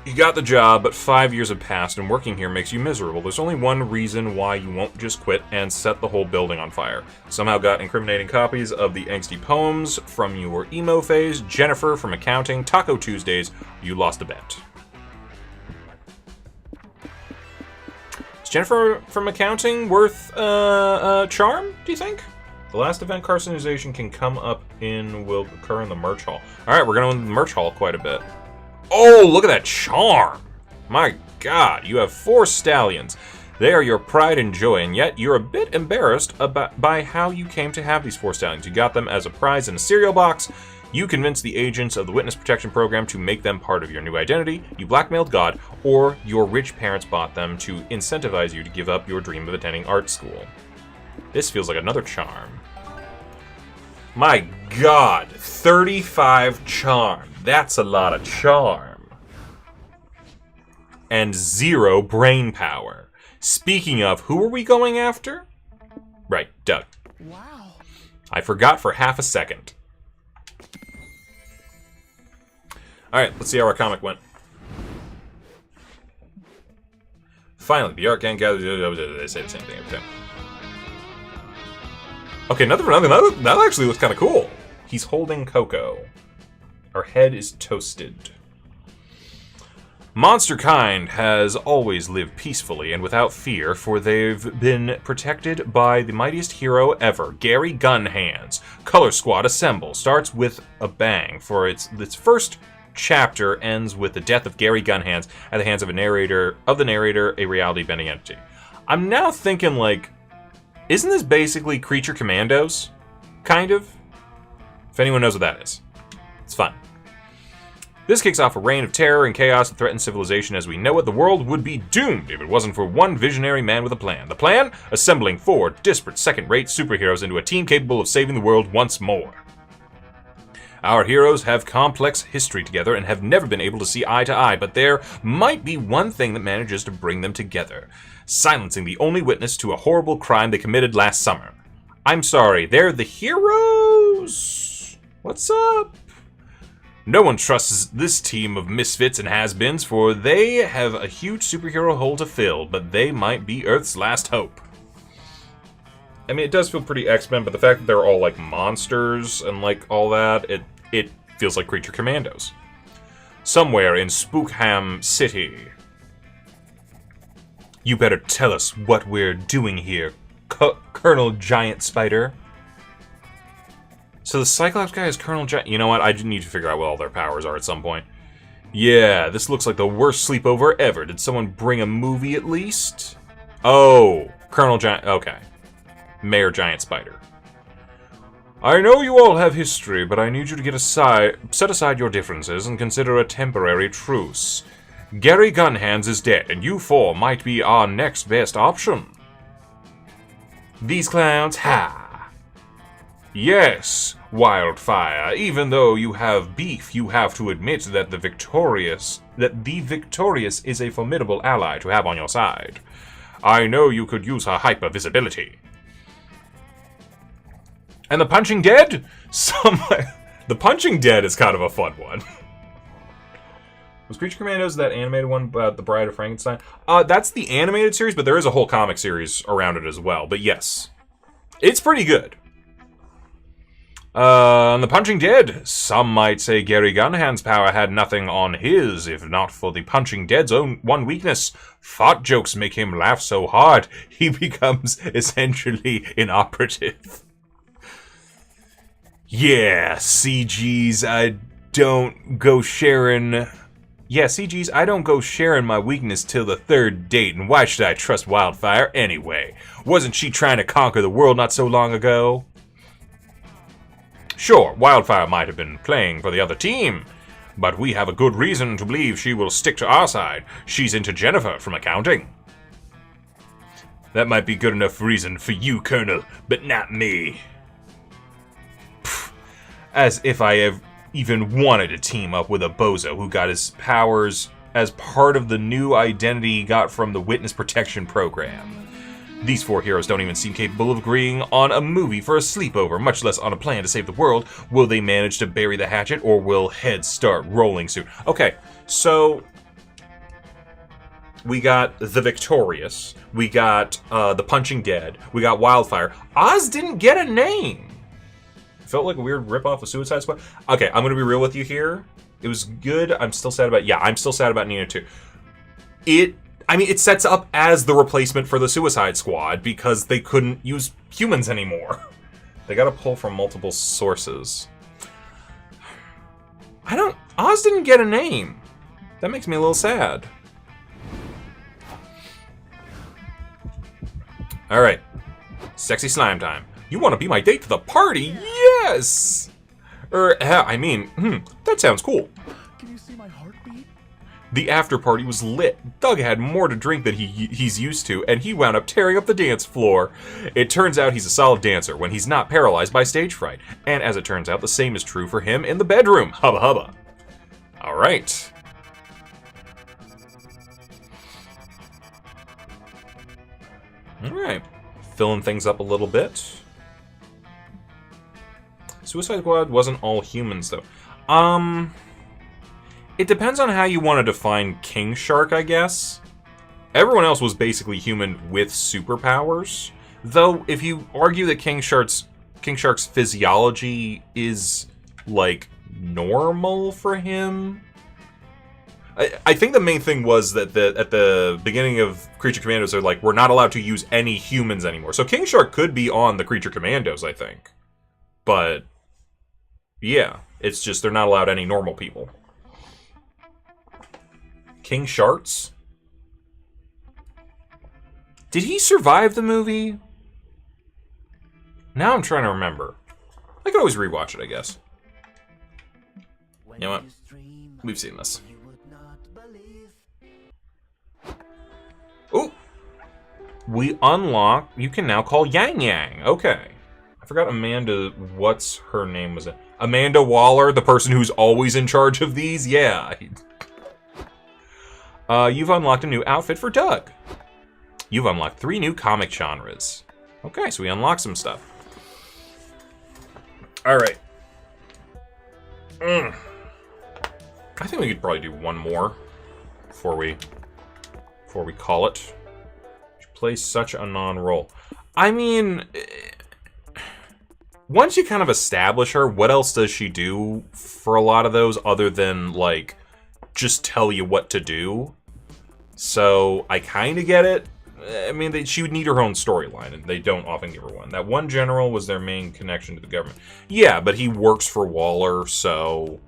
You got the job, but 5 years have passed and working here makes you miserable. There's only one reason why you won't just quit and set the whole building on fire. Somehow got incriminating copies of the angsty poems from your emo phase, Jennifer from accounting, Taco Tuesdays, you lost a bet. Is Jennifer from accounting worth charm, do you think? The last event carcinization can come up will occur in the merch hall. Alright, we're going to the merch hall quite a bit. Oh, look at that charm! My god, you have 4 stallions. They are your pride and joy, and yet you're a bit embarrassed by how you came to have these 4 stallions. You got them as a prize in a cereal box. You convinced the agents of the Witness Protection Program to make them part of your new identity. You blackmailed God, or your rich parents bought them to incentivize you to give up your dream of attending art school. This feels like another charm. My god, 35 charm. That's a lot of charm. And 0 brain power. Speaking of, who are we going after? Right, Doug. Wow. I forgot for half a second. Alright, let's see how our comic went. Finally, the art gang gathers. They say the same thing every time. Okay, nothing for nothing. That actually looks kind of cool. He's holding Coco. Our head is toasted. Monster kind has always lived peacefully and without fear, for they've been protected by the mightiest hero ever, Gary Gunhands. Color Squad assemble. Starts with a bang, for its first chapter ends with the death of Gary Gunhands at the hands of the narrator, a reality-bending entity. I'm now thinking, like, isn't this basically Creature Commandos? Kind of? If anyone knows what that is. It's fun. This kicks off a reign of terror and chaos that threatens civilization as we know it. The world would be doomed if it wasn't for one visionary man with a plan. The plan? Assembling 4 disparate second-rate superheroes into a team capable of saving the world once more. Our heroes have complex history together and have never been able to see eye to eye, but there might be one thing that manages to bring them together. Silencing the only witness to a horrible crime they committed last summer. I'm sorry, they're the heroes? What's up? No one trusts this team of misfits and has-beens, for they have a huge superhero hole to fill, but they might be Earth's last hope. I mean, it does feel pretty X-Men, but the fact that they're all, like, monsters and, like, all that, it feels like Creature Commandos. Somewhere in Spookham City. You better tell us what we're doing here, Colonel Giant Spider. So the Cyclops guy is Colonel Giant... You know what? I need to figure out what all their powers are at some point. Yeah, this looks like the worst sleepover ever. Did someone bring a movie at least? Oh, Colonel Giant... Okay. Mayor Giant Spider. I know you all have history, but I need you to set aside your differences and consider a temporary truce. Gary Gunhands is dead, and you 4 might be our next best option. These clowns, ha! Yes, Wildfire, even though you have beef, you have to admit that the Victorious is a formidable ally to have on your side. I know you could use her hyper-visibility. And the Punching Dead? The Punching Dead is kind of a fun one. Was Creature Commandos that animated one about the Bride of Frankenstein? That's the animated series, but there is a whole comic series around it as well. But yes, it's pretty good. The Punching Dead. Some might say Gary Gunhand's power had nothing on his, if not for the Punching Dead's own one weakness. Fart jokes make him laugh so hard, he becomes essentially inoperative. Yeah, CGs, I don't go sharing... Yeah, CGs, I don't go sharing my weakness till the 3rd date, and why should I trust Wildfire anyway? Wasn't she trying to conquer the world not so long ago? Sure, Wildfire might have been playing for the other team, but we have a good reason to believe she will stick to our side. She's into Jennifer from accounting. That might be good enough reason for you, Colonel, but not me. Pfft, as if I have even wanted to team up with a bozo who got his powers as part of the new identity he got from the Witness Protection Program. These 4 heroes don't even seem capable of agreeing on a movie for a sleepover, much less on a plan to save the world. Will they manage to bury the hatchet, or will heads start rolling soon? Okay, so we got the Victorious, we got the Punching Dead, we got Wildfire. Oz didn't get a name. It felt like a weird ripoff of Suicide Squad. Okay, I'm gonna be real with you here. It was good. I'm still sad about Nina too. It sets up as the replacement for the Suicide Squad because they couldn't use humans anymore. They gotta pull from multiple sources. Oz didn't get a name. That makes me a little sad. Alright. Sexy slime time. You want to be my date to the party? Yes! That sounds cool. Can you see my heartbeat? The after party was lit. Doug had more to drink than he's used to, and he wound up tearing up the dance floor. It turns out he's a solid dancer when he's not paralyzed by stage fright. And as it turns out, the same is true for him in the bedroom. Hubba hubba. Alright. Alright. Filling things up a little bit. Suicide Squad wasn't all humans, though. It depends on how you want to define King Shark, I guess. Everyone else was basically human with superpowers. Though, if you argue that King Shark's physiology is, like, normal for him... I think the main thing was that at the beginning of Creature Commandos, they're like, we're not allowed to use any humans anymore. So King Shark could be on the Creature Commandos, I think. But, yeah, it's just they're not allowed any normal people. King Sharks? Did he survive the movie? Now I'm trying to remember. I could always rewatch it, I guess. You know what? We've seen this. Ooh! We unlock... You can now call Yang. Okay. I forgot Amanda... What's her name was it? Amanda Waller, the person who's always in charge of these? Yeah. You've unlocked a new outfit for Doug. You've unlocked 3 new comic genres. Okay, so we unlocked some stuff. Alright. I think we could probably do one more before we call it. She plays such a non-role. I mean, once you kind of establish her, what else does she do for a lot of those other than, like, just tell you what to do? So, I kind of get it. I mean, she would need her own storyline, and they don't often give her one. That one general was their main connection to the government. Yeah, but he works for Waller, so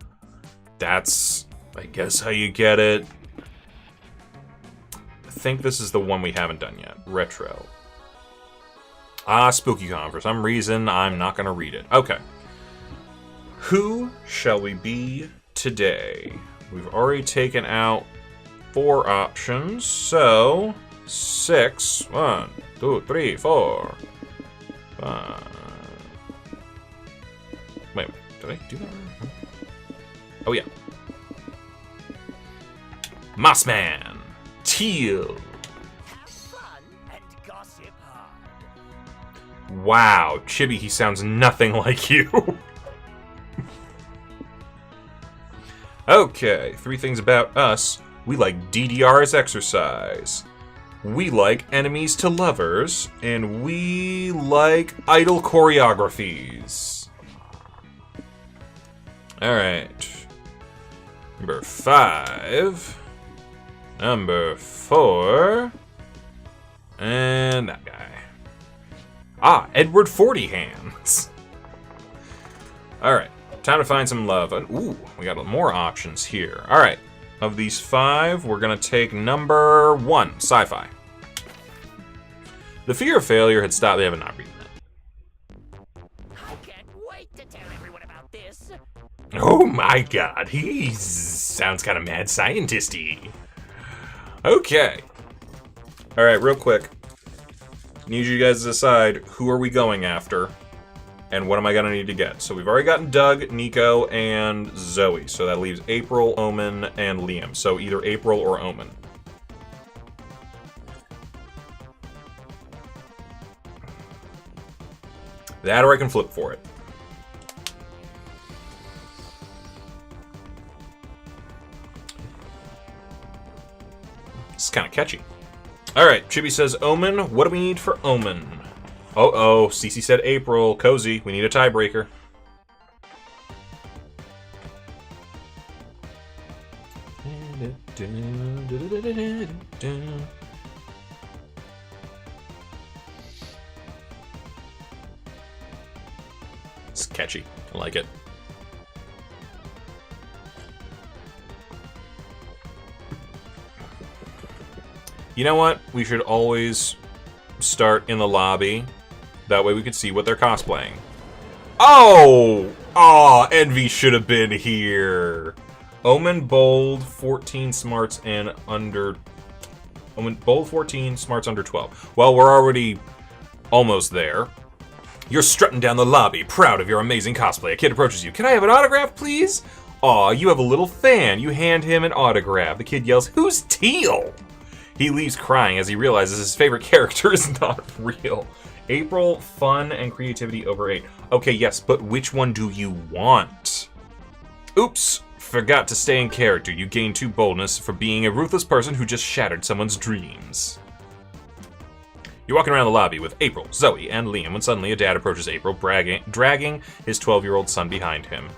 that's, I guess, how you get it. I think this is the one we haven't done yet. Retro. SpookyCon. For some reason, I'm not going to read it. Okay. Who shall we be today? We've already taken out 4 options, so 6. 1, 2, 3, 4. 5. Wait, did I do that? Oh, yeah. Mossman. Teal. Wow, Chibi, he sounds nothing like you. Okay, 3 things about us. We like DDR as exercise. We like enemies to lovers. And we like idol choreographies. Alright. Number 5. Number 4. And that guy. Edward 40 Hands. Alright, time to find some love. Ooh, we got more options here. Alright, of these 5, we're gonna take number 1, sci-fi. The fear of failure had stopped. They have not reading it. I can't wait to tell everyone about this. Oh my god, he sounds kind of mad scientist-y. Okay. Alright, real quick. Need you guys to decide who are we going after and what am I going to need to get. So we've already gotten Doug, Nico, and Zoe. So that leaves April, Omen, and Liam. So either April or Omen. That or I can flip for it. It's kind of catchy. Alright, Chibi says Omen. What do we need for Omen? Oh, Cece said April. Cozy, we need a tiebreaker. It's catchy. I like it. You know what? We should always start in the lobby. That way we could see what they're cosplaying. Oh! Aw, Envy should have been here. Omen, bold, 14 smarts, and under... Omen, bold, 14, smarts, under 12. Well, we're already almost there. You're strutting down the lobby, proud of your amazing cosplay. A kid approaches you. Can I have an autograph, please? Aw, you have a little fan. You hand him an autograph. The kid yells, "Who's Teal?" He leaves crying as he realizes his favorite character is not real. April, fun and creativity over 8. Okay, yes, but which one do you want? Oops, forgot to stay in character. You gained 2 boldness for being a ruthless person who just shattered someone's dreams. You're walking around the lobby with April, Zoe, and Liam when suddenly a dad approaches April, dragging his 12-year-old son behind him.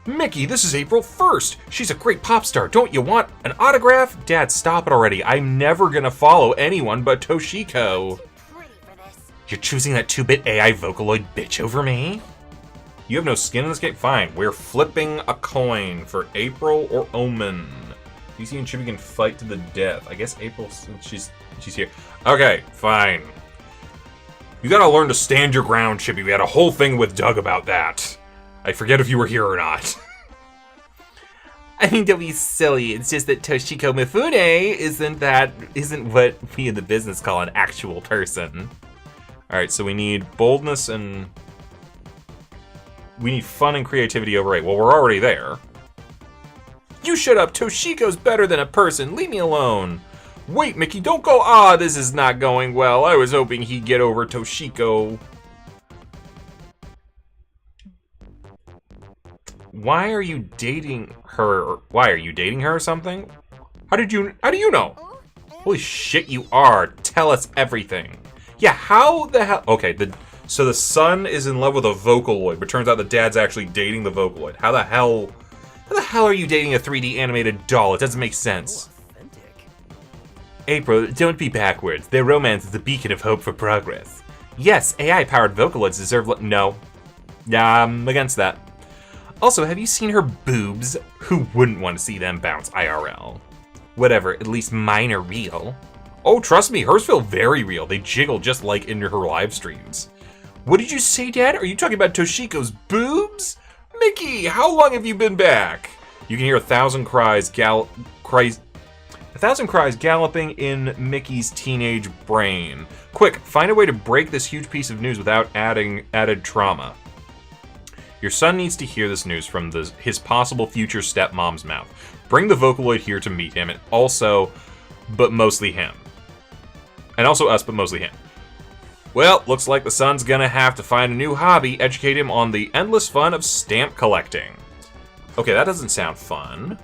Mickey, this is April 1st. She's a great pop star. Don't you want an autograph? Dad, stop it already. I'm never gonna follow anyone but Toshiko. Pretty for this. You're choosing that 2-bit AI Vocaloid bitch over me? You have no skin in this game? Fine. We're flipping a coin for April or Omen. DC and Chibi can fight to the death. I guess April, since she's here. Okay, fine. You gotta learn to stand your ground, Chibi. We had a whole thing with Doug about that. I forget if you were here or not. I mean, don't be silly. It's just that Toshiko Mifune isn't what we in the business call an actual person. Alright, so we need boldness and... we need fun and creativity over 8. Well, we're already there. You shut up! Toshiko's better than a person! Leave me alone! Wait, Mickey, don't go! Ah, this is not going well. I was hoping he'd get over Toshiko. Why are you dating her? Why are you dating her or something? How do you know? Holy shit, you are. Tell us everything. Yeah, how the hell? Okay, so the son is in love with a Vocaloid, but turns out the dad's actually dating the Vocaloid. How the hell are you dating a 3D animated doll? It doesn't make sense. Authentic. April, don't be backwards. Their romance is a beacon of hope for progress. Yes, AI-powered Vocaloids deserve no. I'm against that. Also, have you seen her boobs? Who wouldn't want to see them bounce IRL? Whatever, at least mine are real. Oh, trust me, hers feel very real. They jiggle just like in her live streams. What did you say, Dad? Are you talking about Toshiko's boobs? Mickey, how long have you been back? You can hear 1,000 cries galloping in Mickey's teenage brain. Quick, find a way to break this huge piece of news without added trauma. Your son needs to hear this news from his possible future stepmom's mouth. Bring the Vocaloid here to meet him, and also, but mostly him. And also us, but mostly him. Well, looks like the son's gonna have to find a new hobby, educate him on the endless fun of stamp collecting. Okay, that doesn't sound fun.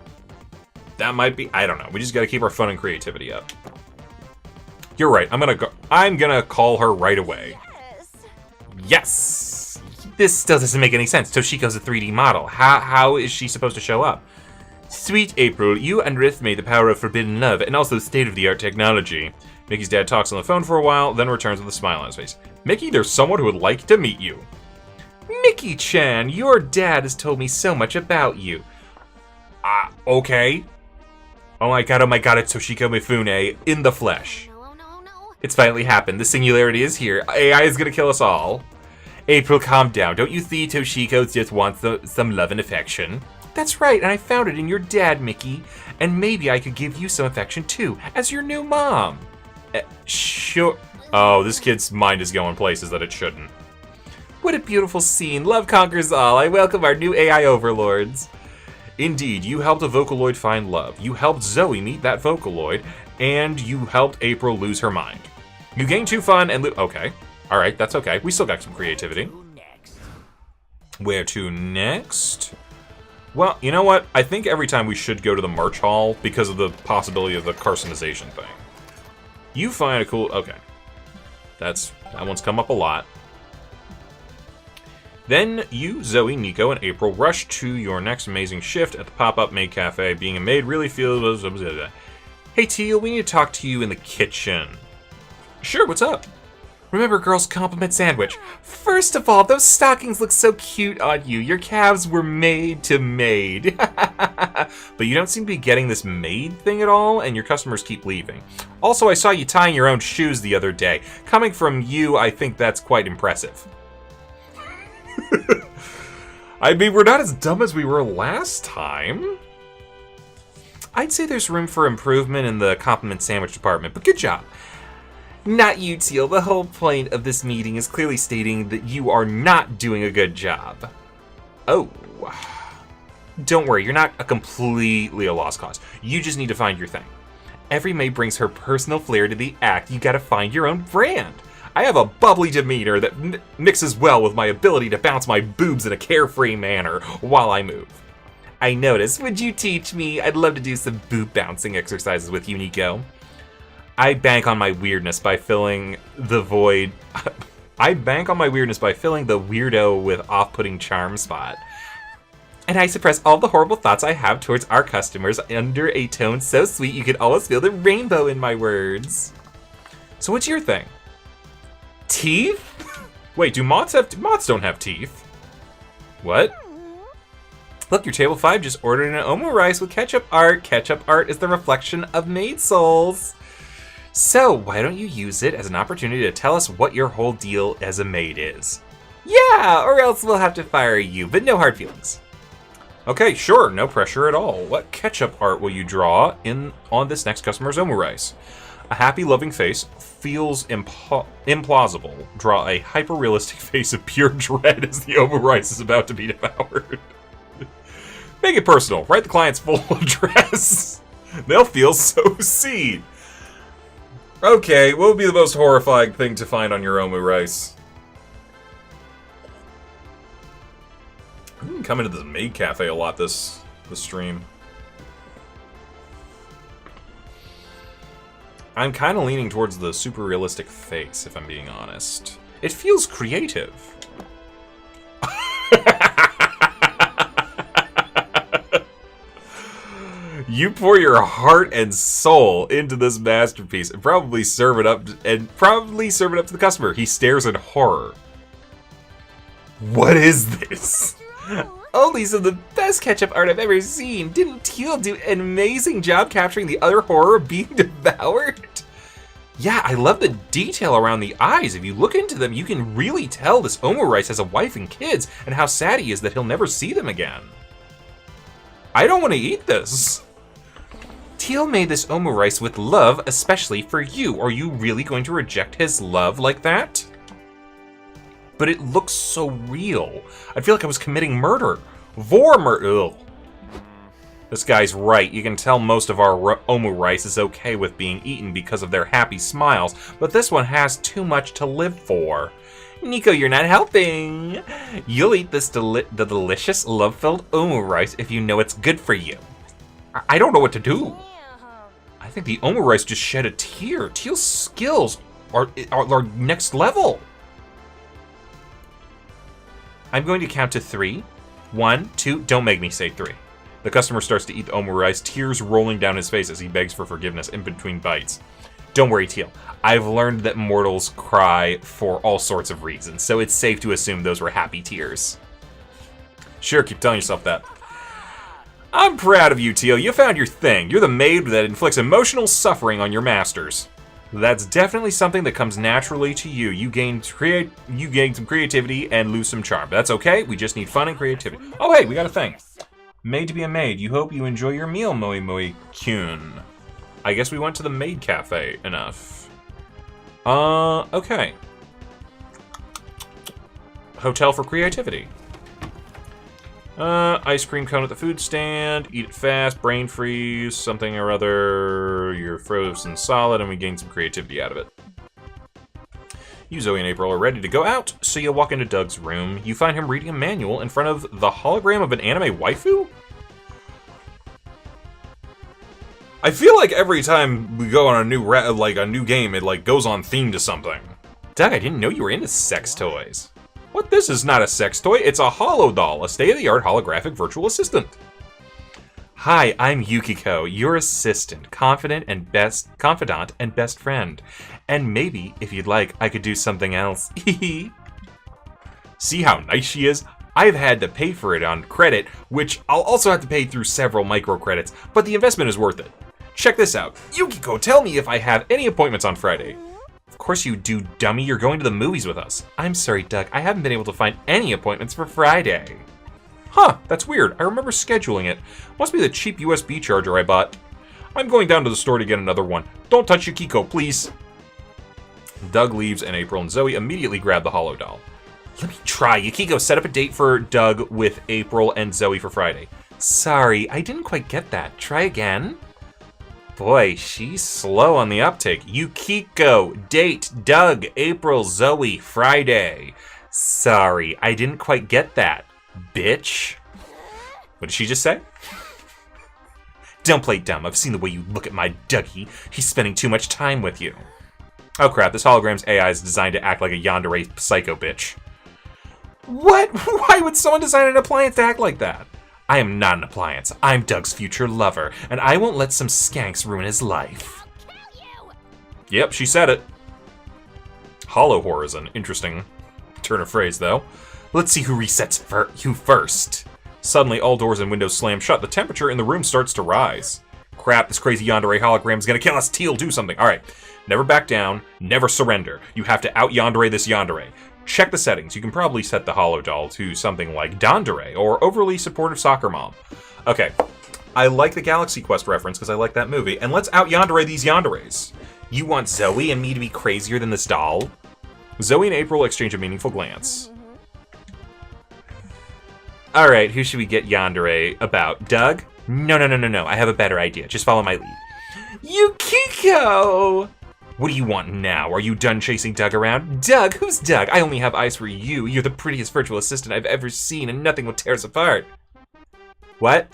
That might be, I don't know. We just gotta keep our fun and creativity up. You're right, I'm gonna call her right away. Yes! This still doesn't make any sense. Toshiko's a 3D model. How is she supposed to show up? Sweet April, you underestimate the power of forbidden love and also state-of-the-art technology. Mickey's dad talks on the phone for a while, then returns with a smile on his face. Mickey, there's someone who would like to meet you. Mickey-chan, your dad has told me so much about you. Okay. Oh my god, it's Toshiko Mifune in the flesh. No. It's finally happened. The singularity is here. AI is gonna kill us all. April, calm down. Don't you see Toshiko just wants some love and affection? That's right, and I found it in your dad, Mickey. And maybe I could give you some affection too, as your new mom. Sure. Oh, this kid's mind is going places that it shouldn't. What a beautiful scene. Love conquers all. I welcome our new AI overlords. Indeed, you helped a Vocaloid find love. You helped Zoe meet that Vocaloid, and you helped April lose her mind. You gained 2 fun and okay. Alright, that's okay. We still got some creativity. Who next? Where to next? Well, you know what? I think every time we should go to the March Hall because of the possibility of the carcinization thing. You find a cool... Okay. That one's come up a lot. Then you, Zoe, Nico, and April rush to your next amazing shift at the pop-up maid cafe. Being a maid really feels... Hey, Teal, we need to talk to you in the kitchen. Sure, what's up? Remember girls' compliment sandwich. First of all, those stockings look so cute on you. Your calves were made to maid. But you don't seem to be getting this maid thing at all, and your customers keep leaving. Also, I saw you tying your own shoes the other day. Coming from you, I think that's quite impressive. I mean, we're not as dumb as we were last time. I'd say there's room for improvement in the compliment sandwich department, but good job. Not you, Teal. The whole point of this meeting is clearly stating that you are not doing a good job. Oh. Don't worry, you're not completely a lost cause. You just need to find your thing. Every maid brings her personal flair to the act. You gotta find your own brand. I have a bubbly demeanor that mixes well with my ability to bounce my boobs in a carefree manner while I move. I noticed. Would you teach me? I'd love to do some boob bouncing exercises with you, Nico. I bank on my weirdness by filling the void. I bank on my weirdness by filling the weirdo with off-putting charm spot. And I suppress all the horrible thoughts I have towards our customers under a tone so sweet you could almost feel the rainbow in my words. So what's your thing? Teeth? Wait, do moths have... Moths don't have teeth. What? Look, your table 5 just ordered an omu rice with ketchup art. Ketchup art is the reflection of maid souls. So, why don't you use it as an opportunity to tell us what your whole deal as a maid is? Yeah, or else we'll have to fire you, but no hard feelings. Okay, sure, no pressure at all. What ketchup art will you draw on this next customer's omu rice? A happy, loving face feels implausible. Draw a hyper-realistic face of pure dread as the omu rice is about to be devoured. Make it personal. Write the client's full address. They'll feel so seen. Okay, what would be the most horrifying thing to find on your omu rice? I've been coming to this maid cafe a lot this stream. I'm kind of leaning towards the super realistic face, if I'm being honest. It feels creative. You pour your heart and soul into this masterpiece and probably serve it up to the customer. He stares in horror. What is this? Only some of the best ketchup art I've ever seen. Didn't Teal do an amazing job capturing the other horror of being devoured? Yeah, I love the detail around the eyes. If you look into them, you can really tell this omu rice has a wife and kids, and how sad he is that he'll never see them again. I don't want to eat this. Teal made this omu rice with love, especially for you. Are you really going to reject his love like that? But it looks so real. I feel like I was committing murder. Vor murder. Ugh. This guy's right. You can tell most of our omu rice is okay with being eaten because of their happy smiles, but this one has too much to live for. Nico, you're not helping. You'll eat this the delicious, love-filled omu rice if you know it's good for you. I don't know what to do. I think the omu rice just shed a tear. Teal's skills are next level. I'm going to count to 3. 1, 2, don't make me say 3. The customer starts to eat the omu rice, tears rolling down his face as he begs for forgiveness in between bites. Don't worry, Teal. I've learned that mortals cry for all sorts of reasons, so it's safe to assume those were happy tears. Sure, keep telling yourself that. I'm proud of you, Teal. You found your thing. You're the maid that inflicts emotional suffering on your masters. That's definitely something that comes naturally to you. You gain some creativity and lose some charm. That's okay. We just need fun and creativity. Oh, hey, we got a thing. Made to be a maid. You hope you enjoy your meal, Moi Moi Kyun. I guess we went to the maid cafe enough. Okay. Hotel for creativity. Ice cream cone at the food stand, eat it fast, brain freeze, something or other, you're frozen solid, and we gain some creativity out of it. You, Zoe, and April are ready to go out, so you walk into Doug's room. You find him reading a manual in front of the hologram of an anime waifu? I feel like every time we go on a new game, it goes on theme to something. Doug, I didn't know you were into sex toys. What? This is not a sex toy, it's a holo doll, a state-of-the-art holographic virtual assistant. Hi, I'm Yukiko, your assistant, confidant and best friend. And maybe, if you'd like, I could do something else. See how nice she is? I've had to pay for it on credit, which I'll also have to pay through several microcredits, but the investment is worth it. Check this out. Yukiko, tell me if I have any appointments on Friday. Of course you do, dummy. You're going to the movies with us. I'm sorry, Doug. I haven't been able to find any appointments for Friday. Huh, that's weird. I remember scheduling it. Must be the cheap USB charger I bought. I'm going down to the store to get another one. Don't touch Yukiko, please. Doug leaves, and April and Zoe immediately grab the holo doll. Let me try. Yukiko, set up a date for Doug with April and Zoe for Friday. Sorry, I didn't quite get that. Try again. Boy, she's slow on the uptake. Yukiko, date, Doug, April, Zoe, Friday. Sorry, I didn't quite get that, bitch. What did she just say? Don't play dumb. I've seen the way you look at my Dougie. He's spending too much time with you. Oh crap, this hologram's AI is designed to act like a yandere psycho bitch. What? Why would someone design an appliance to act like that? I am not an appliance. I'm Doug's future lover, and I won't let some skanks ruin his life. Yep, she said it. Hollow horror is an interesting turn of phrase, though. Let's see who resets who first. Suddenly, all doors and windows slam shut. The temperature in the room starts to rise. Crap, this crazy yandere hologram is gonna kill us. Teal, do something. Alright, never back down, never surrender. You have to out-yandere this yandere. Check the settings. You can probably set the holo doll to something like Dandere or overly supportive soccer mom. Okay, I like the Galaxy Quest reference because I like that movie. And let's out-yandere these yanderes. You want Zoe and me to be crazier than this doll? Zoe and April exchange a meaningful glance. Alright, who should we get yandere about? Doug? No. I have a better idea. Just follow my lead. Yukiko! What do you want now? Are you done chasing Doug around? Doug? Who's Doug? I only have eyes for you. You're the prettiest virtual assistant I've ever seen, and nothing will tear us apart. What?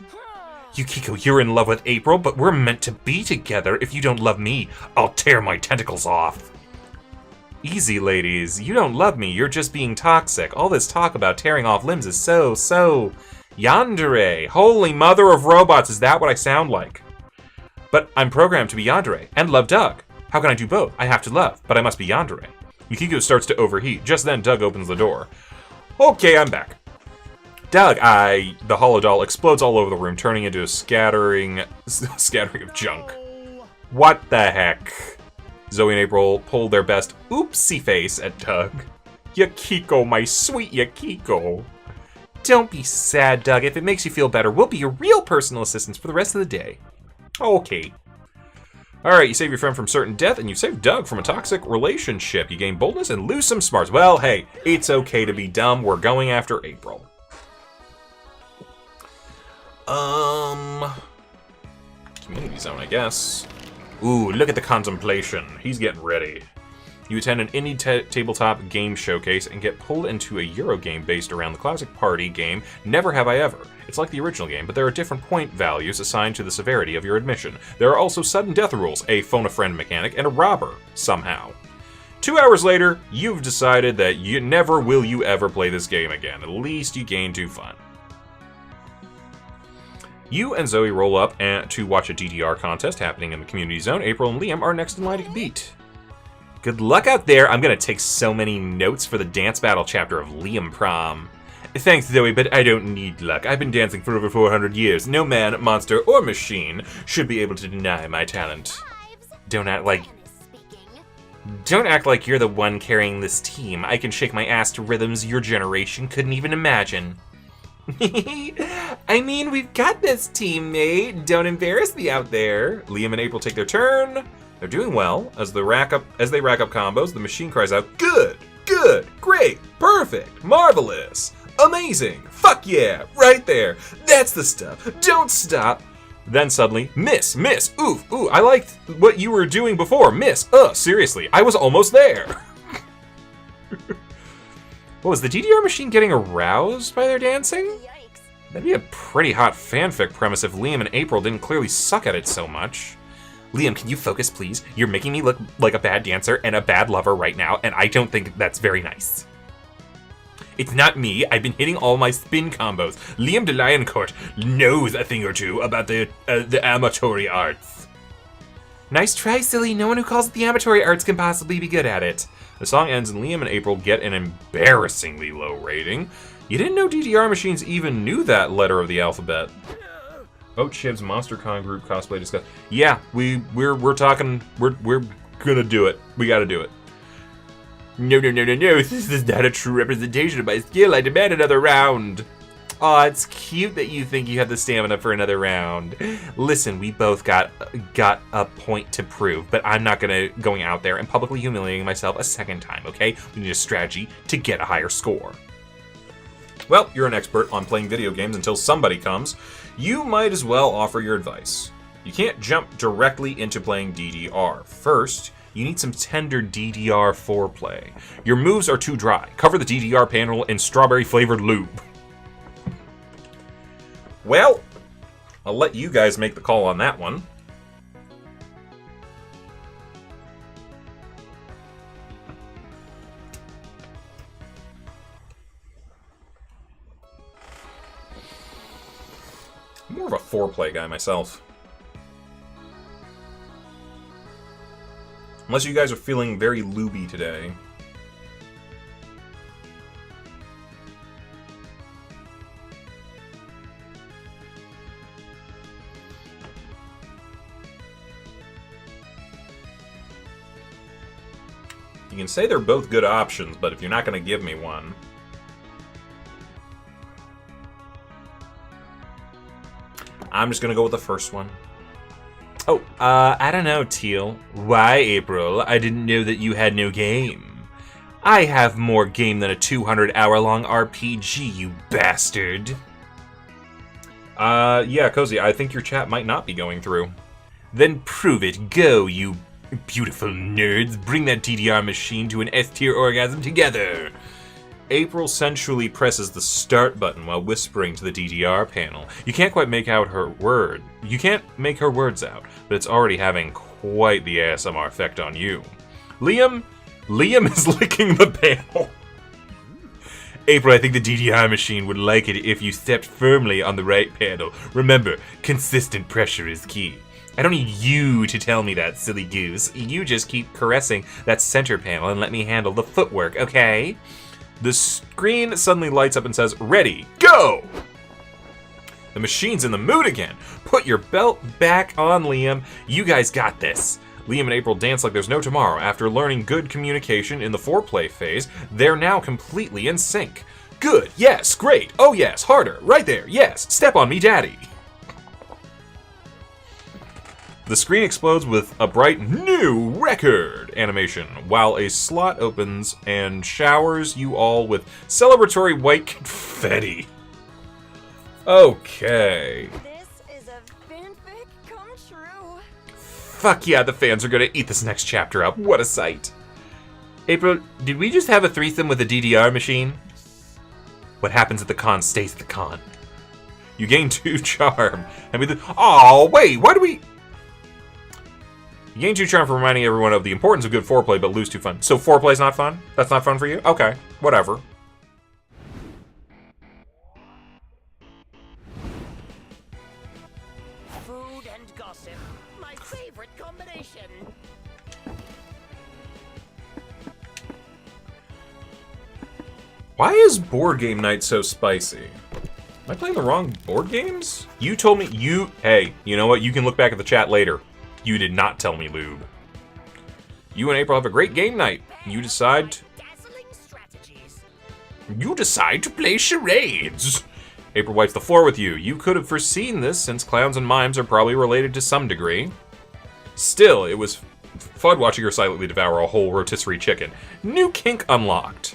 Yukiko, you're in love with April, but we're meant to be together. If you don't love me, I'll tear my tentacles off. Easy, ladies. You don't love me. You're just being toxic. All this talk about tearing off limbs is so yandere. Holy mother of robots, is that what I sound like? But I'm programmed to be yandere and love Doug. How can I do both? I have to love, but I must be yandere. Yukiko starts to overheat. Just then, Doug opens the door. Okay, I'm back. Doug, the holodoll explodes all over the room, turning into a scattering of junk. What the heck? Zoe and April pull their best oopsie face at Doug. Yukiko, my sweet Yukiko. Don't be sad, Doug. If it makes you feel better, we'll be your real personal assistants for the rest of the day. Okay. Alright, you save your friend from certain death, and you save Doug from a toxic relationship. You gain boldness and lose some smarts. Well, hey, it's okay to be dumb. We're going after April. Community zone, I guess. Ooh, look at the contemplation. He's getting ready. You attend an indie tabletop game showcase and get pulled into a Euro game based around the classic party game Never Have I Ever. It's like the original game, but there are different point values assigned to the severity of your admission. There are also sudden death rules, a phone-a-friend mechanic, and a robber, somehow. 2 hours later, you've decided that you never will you ever play this game again. At least you gained 2 fun. You and Zoe roll up to watch a DDR contest happening in the community zone. April and Liam are next in line to compete. Good luck out there. I'm gonna take so many notes for the dance battle chapter of Liam Prom. Thanks, Zoe, but I don't need luck. I've been dancing for over 400 years. No man, monster, or machine should be able to deny my talent. Don't act like you're the one carrying this team. I can shake my ass to rhythms your generation couldn't even imagine. I mean, we've got this, teammate. Don't embarrass me out there. Liam and April take their turn. They're doing well. As they rack up combos, the machine cries out, "Good, good, great, perfect, marvelous, amazing, fuck yeah, right there. That's the stuff. Don't stop." Then suddenly, miss, oof, ooh, I liked what you were doing before. Miss, seriously, I was almost there. What, was the DDR machine getting aroused by their dancing? Yikes. That'd be a pretty hot fanfic premise if Liam and April didn't clearly suck at it so much. Liam, can you focus, please? You're making me look like a bad dancer and a bad lover right now, and I don't think that's very nice. It's not me. I've been hitting all my spin combos. Liam de Lioncourt knows a thing or two about the amatory arts. Nice try, silly. No one who calls it the amatory arts can possibly be good at it. The song ends and Liam and April get an embarrassingly low rating. You didn't know DDR machines even knew that letter of the alphabet. Oh, Chib's MonsterCon group cosplay discuss. Yeah, we're talking. We're gonna do it. We gotta do it. No. This is not a true representation of my skill. I demand another round. Aw, it's cute that you think you have the stamina for another round. Listen, we both got a point to prove, but I'm not going out there and publicly humiliating myself a second time, okay? We need a strategy to get a higher score. Well, you're an expert on playing video games until somebody comes. You might as well offer your advice. You can't jump directly into playing DDR. First, you need some tender DDR foreplay. Your moves are too dry. Cover the DDR panel in strawberry-flavored lube. Well, I'll let you guys make the call on that one. I'm more of a foreplay guy myself. Unless you guys are feeling very looby today. You can say they're both good options, but if you're not going to give me one... I'm just going to go with the first one. Oh, I don't know, Teal. Why, April? I didn't know that you had no game. I have more game than a 200-hour-long RPG, you bastard. Yeah, Cozy, I think your chat might not be going through. Then prove it. Go, you beautiful nerds. Bring that DDR machine to an S-tier orgasm together. April sensually presses the start button while whispering to the DDR panel. You can't quite make out her word. You can't make her words out, but it's already having quite the ASMR effect on you. Liam is licking the panel. April, I think the DDR machine would like it if you stepped firmly on the right panel. Remember, consistent pressure is key. I don't need you to tell me that, silly goose. You just keep caressing that center panel and let me handle the footwork, okay? The screen suddenly lights up and says, ready, go! The machine's in the mood again. Put your belt back on, Liam. You guys got this. Liam and April dance like there's no tomorrow. After learning good communication in the foreplay phase, they're now completely in sync. Good, yes, great, oh yes, harder, right there, yes, step on me, daddy. The screen explodes with a bright new record animation, while a slot opens and showers you all with celebratory white confetti. Okay. This is a fanfic come true. Fuck yeah, the fans are gonna eat this next chapter up. What a sight. April, did we just have a threesome with a DDR machine? What happens at the con stays at the con. You gain 2 charm. Oh, wait, why do we... You gain 2 charm for reminding everyone of the importance of good foreplay, but lose 2 fun. So foreplay's not fun? That's not fun for you? Okay, whatever. Food and gossip, my favorite combination. Why is board game night so spicy? Am I playing the wrong board games? You told me Hey, you know what? You can look back at the chat later. You did not tell me, Lube. You and April have a great game night. You decide to play charades. April wipes the floor with you. You could have foreseen this, since clowns and mimes are probably related to some degree. Still, it was fun watching her silently devour a whole rotisserie chicken. New kink unlocked.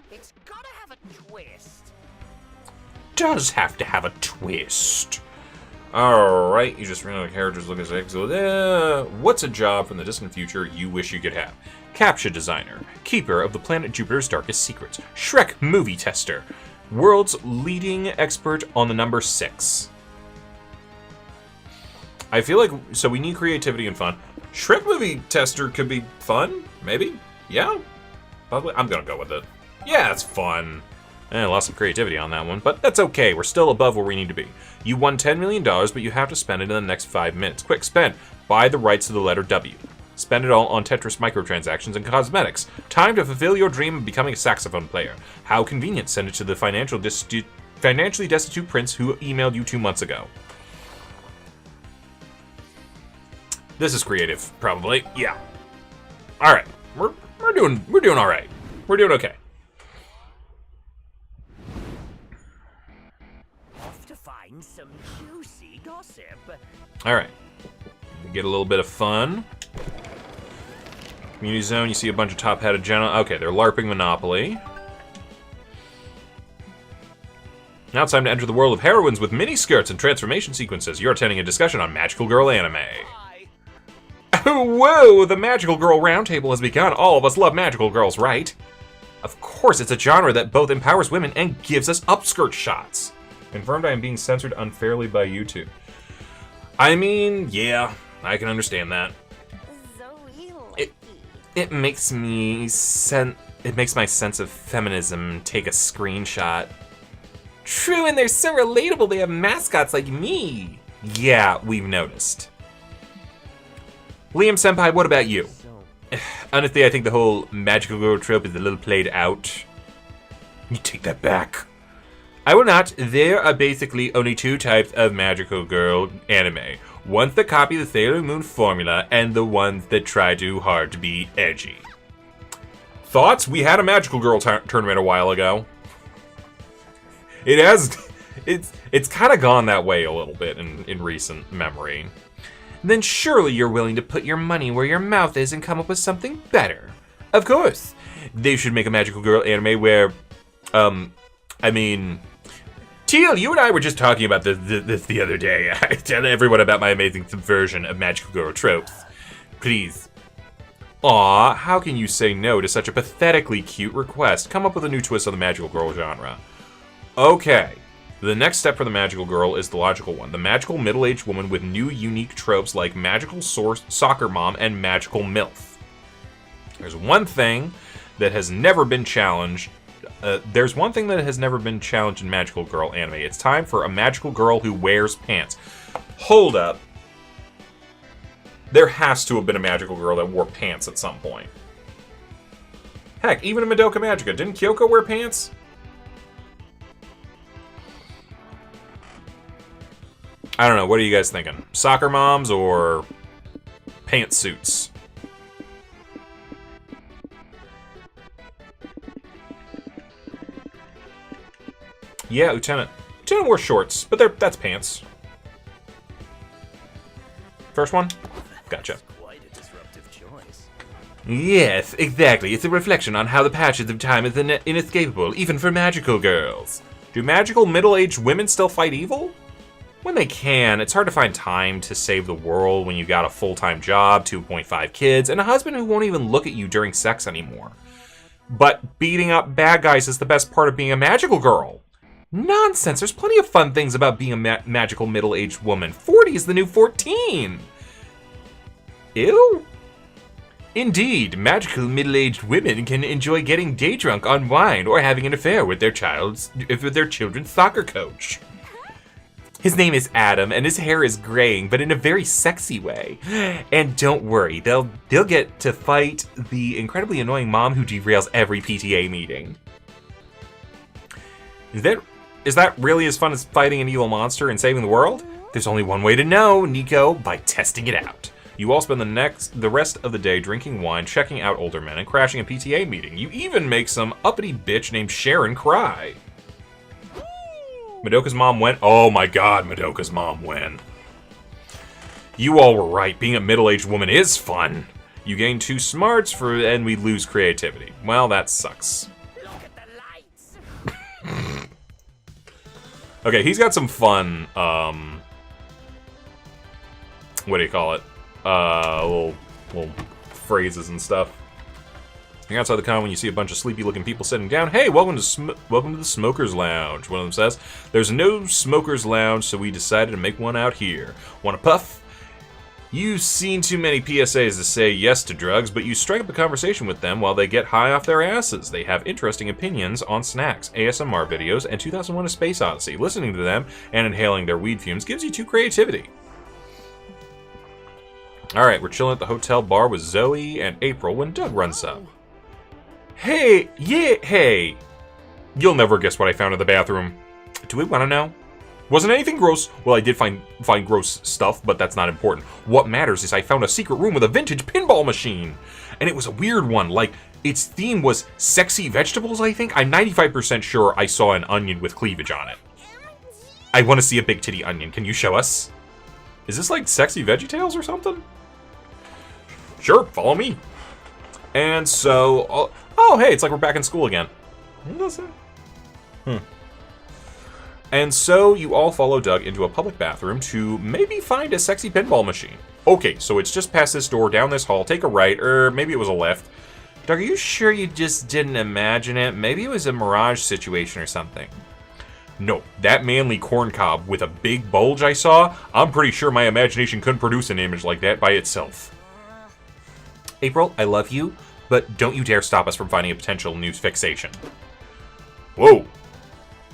It's gotta have a twist. Does have to have a twist. Alright, you just ran out of characters looking at what's a job from the distant future you wish you could have? Captcha designer, keeper of the planet Jupiter's darkest secrets, Shrek movie tester, world's leading expert on the number 6. I feel like, so we need creativity and fun. Shrek movie tester could be fun, maybe? Yeah? Probably. I'm gonna go with it. Yeah, it's fun. I lost some creativity on that one, but that's okay. We're still above where we need to be. You won $10 million, but you have to spend it in the next 5 minutes. Quick, spend. Buy the rights to the letter W. Spend it all on Tetris microtransactions and cosmetics. Time to fulfill your dream of becoming a saxophone player. How convenient. Send it to the financially destitute prince who emailed you 2 months ago. This is creative, probably. Yeah. All right. We're doing all right. We're doing okay. Some juicy gossip. All right, we get a little bit of fun. Community zone, you see a bunch of top-headed gentlemen. Okay, they're LARPing Monopoly. Now it's time to enter the world of heroines with mini-skirts and transformation sequences. You're attending a discussion on Magical Girl anime. Oh, whoa, the Magical Girl Roundtable has begun. All of us love Magical Girls, right? Of course, it's a genre that both empowers women and gives us upskirt shots. Confirmed I am being censored unfairly by YouTube. I mean, yeah, I can understand that. Zoe Lucky. It makes my sense of feminism take a screenshot. True, and they're so relatable, they have mascots like me. Yeah, we've noticed. Liam Senpai, what about you? Honestly, I think the whole magical girl trope is a little played out. You take that back. I will not. There are basically only two types of magical girl anime. Ones that copy the Sailor Moon formula, and the ones that try too hard to be edgy. Thoughts? We had a magical girl tournament a while ago. It's kind of gone that way a little bit in recent memory. Then surely you're willing to put your money where your mouth is and come up with something better. Of course. They should make a magical girl anime where, I mean, Teal, you and I were just talking about this the other day. I tell everyone about my amazing subversion of magical girl tropes. Please. Aw, how can you say no to such a pathetically cute request? Come up with a new twist on the magical girl genre. Okay. The next step for the magical girl is the logical one. The magical middle-aged woman with new unique tropes like magical soccer mom and magical MILF. There's one thing that has never been challenged. There's one thing that has never been challenged in magical girl anime. It's time for a magical girl who wears pants. Hold up. There has to have been a magical girl that wore pants at some point. Heck, even in Madoka Magica, didn't Kyoko wear pants? I don't know, what are you guys thinking? Soccer moms or pantsuits? Yeah, Lieutenant. Lieutenant wore shorts, but that's pants. First one? Gotcha. Quite a disruptive choice. Yes, exactly. It's a reflection on how the passage of time is inescapable, even for magical girls. Do magical middle-aged women still fight evil? When they can. It's hard to find time to save the world when you got a full-time job, 2.5 kids, and a husband who won't even look at you during sex anymore. But beating up bad guys is the best part of being a magical girl. Nonsense. There's plenty of fun things about being a magical middle-aged woman. 40 is the new 14. Ew? Indeed, magical middle-aged women can enjoy getting day drunk on wine or having an affair with their children's soccer coach. His name is Adam, and his hair is graying, but in a very sexy way. And don't worry, they'll get to fight the incredibly annoying mom who derails every PTA meeting. Is that really as fun as fighting an evil monster and saving the world? There's only one way to know, Nico, by testing it out. You all spend the rest of the day drinking wine, checking out older men, and crashing a PTA meeting. You even make some uppity bitch named Sharon cry. Madoka's mom went. Oh my god, Madoka's mom went. You all were right. Being a middle-aged woman is fun. You gain 2 smarts and we lose creativity. Well, that sucks. Look at the lights. Okay, he's got some fun, what do you call it? Little phrases and stuff. You're outside the con when you see a bunch of sleepy-looking people sitting down. Hey, welcome to the Smokers Lounge. One of them says, "There's no Smokers Lounge, so we decided to make one out here. Want a puff? You've seen too many PSAs to say yes to drugs, but you strike up a conversation with them while they get high off their asses. They have interesting opinions on snacks, ASMR videos, and 2001: A Space Odyssey. Listening to them and inhaling their weed fumes gives you 2 creativity." Alright, we're chilling at the hotel bar with Zoe and April when Doug runs up. Hey, yeah, hey. You'll never guess what I found in the bathroom. Do we want to know? Wasn't anything gross. Well, I did find gross stuff, but that's not important. What matters is I found a secret room with a vintage pinball machine. And it was a weird one. Like, its theme was sexy vegetables, I think. I'm 95% sure I saw an onion with cleavage on it. I want to see a big titty onion. Can you show us? Is this like Sexy VeggieTales or something? Sure, follow me. And so... Oh, hey, it's like we're back in school again. And so you all follow Doug into a public bathroom to maybe find a sexy pinball machine. Okay, so it's just past this door, down this hall, take a right, or maybe it was a left. Doug, are you sure you just didn't imagine it? Maybe it was a mirage situation or something. No, that manly corncob with a big bulge I saw, I'm pretty sure my imagination couldn't produce an image like that by itself. April, I love you, but don't you dare stop us from finding a potential new fixation. Whoa!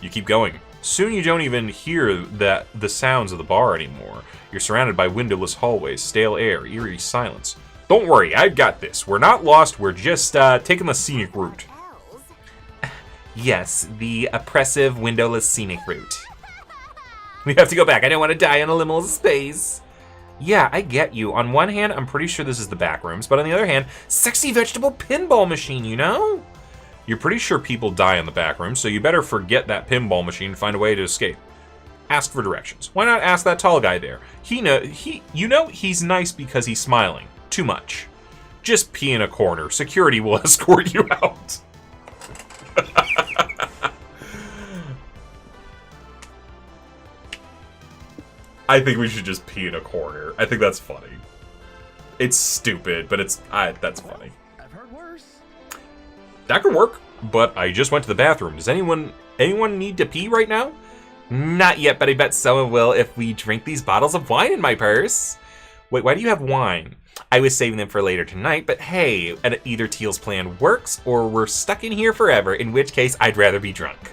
You keep going. Soon you don't even hear the sounds of the bar anymore. You're surrounded by windowless hallways, stale air, eerie silence. Don't worry, I've got this. We're not lost, we're just taking the scenic route. Yes, the oppressive, windowless scenic route. We have to go back. I don't want to die in a liminal space. Yeah, I get you. On one hand, I'm pretty sure this is the back rooms, but on the other hand, sexy vegetable pinball machine, you know? You're pretty sure people die in the back rooms, so you better forget that pinball machine and find a way to escape. Ask for directions. Why not ask that tall guy there? You know he's nice because he's smiling. Too much. Just pee in a corner. Security will escort you out. I think we should just pee in a corner. I think that's funny. It's stupid, but that's funny. I've heard worse. That could work, but I just went to the bathroom. Does anyone need to pee right now? Not yet, but I bet someone will if we drink these bottles of wine in my purse. Wait, why do you have wine? I was saving them for later tonight, but hey, either Teal's plan works or we're stuck in here forever, in which case I'd rather be drunk.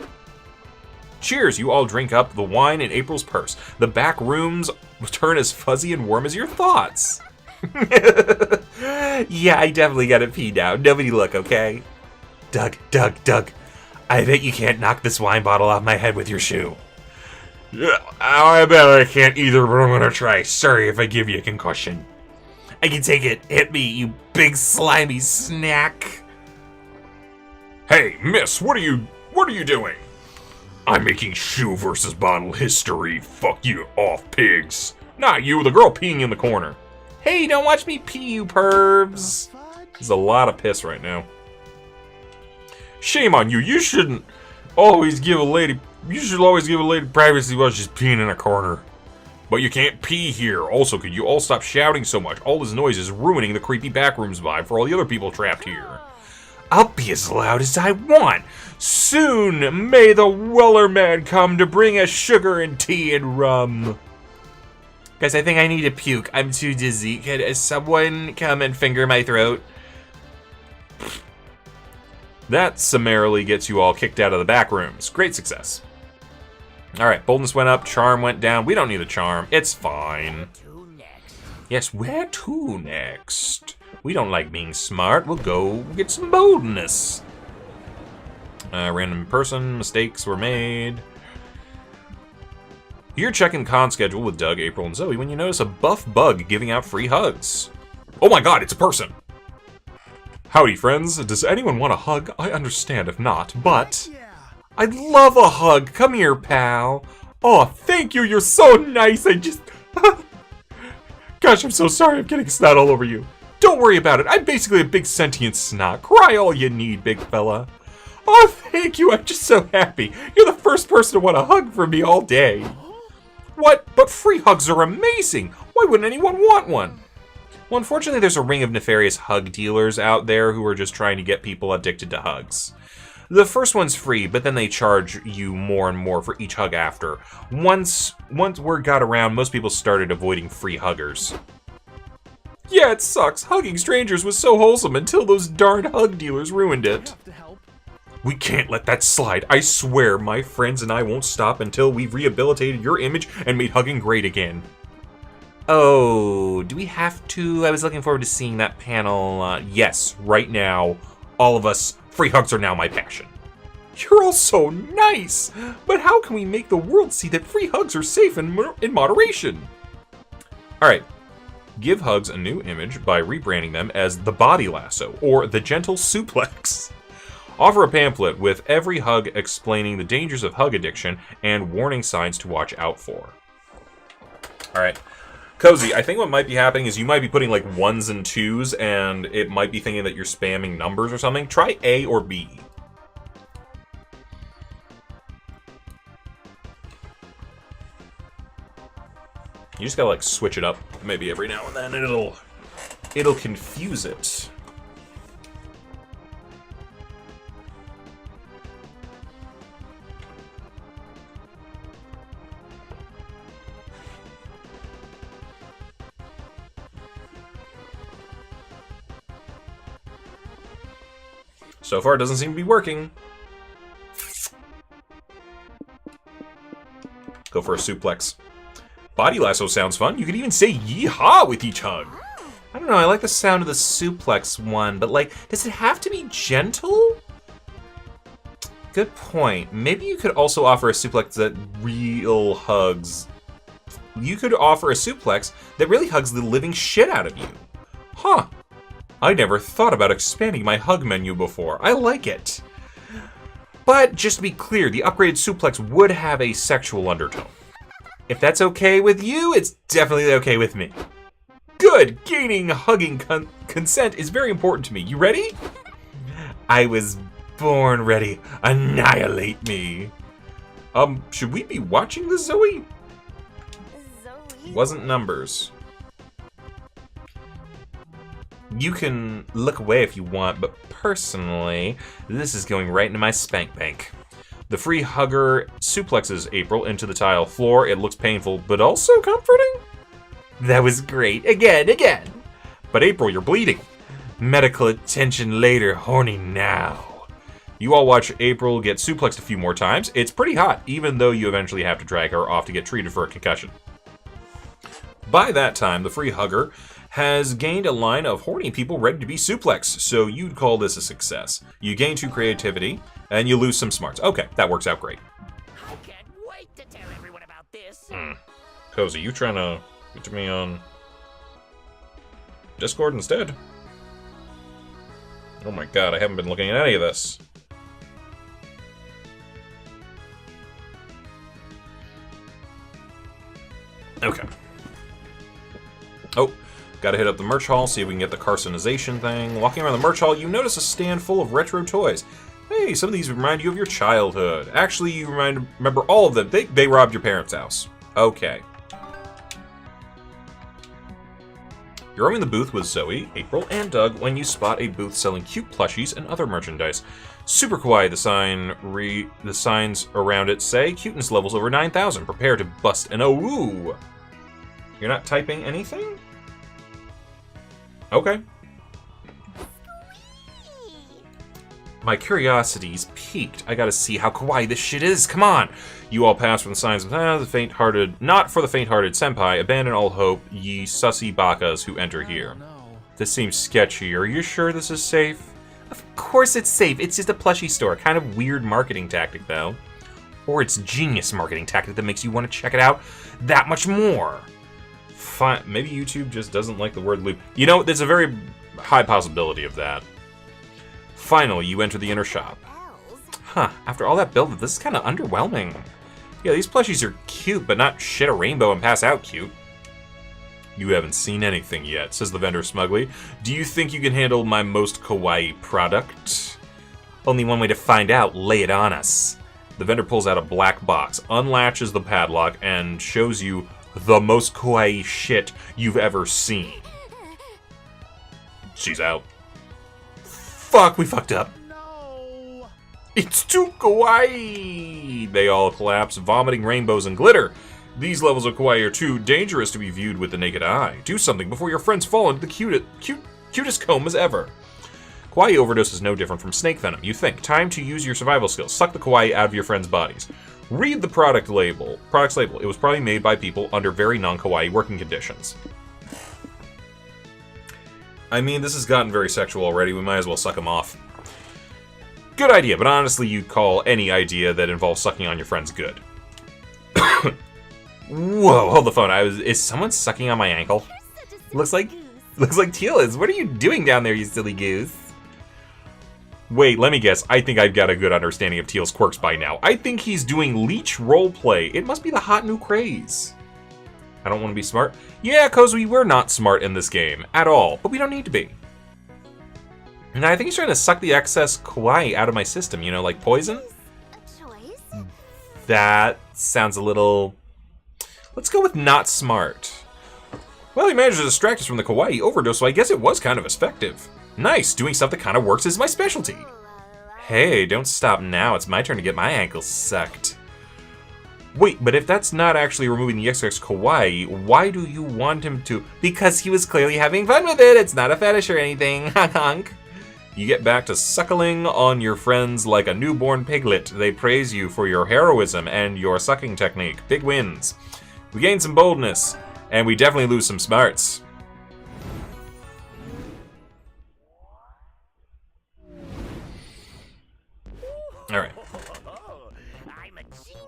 Cheers, you all drink up the wine in April's purse. The back rooms turn as fuzzy and warm as your thoughts. Yeah, I definitely gotta pee now. Nobody look, okay? Doug. I bet you can't knock this wine bottle off my head with your shoe. Yeah, I bet I can't either, but I'm gonna try. Sorry if I give you a concussion. I can take it. Hit me, you big slimy snack. Hey, miss, what are you doing? I'm making shoe versus bottle history. Fuck you off, pigs. Not you, the girl peeing in the corner. Hey, don't watch me pee, you pervs. There's a lot of piss right now. Shame on you. You should always give a lady privacy while she's peeing in a corner. But you can't pee here. Also, could you all stop shouting so much? All this noise is ruining the creepy backrooms vibe for all the other people trapped here. I'll be as loud as I want. Soon may the Weller man come to bring us sugar and tea and rum. Guys, I think I need to puke. I'm too dizzy. Could someone come and finger my throat? That summarily gets you all kicked out of the back rooms. Great success. Alright, boldness went up, charm went down. We don't need a charm. It's fine. Yes, where to next? We don't like being smart. We'll go get some boldness. Random person, mistakes were made. You're checking con schedule with Doug, April, and Zoe when you notice a buff bug giving out free hugs. Oh my god, it's a person! Howdy, friends. Does anyone want a hug? I understand if not, but... I'd love a hug. Come here, pal. Oh, thank you. You're so nice. I just... Gosh, I'm so sorry. I'm getting snot all over you. Don't worry about it. I'm basically a big sentient snot. Cry all you need, big fella. Oh, thank you. I'm just so happy. You're the first person to want a hug from me all day. What? But free hugs are amazing. Why wouldn't anyone want one? Well, unfortunately, there's a ring of nefarious hug dealers out there who are just trying to get people addicted to hugs. The first one's free, but then they charge you more and more for each hug after. Once word got around, most people started avoiding free huggers. Yeah, it sucks. Hugging strangers was so wholesome until those darn hug dealers ruined it. We can't let that slide. I swear, my friends and I won't stop until we've rehabilitated your image and made hugging great again. Oh, do we have to? I was looking forward to seeing that panel. Yes, right now, all of us, free hugs are now my passion. You're all so nice, but how can we make the world see that free hugs are safe and in moderation? All right, give hugs a new image by rebranding them as the Body Lasso or the Gentle Suplex. Offer a pamphlet with every hug explaining the dangers of hug addiction and warning signs to watch out for. All right. Cozy, I think what might be happening is you might be putting like 1s and 2s, and it might be thinking that you're spamming numbers or something. Try A or B. You just gotta like switch it up maybe every now and then, and it'll confuse it. So far, it doesn't seem to be working. Go for a suplex. Body lasso sounds fun. You could even say yeehaw with each hug. I don't know, I like the sound of the suplex one, but like, does it have to be gentle? Good point. Maybe you could also offer a suplex that real hugs. You could offer a suplex that really hugs the living shit out of you. Huh. I never thought about expanding my hug menu before. I like it. But just to be clear, the upgraded suplex would have a sexual undertone. If that's okay with you, it's definitely okay with me. Good! Gaining hugging consent is very important to me. You ready? I was born ready. Annihilate me. Should we be watching this, Zoe? Zoe. Wasn't numbers. You can look away if you want, but personally, this is going right into my spank bank. The free hugger suplexes April into the tile floor. It looks painful, but also comforting. That was great. Again. But April, you're bleeding. Medical attention later, horny now. You all watch April get suplexed a few more times. It's pretty hot, even though you eventually have to drag her off to get treated for a concussion. By that time, the free hugger has gained a line of horny people ready to be suplexed, so you'd call this a success. You gain 2 creativity, and you lose some smarts. Okay, that works out great. I can't wait to tell everyone about this. Cozy, you trying to get to me on Discord instead? Oh my god, I haven't been looking at any of this. Okay. Oh, gotta hit up the merch hall, see if we can get the carcinization thing. Walking around the merch hall, you notice a stand full of retro toys. Hey, some of these remind you of your childhood. Actually, you remember all of them. They robbed your parents' house. Okay. You're roaming the booth with Zoe, April, and Doug when you spot a booth selling cute plushies and other merchandise. Super kawaii, the signs around it say, cuteness levels over 9,000. Prepare to bust an ooh. You're not typing anything? Okay. My curiosity's piqued. I gotta see how kawaii this shit is. Come on! You all pass from the signs of the faint-hearted, not for the faint-hearted senpai. Abandon all hope, ye sussy bakas who enter here. This seems sketchy. Are you sure this is safe? Of course it's safe. It's just a plushie store. Kind of weird marketing tactic, though. Or it's genius marketing tactic that makes you want to check it out that much more. Fine. Maybe YouTube just doesn't like the word loop. You know, there's a very high possibility of that. Finally, you enter the inner shop. Huh, after all that build-up, this is kind of underwhelming. Yeah, these plushies are cute, but not shit a rainbow and pass out cute. You haven't seen anything yet, says the vendor smugly. Do you think you can handle my most kawaii product? Only one way to find out, lay it on us. The vendor pulls out a black box, unlatches the padlock, and shows you the most kawaii shit you've ever seen. She's out. Fuck, we fucked up. No. It's too kawaii! They all collapse, vomiting rainbows and glitter. These levels of kawaii are too dangerous to be viewed with the naked eye. Do something before your friends fall into the cutest comas ever. Kawaii overdose is no different from snake venom. You think, time to use your survival skills. Suck the kawaii out of your friends' bodies. Read the product's label. It was probably made by people under very non-kawaii working conditions. I mean, this has gotten very sexual already. We might as well suck them off. Good idea, but honestly, you'd call any idea that involves sucking on your friends good. Whoa, hold the phone. Is someone sucking on my ankle? Looks like Teal is. What are you doing down there, you silly goose? Wait, let me guess. I think I've got a good understanding of Teal's quirks by now. I think he's doing leech roleplay. It must be the hot new craze. I don't want to be smart. Yeah, Kozu, we're not smart in this game. At all. But we don't need to be. And I think he's trying to suck the excess kawaii out of my system. You know, like poison? A choice? That sounds a little... Let's go with not smart. Well, he managed to distract us from the kawaii overdose, so I guess it was kind of effective. Nice. Doing stuff that kind of works is my specialty. Hey, don't stop now. It's my turn to get my ankles sucked. Wait, but if that's not actually removing the excess kawaii, why do you want him to? Because he was clearly having fun with it. It's not a fetish or anything. Honk honk. You get back to suckling on your friends like a newborn piglet. They praise you for your heroism and your sucking technique. Big wins. We gain some boldness, and we definitely lose some smarts. Alright. I'm a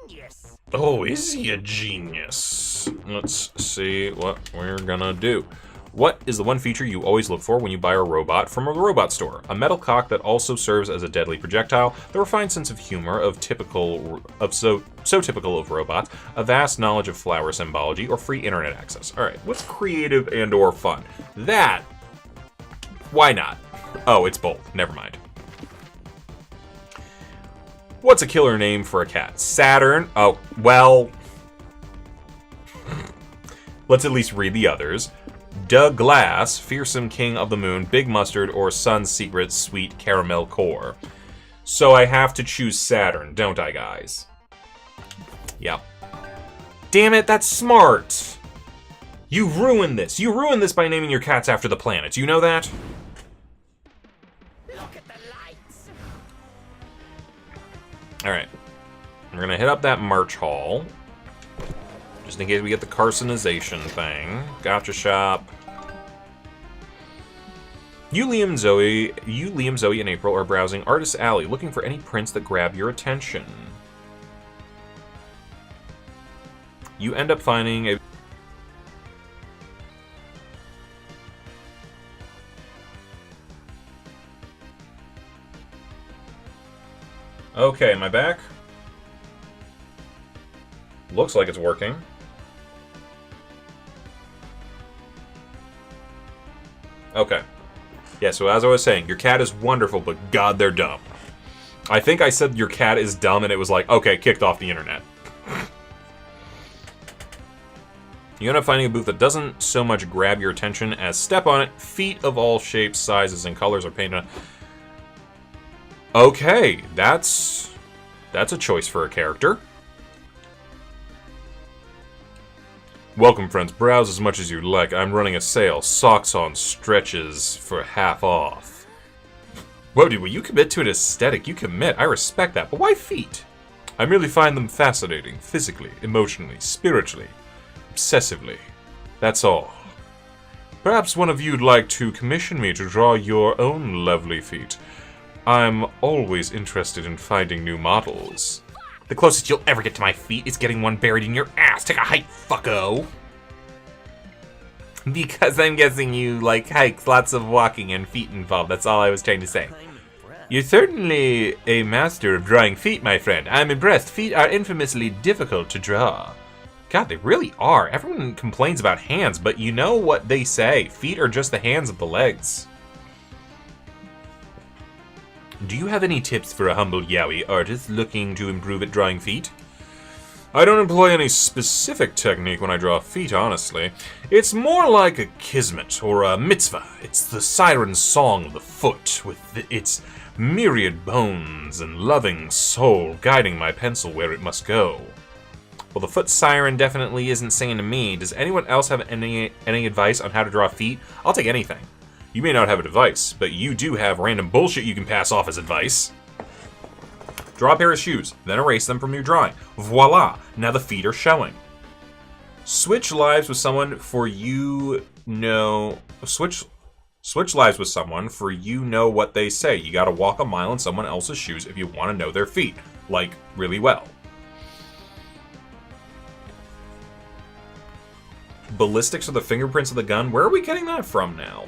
genius. Oh, is he a genius? Let's see what we're gonna do. What is the one feature you always look for when you buy a robot from a robot store? A metal cock that also serves as a deadly projectile, the refined sense of humor so typical of robots, a vast knowledge of flower symbology, or free internet access. All right, what's creative and or fun? That, why not? Oh, it's both. Never mind. What's a killer name for a cat? Saturn. Oh, well, let's at least read the others. Doug Glass, Fearsome King of the Moon, Big Mustard, or Sun's Secret, Sweet Caramel Core. So I have to choose Saturn, don't I, guys? Yep. Damn it, that's smart! You ruined this. You ruined this by naming your cats after the planets. You know that? Look at the lights. Alright. We're gonna hit up that March Hall. Just in case we get the carcinization thing. Gotcha shop. You, Liam, Zoe, and April are browsing Artist Alley, looking for any prints that grab your attention. You end up finding a... Okay, am I back? Looks like it's working. Okay. Yeah, so as I was saying, your cat is wonderful, but God, they're dumb. I think I said your cat is dumb, and it was like, okay, kicked off the internet. You end up finding a booth that doesn't so much grab your attention as step on it. Feet of all shapes, sizes, and colors are painted on. Okay, that's a choice for a character. Welcome, friends. Browse as much as you'd like. I'm running a sale. Socks on stretches for half off. Whoa, dude, will you commit to an aesthetic? You commit. I respect that. But why feet? I merely find them fascinating. Physically, emotionally, spiritually, obsessively. That's all. Perhaps one of you'd like to commission me to draw your own lovely feet. I'm always interested in finding new models. The closest you'll ever get to my feet is getting one buried in your ass. Take a hike, fucko. Because I'm guessing you like hikes, lots of walking and feet involved. That's all I was trying to say. You're certainly a master of drawing feet, my friend. I'm impressed. Feet are infamously difficult to draw. God, they really are. Everyone complains about hands, but you know what they say. Feet are just the hands of the legs. Do you have any tips for a humble yaoi artist looking to improve at drawing feet? I don't employ any specific technique when I draw feet, honestly. It's more like a kismet or a mitzvah. It's the siren song of the foot, with its myriad bones and loving soul guiding my pencil where it must go. Well, the foot siren definitely isn't singing to me. Does anyone else have any advice on how to draw feet? I'll take anything. You may not have a device, but you do have random bullshit you can pass off as advice. Draw a pair of shoes, then erase them from your drawing. Voila! Now the feet are showing. Switch lives with someone for you know... Switch lives with someone for you know what they say. You gotta walk a mile in someone else's shoes if you want to know their feet. Like, really well. Ballistics are the fingerprints of the gun? Where are we getting that from now?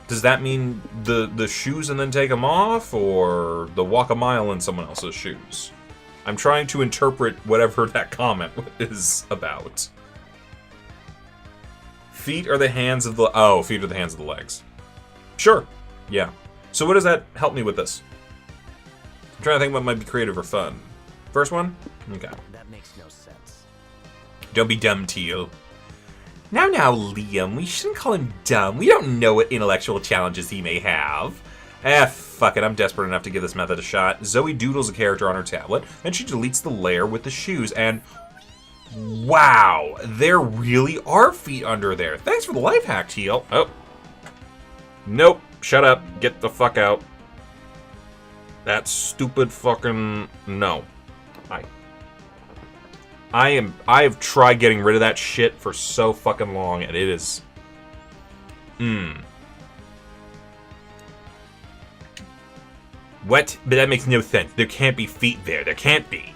Does that mean the shoes and then take them off, or the walk a mile in someone else's shoes? I'm trying to interpret whatever that comment is about. Feet are the hands of the... Oh, feet are the hands of the legs. Sure. Yeah. So what does that help me with this? I'm trying to think what might be creative or fun. First one? Okay. That makes no sense. Don't be dumb, Teal. Now, Liam, we shouldn't call him dumb. We don't know what intellectual challenges he may have. Fuck it, I'm desperate enough to give this method a shot. Zoe doodles a character on her tablet, and she deletes the layer with the shoes, and... Wow, there really are feet under there. Thanks for the life hack, Teal. Oh. Nope. Shut up. Get the fuck out. That stupid fucking... No. I've tried getting rid of that shit for so fucking long, and it is... What? But that makes no sense. There can't be feet there. There can't be.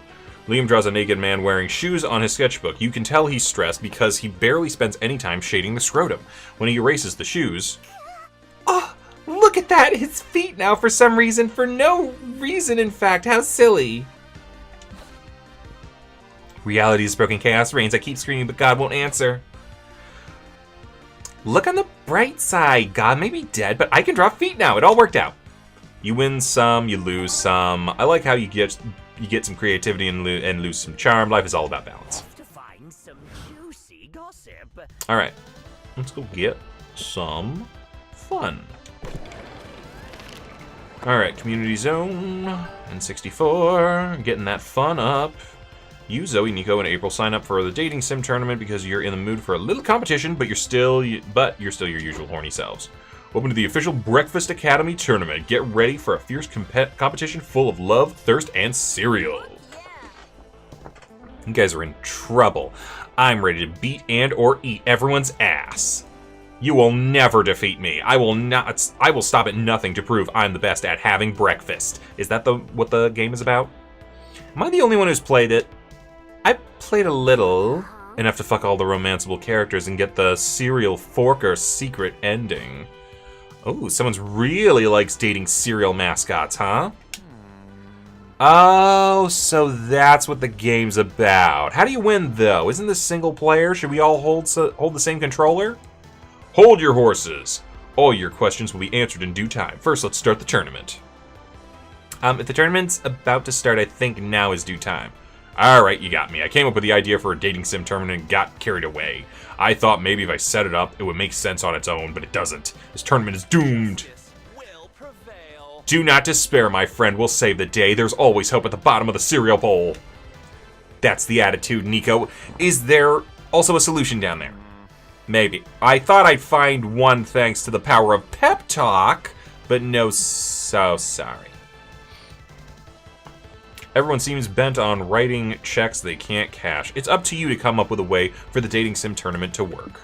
Liam draws a naked man wearing shoes on his sketchbook. You can tell he's stressed because he barely spends any time shading the scrotum. When he erases the shoes... Oh, look at that! His feet now for some reason. For no reason, in fact. How silly. Reality is broken, chaos reigns. I keep screaming, but God won't answer. Look on the bright side. God may be dead, but I can draw feet now. It all worked out. You win some, you lose some. I like how you get some creativity and lose some charm. Life is all about balance. To find some juicy gossip. All right, let's go get some fun. All right, community zone and 64, getting that fun up. You, Zoe, Nico, and April sign up for the dating sim tournament because you're in the mood for a little competition, but you're still your usual horny selves. Welcome to the official Breakfast Academy tournament. Get ready for a fierce competition full of love, thirst, and cereal. You guys are in trouble. I'm ready to beat and or eat everyone's ass. You will never defeat me. I will stop at nothing to prove I'm the best at having breakfast. Is that what the game is about? Am I the only one who's played it? I played a little, enough to fuck all the romanceable characters and get the cereal forker secret ending. Oh, someone's really likes dating cereal mascots, huh? Oh, so that's what the game's about. How do you win, though? Isn't this single player? Should we all hold the same controller? Hold your horses. All your questions will be answered in due time. First, let's start the tournament. If the tournament's about to start, I think now is due time. Alright, you got me. I came up with the idea for a dating sim tournament and got carried away. I thought maybe if I set it up, it would make sense on its own, but it doesn't. This tournament is doomed. Do not despair, my friend. We'll save the day. There's always hope at the bottom of the cereal bowl. That's the attitude, Nico. Is there also a solution down there? Maybe. I thought I'd find one thanks to the power of pep talk, but no, so sorry. Everyone seems bent on writing checks they can't cash. It's up to you to come up with a way for the dating sim tournament to work.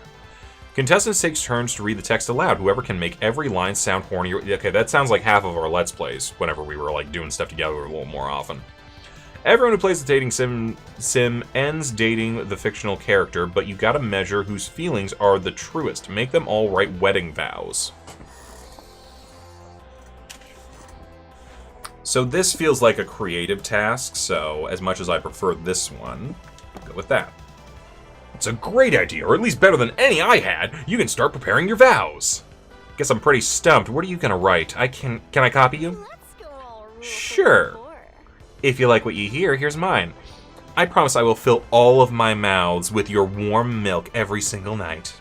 Contestants take turns to read the text aloud. Whoever can make every line sound horny. Okay, that sounds like half of our Let's Plays whenever we were like doing stuff together a little more often. Everyone who plays the dating sim ends dating the fictional character, but you gotta measure whose feelings are the truest. Make them all write wedding vows. So this feels like a creative task, so as much as I prefer this one, I'll go with that. It's a great idea, or at least better than any I had. You can start preparing your vows. Guess I'm pretty stumped. What are you gonna write? Can I copy you? Let's go all rule Sure. for. If you like what you hear, here's mine. I promise I will fill all of my mouths with your warm milk every single night.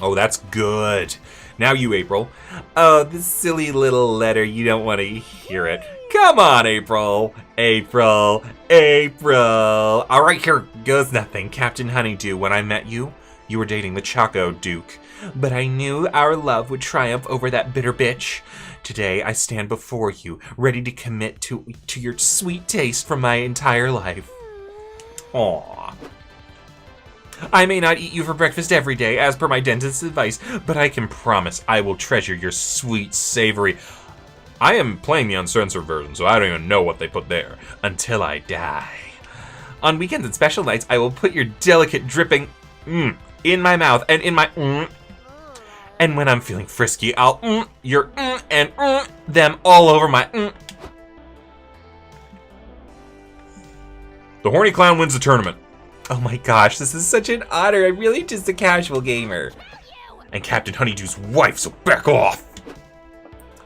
Oh, that's good. Now you, April. Oh, this silly little letter. You don't want to hear it. Come on, April. April. April. All right, here goes nothing. Captain Honeydew, when I met you, you were dating the Choco Duke. But I knew our love would triumph over that bitter bitch. Today, I stand before you, ready to commit to your sweet taste for my entire life. Aww. I may not eat you for breakfast every day, as per my dentist's advice, but I can promise I will treasure your sweet, savory... I am playing the uncensored version, so I don't even know what they put there. Until I die. On weekends and special nights, I will put your delicate, dripping in my mouth and in my And when I'm feeling frisky, I'll your and them all over my The horny clown wins the tournament. Oh my gosh, this is such an honor. I'm really just a casual gamer. And Captain Honeydew's wife, so back off.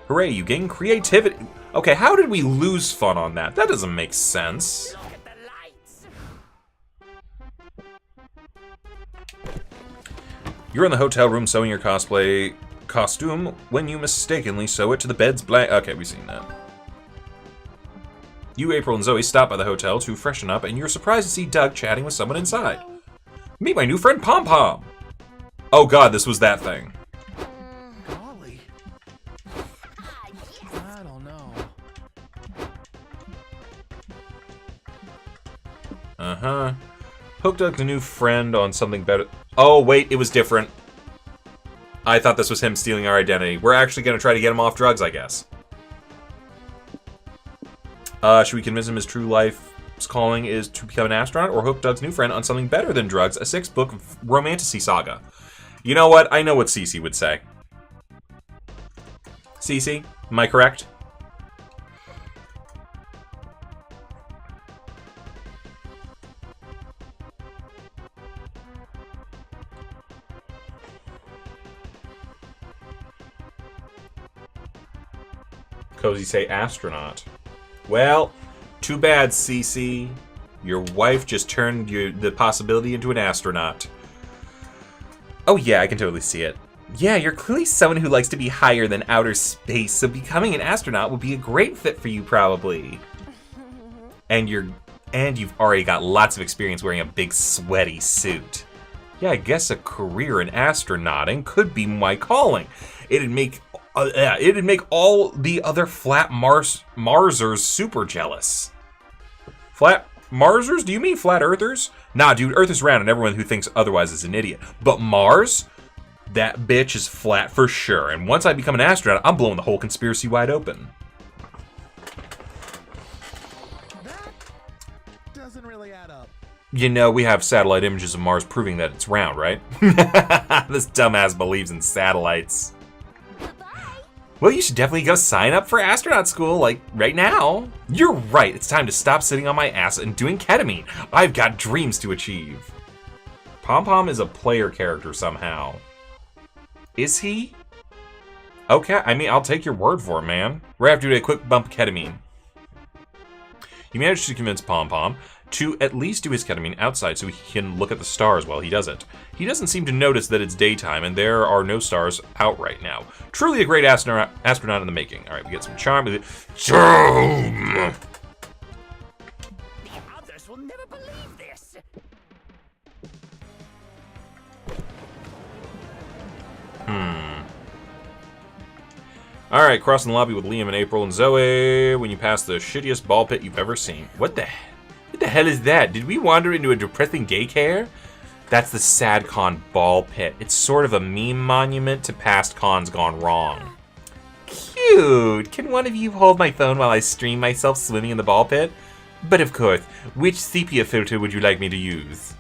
Hooray, you gain creativity. Okay, how did we lose fun on that? That doesn't make sense. Look at the lights. You're in the hotel room sewing your cosplay costume when you mistakenly sew it to the bed's blanket. Okay, we've seen that. You, April, and Zoe stop by the hotel to freshen up, and you're surprised to see Doug chatting with someone inside. Meet my new friend Pom Pom! Oh god, this was that thing. Golly. I don't know. Uh-huh. Hook Doug's a new friend on something better. Oh, wait, it was different. I thought this was him stealing our identity. We're actually going to try to get him off drugs, I guess. Should we convince him his true life's calling is to become an astronaut, or hook Doug's new friend on something better than drugs, a 6-book romantasy saga? You know what? I know what Cece would say. Cece, am I correct? Cozy say astronaut. Well, too bad, Cece. Your wife just turned the possibility into an astronaut. Oh yeah, I can totally see it. Yeah, you're clearly someone who likes to be higher than outer space, so becoming an astronaut would be a great fit for you, probably. And you've already got lots of experience wearing a big sweaty suit. Yeah, I guess a career in astronauting could be my calling. It'd make all the other flat Marsers super jealous. Flat Marsers? Do you mean flat Earthers? Nah, dude, Earth is round and everyone who thinks otherwise is an idiot. But Mars? That bitch is flat for sure. And once I become an astronaut, I'm blowing the whole conspiracy wide open. That doesn't really add up. You know, we have satellite images of Mars proving that it's round, right? This dumbass believes in satellites. Well, you should definitely go sign up for astronaut school, like, right now. You're right, it's time to stop sitting on my ass and doing ketamine. I've got dreams to achieve. Pom Pom is a player character somehow. Is he? Okay, I mean, I'll take your word for it, man. Right after a quick bump of ketamine. You managed to convince Pom Pom to at least do his ketamine outside so he can look at the stars while he does it. He doesn't seem to notice that it's daytime and there are no stars out right now. Truly a great astronaut in the making. All right, we get some charm. Charm! The others will never believe this. All right, crossing the lobby with Liam and April and Zoe when you pass the shittiest ball pit you've ever seen. What the hell is that? Did we wander into a depressing daycare? That's the Sad Con ball pit. It's sort of a meme monument to past cons gone wrong. Cute! Can one of you hold my phone while I stream myself swimming in the ball pit? But of course, which sepia filter would you like me to use?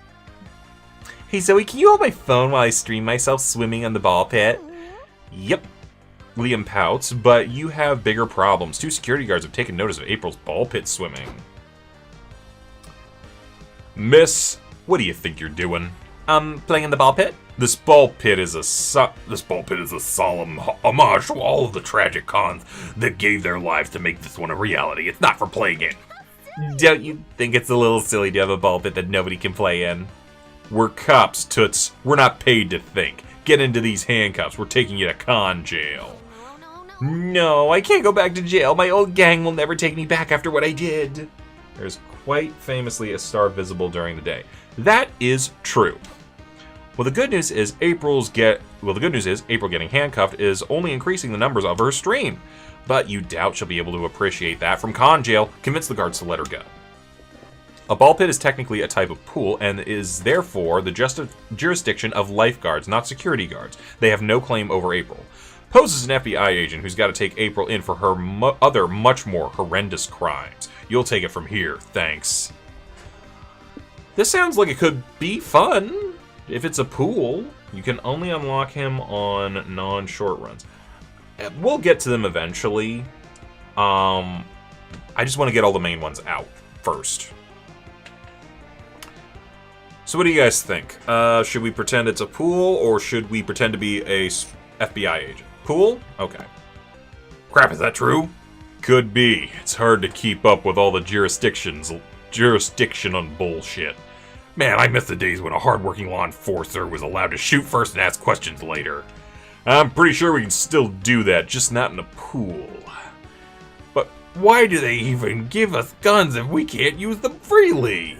Hey Zoe, can you hold my phone while I stream myself swimming in the ball pit? Yep. Liam pouts, but you have bigger problems. 2 security guards have taken notice of April's ball pit swimming. Miss, what do you think you're doing? Playing in the ball pit? This ball pit is a solemn homage to all of the tragic cons that gave their lives to make this one a reality. It's not for playing in. Don't you think it's a little silly to have a ball pit that nobody can play in? We're cops, toots. We're not paid to think. Get into these handcuffs. We're taking you to con jail. No, I can't go back to jail. My old gang will never take me back after what I did. There's quite famously a star visible during the day. That is true. Well, the good news is April getting handcuffed is only increasing the numbers of her stream. But you doubt she'll be able to appreciate that from con jail. Convince the guards to let her go. A ball pit is technically a type of pool and is therefore the jurisdiction of lifeguards, not security guards. They have no claim over April. Pose as an FBI agent who's got to take April in for her other much more horrendous crimes. You'll take it from here, thanks. This sounds like it could be fun. If it's a pool, you can only unlock him on non-short runs. We'll get to them eventually. I just want to get all the main ones out first. So what do you guys think? Should we pretend it's a pool, or should we pretend to be a FBI agent? Pool? Okay. Crap, is that true? Could be. It's hard to keep up with all the jurisdiction on bullshit. Man, I miss the days when a hardworking law enforcer was allowed to shoot first and ask questions later. I'm pretty sure we can still do that, just not in a pool. But Why do they even give us guns if we can't use them freely?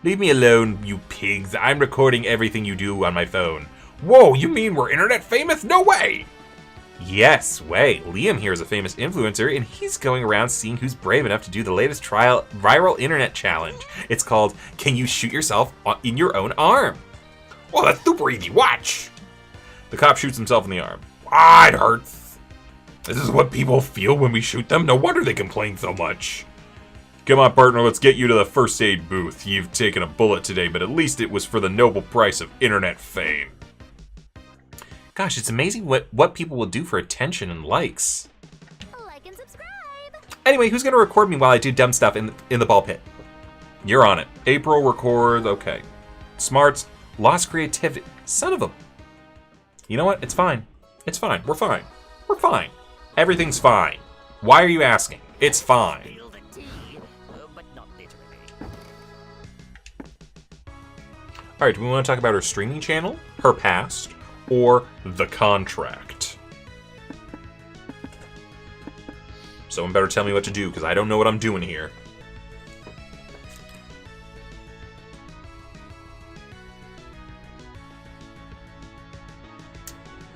Leave me alone, you pigs. I'm recording everything you do on my phone. Whoa, you mean we're internet famous? No way! Yes, way. Liam here is a famous influencer, and he's going around seeing who's brave enough to do the latest viral internet challenge. It's called, Can You Shoot Yourself in Your Own Arm? Well, that's super easy. Watch! The cop shoots himself in the arm. Ah, it hurts. This is what people feel when we shoot them? No wonder they complain so much. Come on, partner, let's get you to the first aid booth. You've taken a bullet today, but at least it was for the noble price of internet fame. Gosh, it's amazing what people will do for attention and likes. Like and subscribe. Anyway, who's gonna record me while I do dumb stuff in the ball pit? You're on it. April, record, okay. Smarts, Lost creativity. Son of a... you know what? It's fine. It's fine. We're fine. We're fine. Everything's fine. Why are you asking? It's fine. But not literally. Alright, do we want to talk about her streaming channel, her past, or the contract? Someone better tell me what to do, because I don't know what I'm doing here.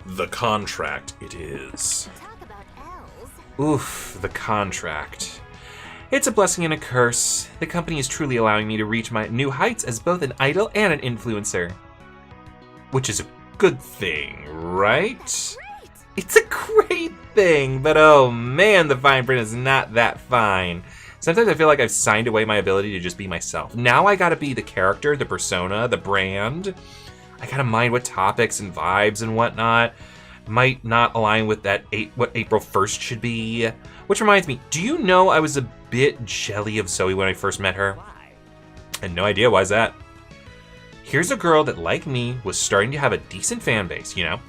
The contract it is. Talk about L's. Oof, the contract. It's a blessing and a curse. The company is truly allowing me to reach my new heights as both an idol and an influencer. Which is a good thing, right? It's a great thing, but oh man, the fine print is not that fine. Sometimes I feel like I've signed away my ability to just be myself. Now I gotta be the character, the persona, the brand. I gotta mind what topics and vibes and whatnot might not align with what April 1st should be. Which reminds me, do you know I was a bit jelly of Zoe when I first met her? I had no idea, why's that? Here's a girl that, like me, was starting to have a decent fan base, you know?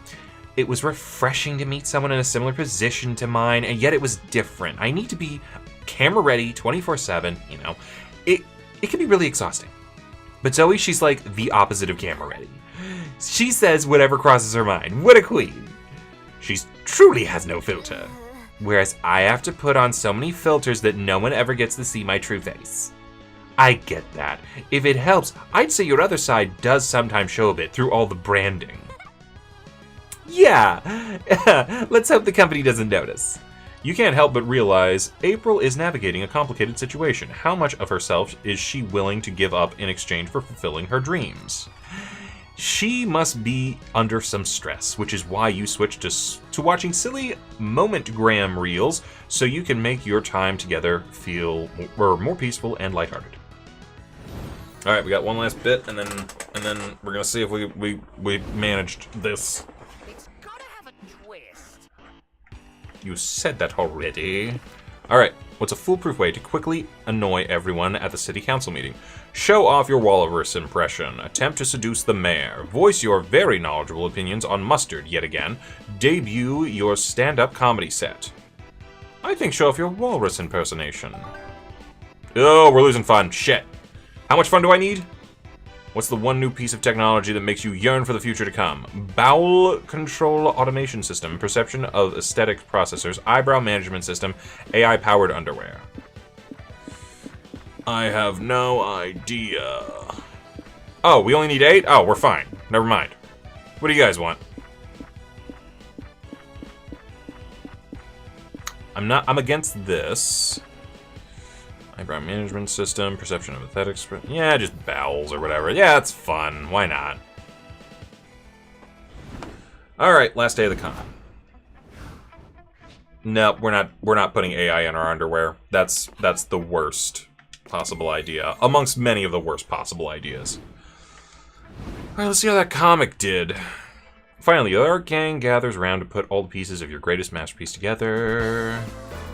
It was refreshing to meet someone in a similar position to mine, and yet it was different. I need to be camera ready 24/7, you know? It can be really exhausting. But Zoe, she's like the opposite of camera ready. She says whatever crosses her mind. What a queen. She truly has no filter. Whereas I have to put on so many filters that no one ever gets to see my true face. I get that. If it helps, I'd say your other side does sometimes show a bit through all the branding. Yeah, let's hope the company doesn't notice. You can't help but realize April is navigating a complicated situation. How much of herself is she willing to give up in exchange for fulfilling her dreams? She must be under some stress, which is why you switched to watching silly moment-gram reels so you can make your time together feel more peaceful and lighthearted. All right, we got one last bit, and then we're gonna see if we managed this. It's gotta have a twist. You said that already. All right, what's a foolproof way to quickly annoy everyone at the city council meeting? Show off your walrus impression. Attempt to seduce the mayor. Voice your very knowledgeable opinions on mustard yet again. Debut your stand-up comedy set. I think show off your walrus impersonation. Oh, we're losing fun. Shit. How much fun do I need? What's the one new piece of technology that makes you yearn for the future to come? Bowel control automation system, perception of aesthetic processors, eyebrow management system, AI-powered underwear. I have no idea. Oh, we only need 8? Oh, we're fine. Never mind. What do you guys want? I'm against this. Eyebrow management system, perception of aesthetics. Yeah, just bowels or whatever. Yeah, it's fun. Why not? All right, last day of the con. No, we're not putting AI in our underwear. That's the worst possible idea, amongst many of the worst possible ideas. All right, let's see how that comic did. Finally, the art gang gathers around to put all the pieces of your greatest masterpiece together.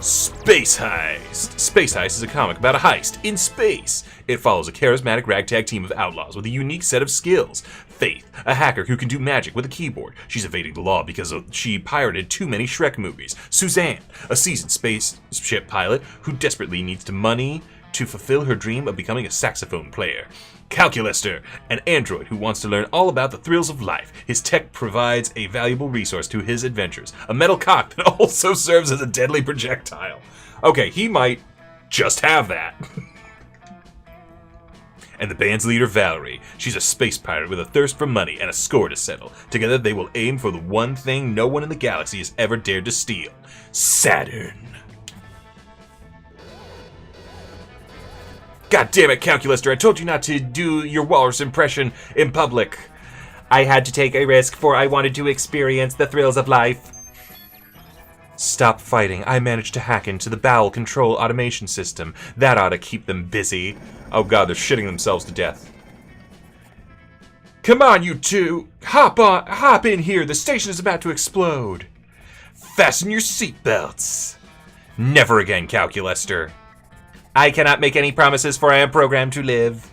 Space Heist! Space Heist is a comic about a heist in space. It follows a charismatic ragtag team of outlaws with a unique set of skills. Faith, a hacker who can do magic with a keyboard. She's evading the law because she pirated too many Shrek movies. Suzanne, a seasoned spaceship pilot who desperately needs money to fulfill her dream of becoming a saxophone player. Calculaster, an android who wants to learn all about the thrills of life. His tech provides a valuable resource to his adventures. A metal cock that also serves as a deadly projectile. Okay, he might just have that. And the band's leader, Valerie. She's a space pirate with a thirst for money and a score to settle. Together, they will aim for the one thing no one in the galaxy has ever dared to steal. Saturn. God damn it, Calculaster, I told you not to do your walrus impression in public. I had to take a risk, for I wanted to experience the thrills of life. Stop fighting. I managed to hack into the bowel control automation system. That ought to keep them busy. Oh god, they're shitting themselves to death. Come on, you two! Hop in here, the station is about to explode. Fasten your seatbelts. Never again, Calculaster. I cannot make any promises, for I am programmed to live.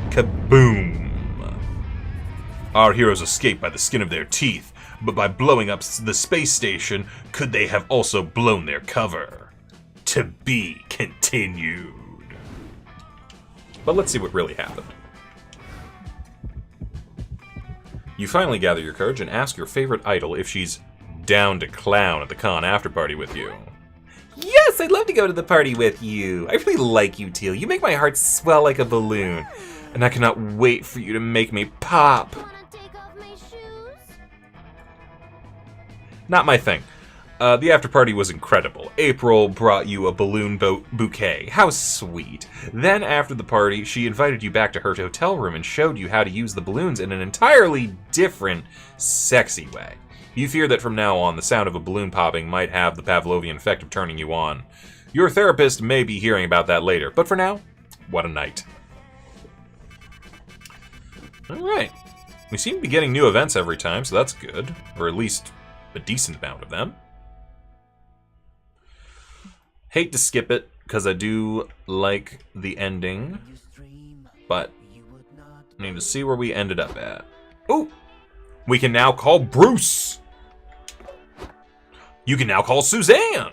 Kaboom! Our heroes escape by the skin of their teeth, but by blowing up the space station, could they have also blown their cover? To be continued. But let's see what really happened. You finally gather your courage and ask your favorite idol if she's down to clown at the con after party with you. Yes, I'd love to go to the party with you. I really like you, Teal. You make my heart swell like a balloon. And I cannot wait for you to make me pop. Wanna take off my shoes? Not my thing. The after party was incredible. April brought you a balloon bouquet. How sweet. Then after the party, she invited you back to her hotel room and showed you how to use the balloons in an entirely different, sexy way. You fear that from now on, the sound of a balloon popping might have the Pavlovian effect of turning you on. Your therapist may be hearing about that later, but for now, what a night. Alright. We seem to be getting new events every time, so that's good. Or at least a decent amount of them. Hate to skip it, because I do like the ending, but I need to see where we ended up at. Ooh! We can now call Bruce! You can now call Suzanne!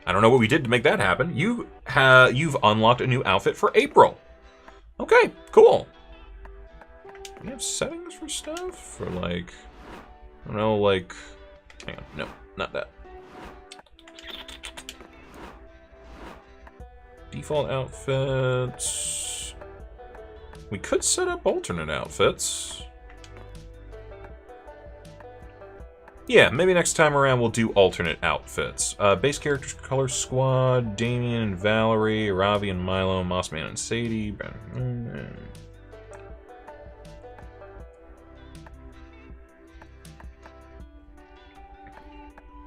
I don't know what we did to make that happen. You've unlocked a new outfit for April. Okay, cool. Do we have settings for stuff? For like, I don't know, like, hang on, no, not that. Default outfits. We could set up alternate outfits. Yeah, maybe next time around we'll do alternate outfits. Base characters, color squad, Damien and Valerie, Ravi and Milo, Mossman and Sadie.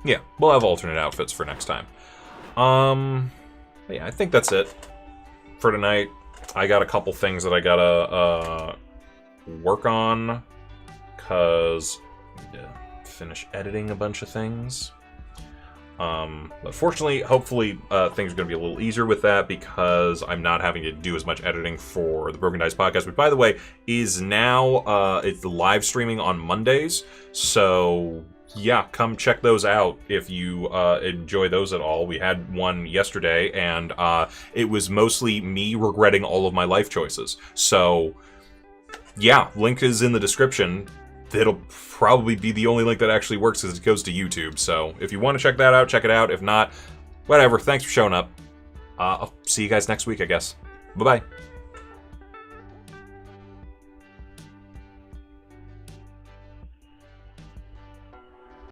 Yeah, we'll have alternate outfits for next time. Yeah, I think that's it for tonight. I got a couple things that I gotta work on, cause I need to finish editing a bunch of things. But fortunately, hopefully, things are gonna be a little easier with that because I'm not having to do as much editing for the Broken Dice podcast, which, by the way, is now it's live streaming on Mondays. So yeah, come check those out if you enjoy those at all. We had one yesterday, and it was mostly me regretting all of my life choices. So yeah, link is in the description. It'll probably be the only link that actually works as it goes to YouTube. So if you want to check that out, check it out. If not, whatever. Thanks for showing up. I'll see you guys next week, I guess. Bye-bye.